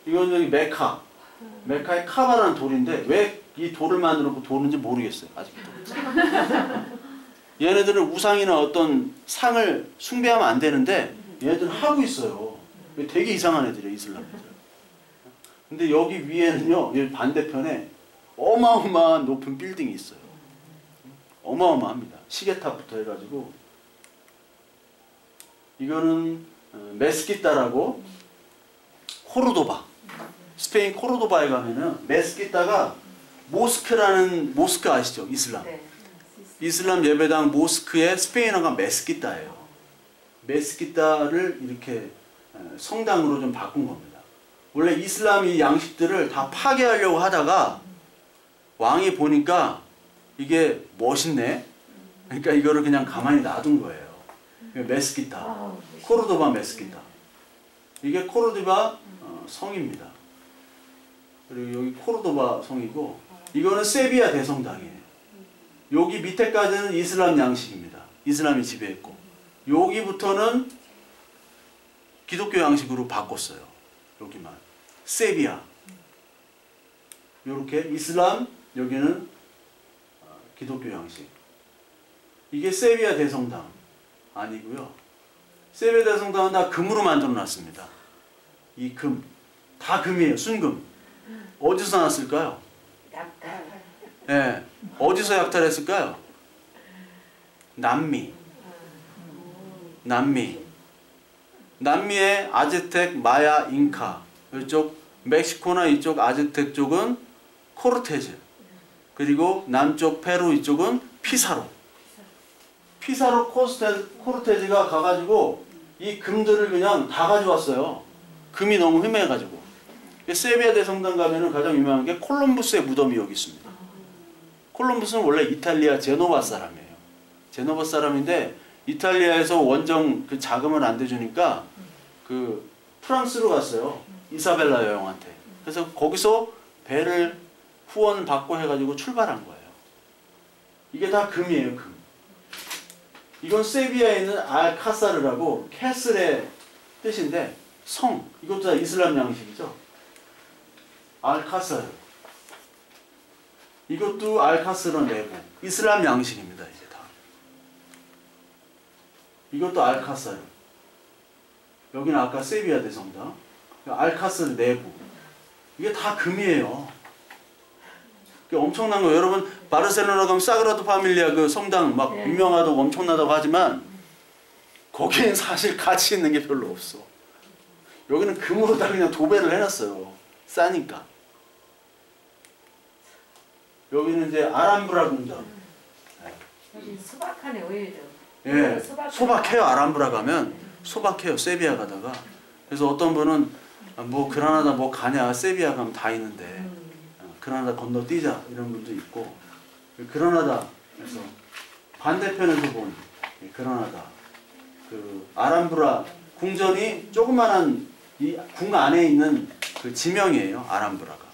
이건 여기 메카의 카바라는 돌인데 왜 이 돌을 만들어 놓고 도는지 모르겠어요. 아직도. 얘네들은 우상이나 어떤 상을 숭배하면 안 되는데 얘네들은 하고 있어요. 되게 이상한 애들이에요. 이슬람 애들. 근데 여기 위에는요. 여기 반대편에 어마어마한 높은 빌딩이 있어요. 어마어마합니다. 시계탑부터 해가지고. 이거는 메스키타라고 코르도바. 스페인 코르도바에 가면은 메스키타가 모스크라는 모스크 아시죠? 이슬람. 이슬람 예배당 모스크의 스페인어가 메스키타예요. 메스키타를 이렇게 성당으로 좀 바꾼 겁니다. 원래 이슬람 이 양식들을 다 파괴하려고 하다가 왕이 보니까 이게 멋있네. 그러니까 이거를 그냥 가만히 놔둔 거예요. 메스키타. 코르도바 메스키타. 이게 코르도바 성입니다. 그리고 여기 코르도바 성이고 이거는 세비야 대성당이에요. 여기 밑에까지는 이슬람 양식입니다. 이슬람이 지배했고 여기부터는 기독교 양식으로 바꿨어요. 여기만. 세비야. 이렇게 이슬람, 여기는 기독교 양식. 이게 세비야 대성당 아니고요. 세비야 대성당은 다 금으로 만들어 놨습니다. 이 금. 다 금이에요. 순금. 어디서 났을까요? 예, 어디서 약탈했을까요? 남미의 아즈텍, 마야, 잉카. 이쪽 멕시코나 이쪽 아즈텍 쪽은 코르테즈. 그리고 남쪽 페루 이쪽은 피사로. 피사로 코르테즈가 가가지고 이 금들을 그냥 다 가져왔어요. 금이 너무 흠해가지고. 세비야 대성당 가면은 가장 유명한 게 콜럼부스의 무덤이 여기 있습니다. 콜럼부스는 원래 이탈리아 제노바 사람이에요. 제노바 사람인데 이탈리아에서 원정 그 자금을 안 대주니까 그 프랑스로 갔어요. 이사벨라 여왕한테. 그래서 거기서 배를 후원 받고 해가지고 출발한 거예요. 이게 다 금이에요. 금. 이건 세비야에 있는 알카사르라고 캐슬의 뜻인데 성. 이것도 다 이슬람 양식이죠. 알카사르. 이것도 알카스르 내부. 이슬람 양식입니다. 이게 다. 이것도 알카사르. 여기는 아까 세비야 대성당. 알카스르 내부. 이게 다 금이에요. 엄청난 거예요. 여러분 바르셀로나 가면 사그라드 파밀리아 그 성당 막 유명하다고 엄청나다고 하지만 거기엔 사실 가치 있는 게 별로 없어. 여기는 금으로 다 그냥 도배를 해놨어요. 싸니까. 여기는 이제 아람브라 궁전. 여기 소박하네 오히려. 예, 소박해요. 아람브라 가면 소박해요. 세비야 가다가. 그래서 어떤 분은 뭐 그라나다 뭐 가냐, 세비야 가면 다 있는데 그라나다 건너뛰자 이런 분도 있고, 그라나다 그래서 반대편에서 본 그라나다 그 아람브라 궁전이 조그만한 이 궁 안에 있는 그 지명이에요. 아람브라가.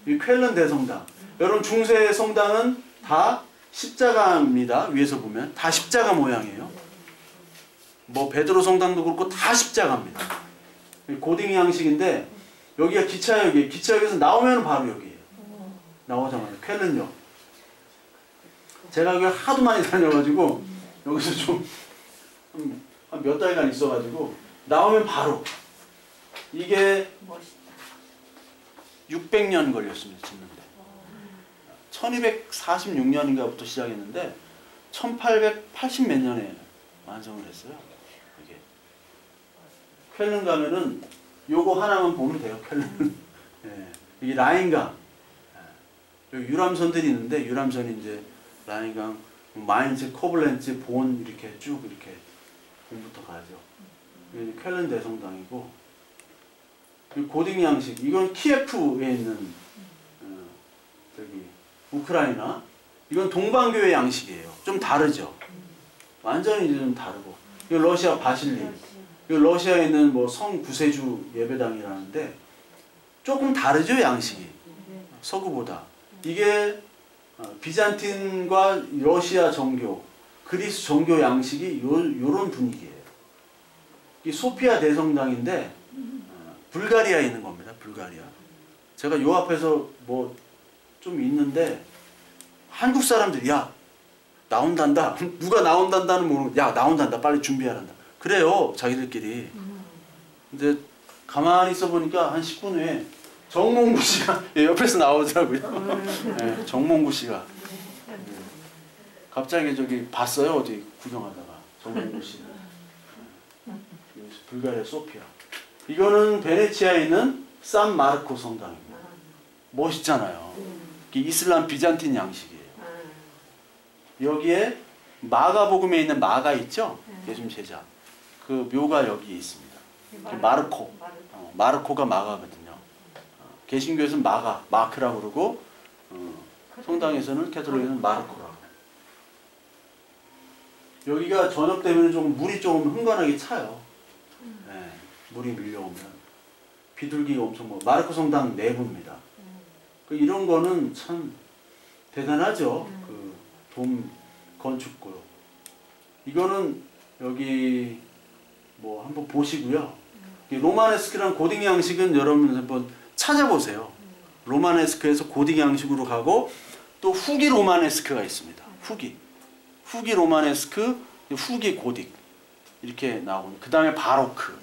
이 쾰른 대성당. 여러분 중세 성당은 다 십자가입니다. 위에서 보면 다 십자가 모양이에요. 뭐 베드로 성당도 그렇고 다 십자가입니다. 고딩 양식인데 여기가 기차역이에요. 기차역에서 나오면 바로 여기예요. 나오자마자 쾰른역. 제가 여기 하도 많이 다녀가지고 여기서 좀 한 몇 달간 있어가지고 나오면 바로. 이게 멋있다. 600년 걸렸습니다. 짓는데 1246년인가부터 시작했는데 1880 몇 년에 완성을 했어요. 이게 쾰른 가면은 요거 하나만 보면 돼요. 쾰른. 예. 이게 라인강. 예. 여기 유람선들이 있는데 유람선이 이제 라인강, 마인츠, 코블렌츠, 본 이렇게 쭉 이렇게 본부터 가죠. 이게 쾰른 대성당이고, 고딩 양식. 이건 키예프에 있는 저기 우크라이나. 이건 동방교회 양식이에요. 좀 다르죠. 완전히 이제 좀 다르고. 이거 러시아 바실리. 이거 러시아에 있는 뭐 성 구세주 예배당이라는데 조금 다르죠, 양식이. 서구보다. 이게 비잔틴과 러시아 정교, 그리스 정교 양식이 요런 분위기예요. 이 소피아 대성당인데 불가리아에 있는 겁니다. 불가리아. 제가 요 앞에서 뭐 좀 있는데 한국 사람들이 야 나온단다. 누가 나온단다는 모르고 야 나온단다. 빨리 준비하란다. 그래요. 자기들끼리. 근데 가만히 있어 보니까 한 10분 후에 정몽구 씨가 옆에서 나오더라고요. 네, 정몽구 씨가. 갑자기 저기 봤어요. 어디 구경하다가. 정몽구 씨를. 불가리아 소피아. 이거는 베네치아에 있는 산 마르코 성당입니다. 멋있잖아요. 이게 이슬람 비잔틴 양식이에요. 여기에 마가복음에 있는 마가 있죠? 예수님 제자. 그 묘가 여기에 있습니다. 마르코. 마르코가 마가거든요. 개신교에서는 마크라고 그러고 성당에서는 캐톨릭에서는 마르코라고. 여기가 저녁 되면 좀 물이 조금 흥건하게 차요. 네, 물이 밀려오면 비둘기가 엄청 뭐 마르코 성당 내부입니다. 이런 거는 참 대단하죠. 그 돔 건축고. 이거는 여기 뭐 한번 보시고요. 이 로마네스크란 고딩 양식은 여러분 한번 찾아보세요. 로마네스크에서 고딩 양식으로 가고 또 후기 로마네스크가 있습니다. 후기 로마네스크, 후기 고딕 이렇게 나오는. 그 다음에 바로크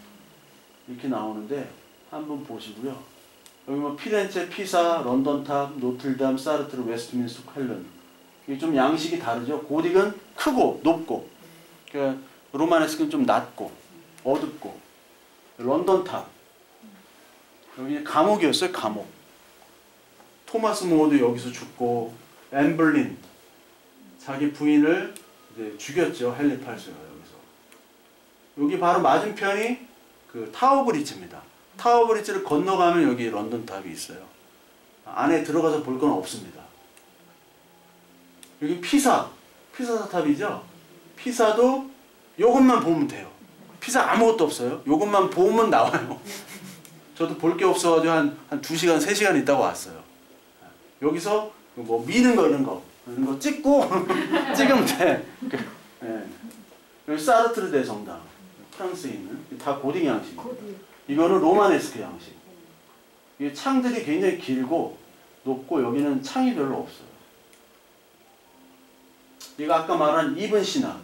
이렇게 나오는데 한번 보시고요. 여기 뭐 피렌체, 피사, 런던탑, 노틀담, 사르트르, 웨스트민스터, 쾰른. 이게 좀 양식이 다르죠. 고딕은 크고 높고, 그러니까 로마네스크는 좀 낮고 어둡고. 런던탑 여기 감옥이었어요. 감옥. 토마스 모어도 여기서 죽고, 엠블린 자기 부인을 이제 죽였죠. 헨리 8세가 여기서. 여기 바로 맞은편이 그 타워 브릿지입니다. 타워 브릿지를 건너가면 여기 런던탑이 있어요. 안에 들어가서 볼 건 없습니다. 여기 피사탑이죠. 피사도 요것만 보면 돼요. 피사 아무것도 없어요. 요것만 보면 나와요. 저도 볼 게 없어가지고 한 2시간, 3시간 있다가 왔어요. 여기서 뭐 미는 거 이런 거 찍고 찍으면 돼. 네. 여기 사르트르 대성당, 프랑스에 있는 다 고딩 양식. 이거는 로마네스크 양식. 이게 창들이 굉장히 길고 높고 여기는 창이 별로 없어요. 이거 아까 말한 이븐 시나.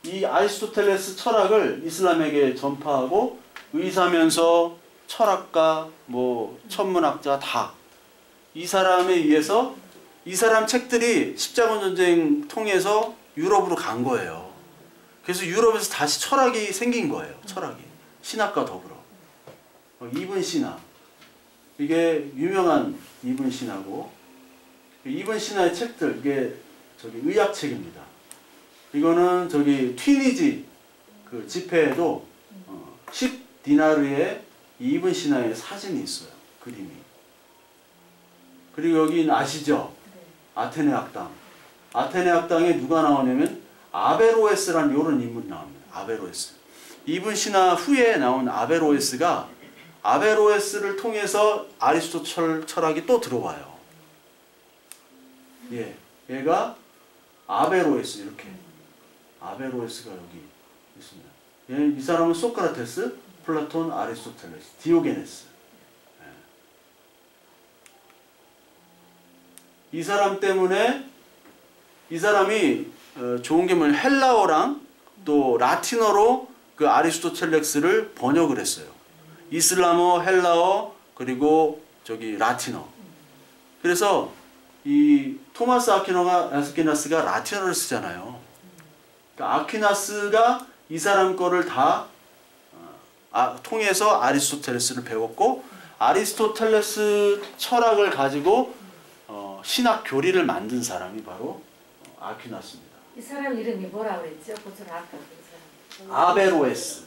이 아리스토텔레스 철학을 이슬람에게 전파하고 의사면서 철학가, 뭐 천문학자 다 이 사람에 의해서 이 사람 책들이 십자군 전쟁 통해서 유럽으로 간 거예요. 그래서 유럽에서 다시 철학이 생긴 거예요. 철학이. 신학과 더불어. 이븐 시나. 이게 유명한 이븐 시나고, 이븐 시나의 책들, 이게 저기 의학책입니다. 이거는 저기 튀니지 그 집회에도 10디나르의 이븐 시나의 사진이 있어요. 그림이. 그리고 여기 아시죠? 아테네 학당. 아테네 학당에 누가 나오냐면 아베로에스라는 이런 인물이 나옵니다. 아베로에스. 이븐 시나 후에 나온 아베로에스가 아베로에스를 통해서 아리스토텔 철학이 또 들어와요. 예, 얘가 아베로에스 이렇게. 아베로에스가 여기 있습니다. 이 사람은 소크라테스, 플라톤, 아리스토텔레스, 디오게네스. 이 사람 때문에 이 사람이 좋은 게 뭐냐면 헬라어랑 또 라틴어로 그 아리스토텔레스를 번역을 했어요. 이슬람어, 헬라어, 그리고 저기 라틴어. 그래서 이 토마스 아퀴나스가 라틴어를 쓰잖아요. 그러니까 아퀴나스가 이 사람 거를 다 통해서 아리스토텔레스를 배웠고, 아리스토텔레스 철학을 가지고 신학 교리를 만든 사람이 바로 아퀴나스입니다. 이 사람 이름이 뭐라고 그랬죠? 고전 아까 그 사람. 아베로에스.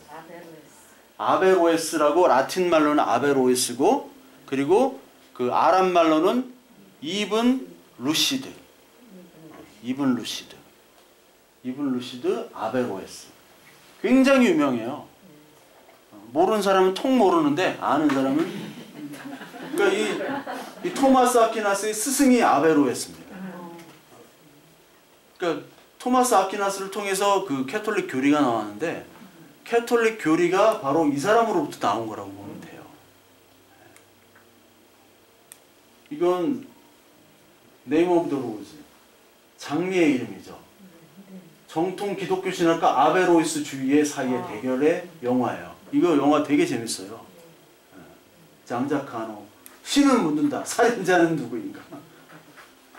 아베로에스라고 라틴 말로는 아베로에스고, 그리고 그 아랍 말로는 이븐 루시드. 이븐 루시드 아베로에스. 굉장히 유명해요. 모르는 사람은 통 모르는데 아는 사람은, 그러니까 이 토마스 아퀴나스의 스승이 아베로에스입니다. 그러니까 토마스 아퀴나스를 통해서 그 캐톨릭 교리가 나왔는데, 캐톨릭 교리가 바로 이 사람으로부터 나온 거라고 보면 돼요. 이건 네임 오브 더 로즈, 장미의 이름이죠. 정통 기독교 신학과 아베로이스 주의의 사이의 대결의 영화예요. 이거 영화 되게 재밌어요. 장자카노, 신은 묻는다, 살인자는 누구인가.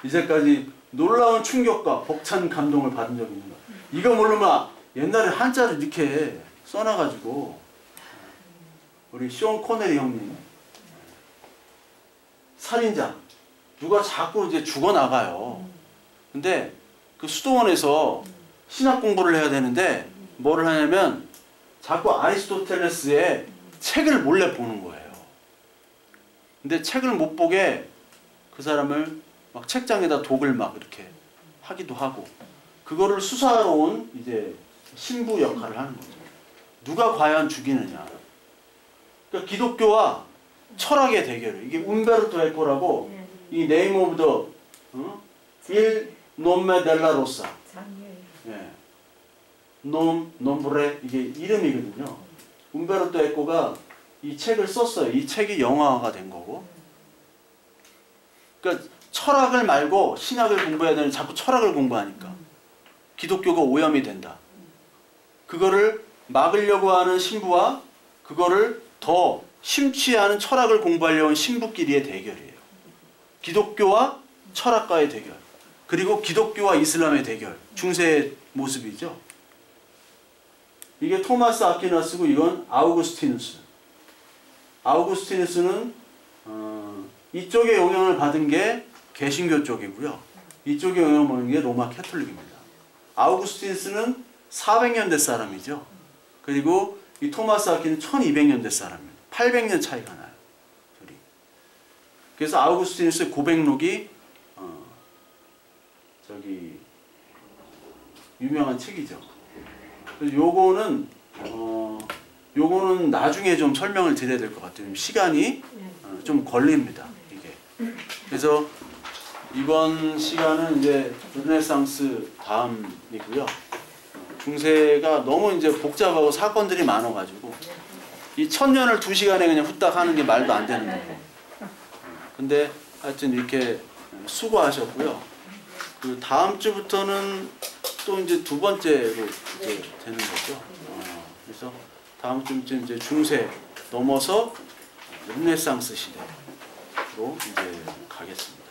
이제까지 놀라운 충격과 벅찬 감동을 받은 적이 있는 거야. 이거 모르면 옛날에 한자를 이렇게 써놔가지고, 우리 쇼 코네리 형님, 살인자, 누가 자꾸 이제 죽어나가요. 근데 그 수도원에서 신학 공부를 해야 되는데 뭐를 하냐면 자꾸 아리스토텔레스의 책을 몰래 보는 거예요. 근데 책을 못 보게 그 사람을 막 책장에다 독을 막 이렇게 하기도 하고, 그거를 수사하러 온 이제 신부 역할을 하는 거죠. 누가 과연 죽이느냐. 그러니까 기독교와 철학의 대결을, 이게 움베르토 에코라고, 이 네임 오브 더 일 놈메 델라 로사, 예, 놈브레, 이게 이름이거든요. 움베르토 에코가 이 책을 썼어요. 이 책이 영화화가 된 거고. 그러니까 철학을 말고 신학을 공부해야 되는, 자꾸 철학을 공부하니까 기독교가 오염이 된다. 그거를 막으려고 하는 신부와 그거를 더 심취하는 철학을 공부하려고 하는 신부끼리의 대결이에요. 기독교와 철학과의 대결, 그리고 기독교와 이슬람의 대결, 중세의 모습이죠. 이게 토마스 아퀴나스고, 이건 아우구스티누스. 아우구스티누스는 이쪽에 영향을 받은 게 개신교 쪽이고요. 이쪽에 영향을 받은 게 로마 캐톨릭입니다. 아우구스티누스는 400년대 사람이죠. 그리고 이 토마스 아퀴는 1200년대 사람입니다. 800년 차이가 나요. 둘이. 그래서 아우구스티누스의 고백록이 저기 유명한 책이죠. 그래서 요거는 나중에 좀 설명을 드려야 될 것 같아요. 시간이 좀 걸립니다. 이게. 그래서 이번 시간은 이제 르네상스 다음이고요. 중세가 너무 이제 복잡하고 사건들이 많아가지고 이 1000년을 2시간에 그냥 후딱 하는 게 말도 안 되는 거예요. 근데 하여튼 이렇게 수고하셨고요. 그 다음 주부터는 또 이제 두 번째로 이제 되는 거죠. 그래서 다음 주부터 이제 중세 넘어서 르네상스 시대로 이제 가겠습니다.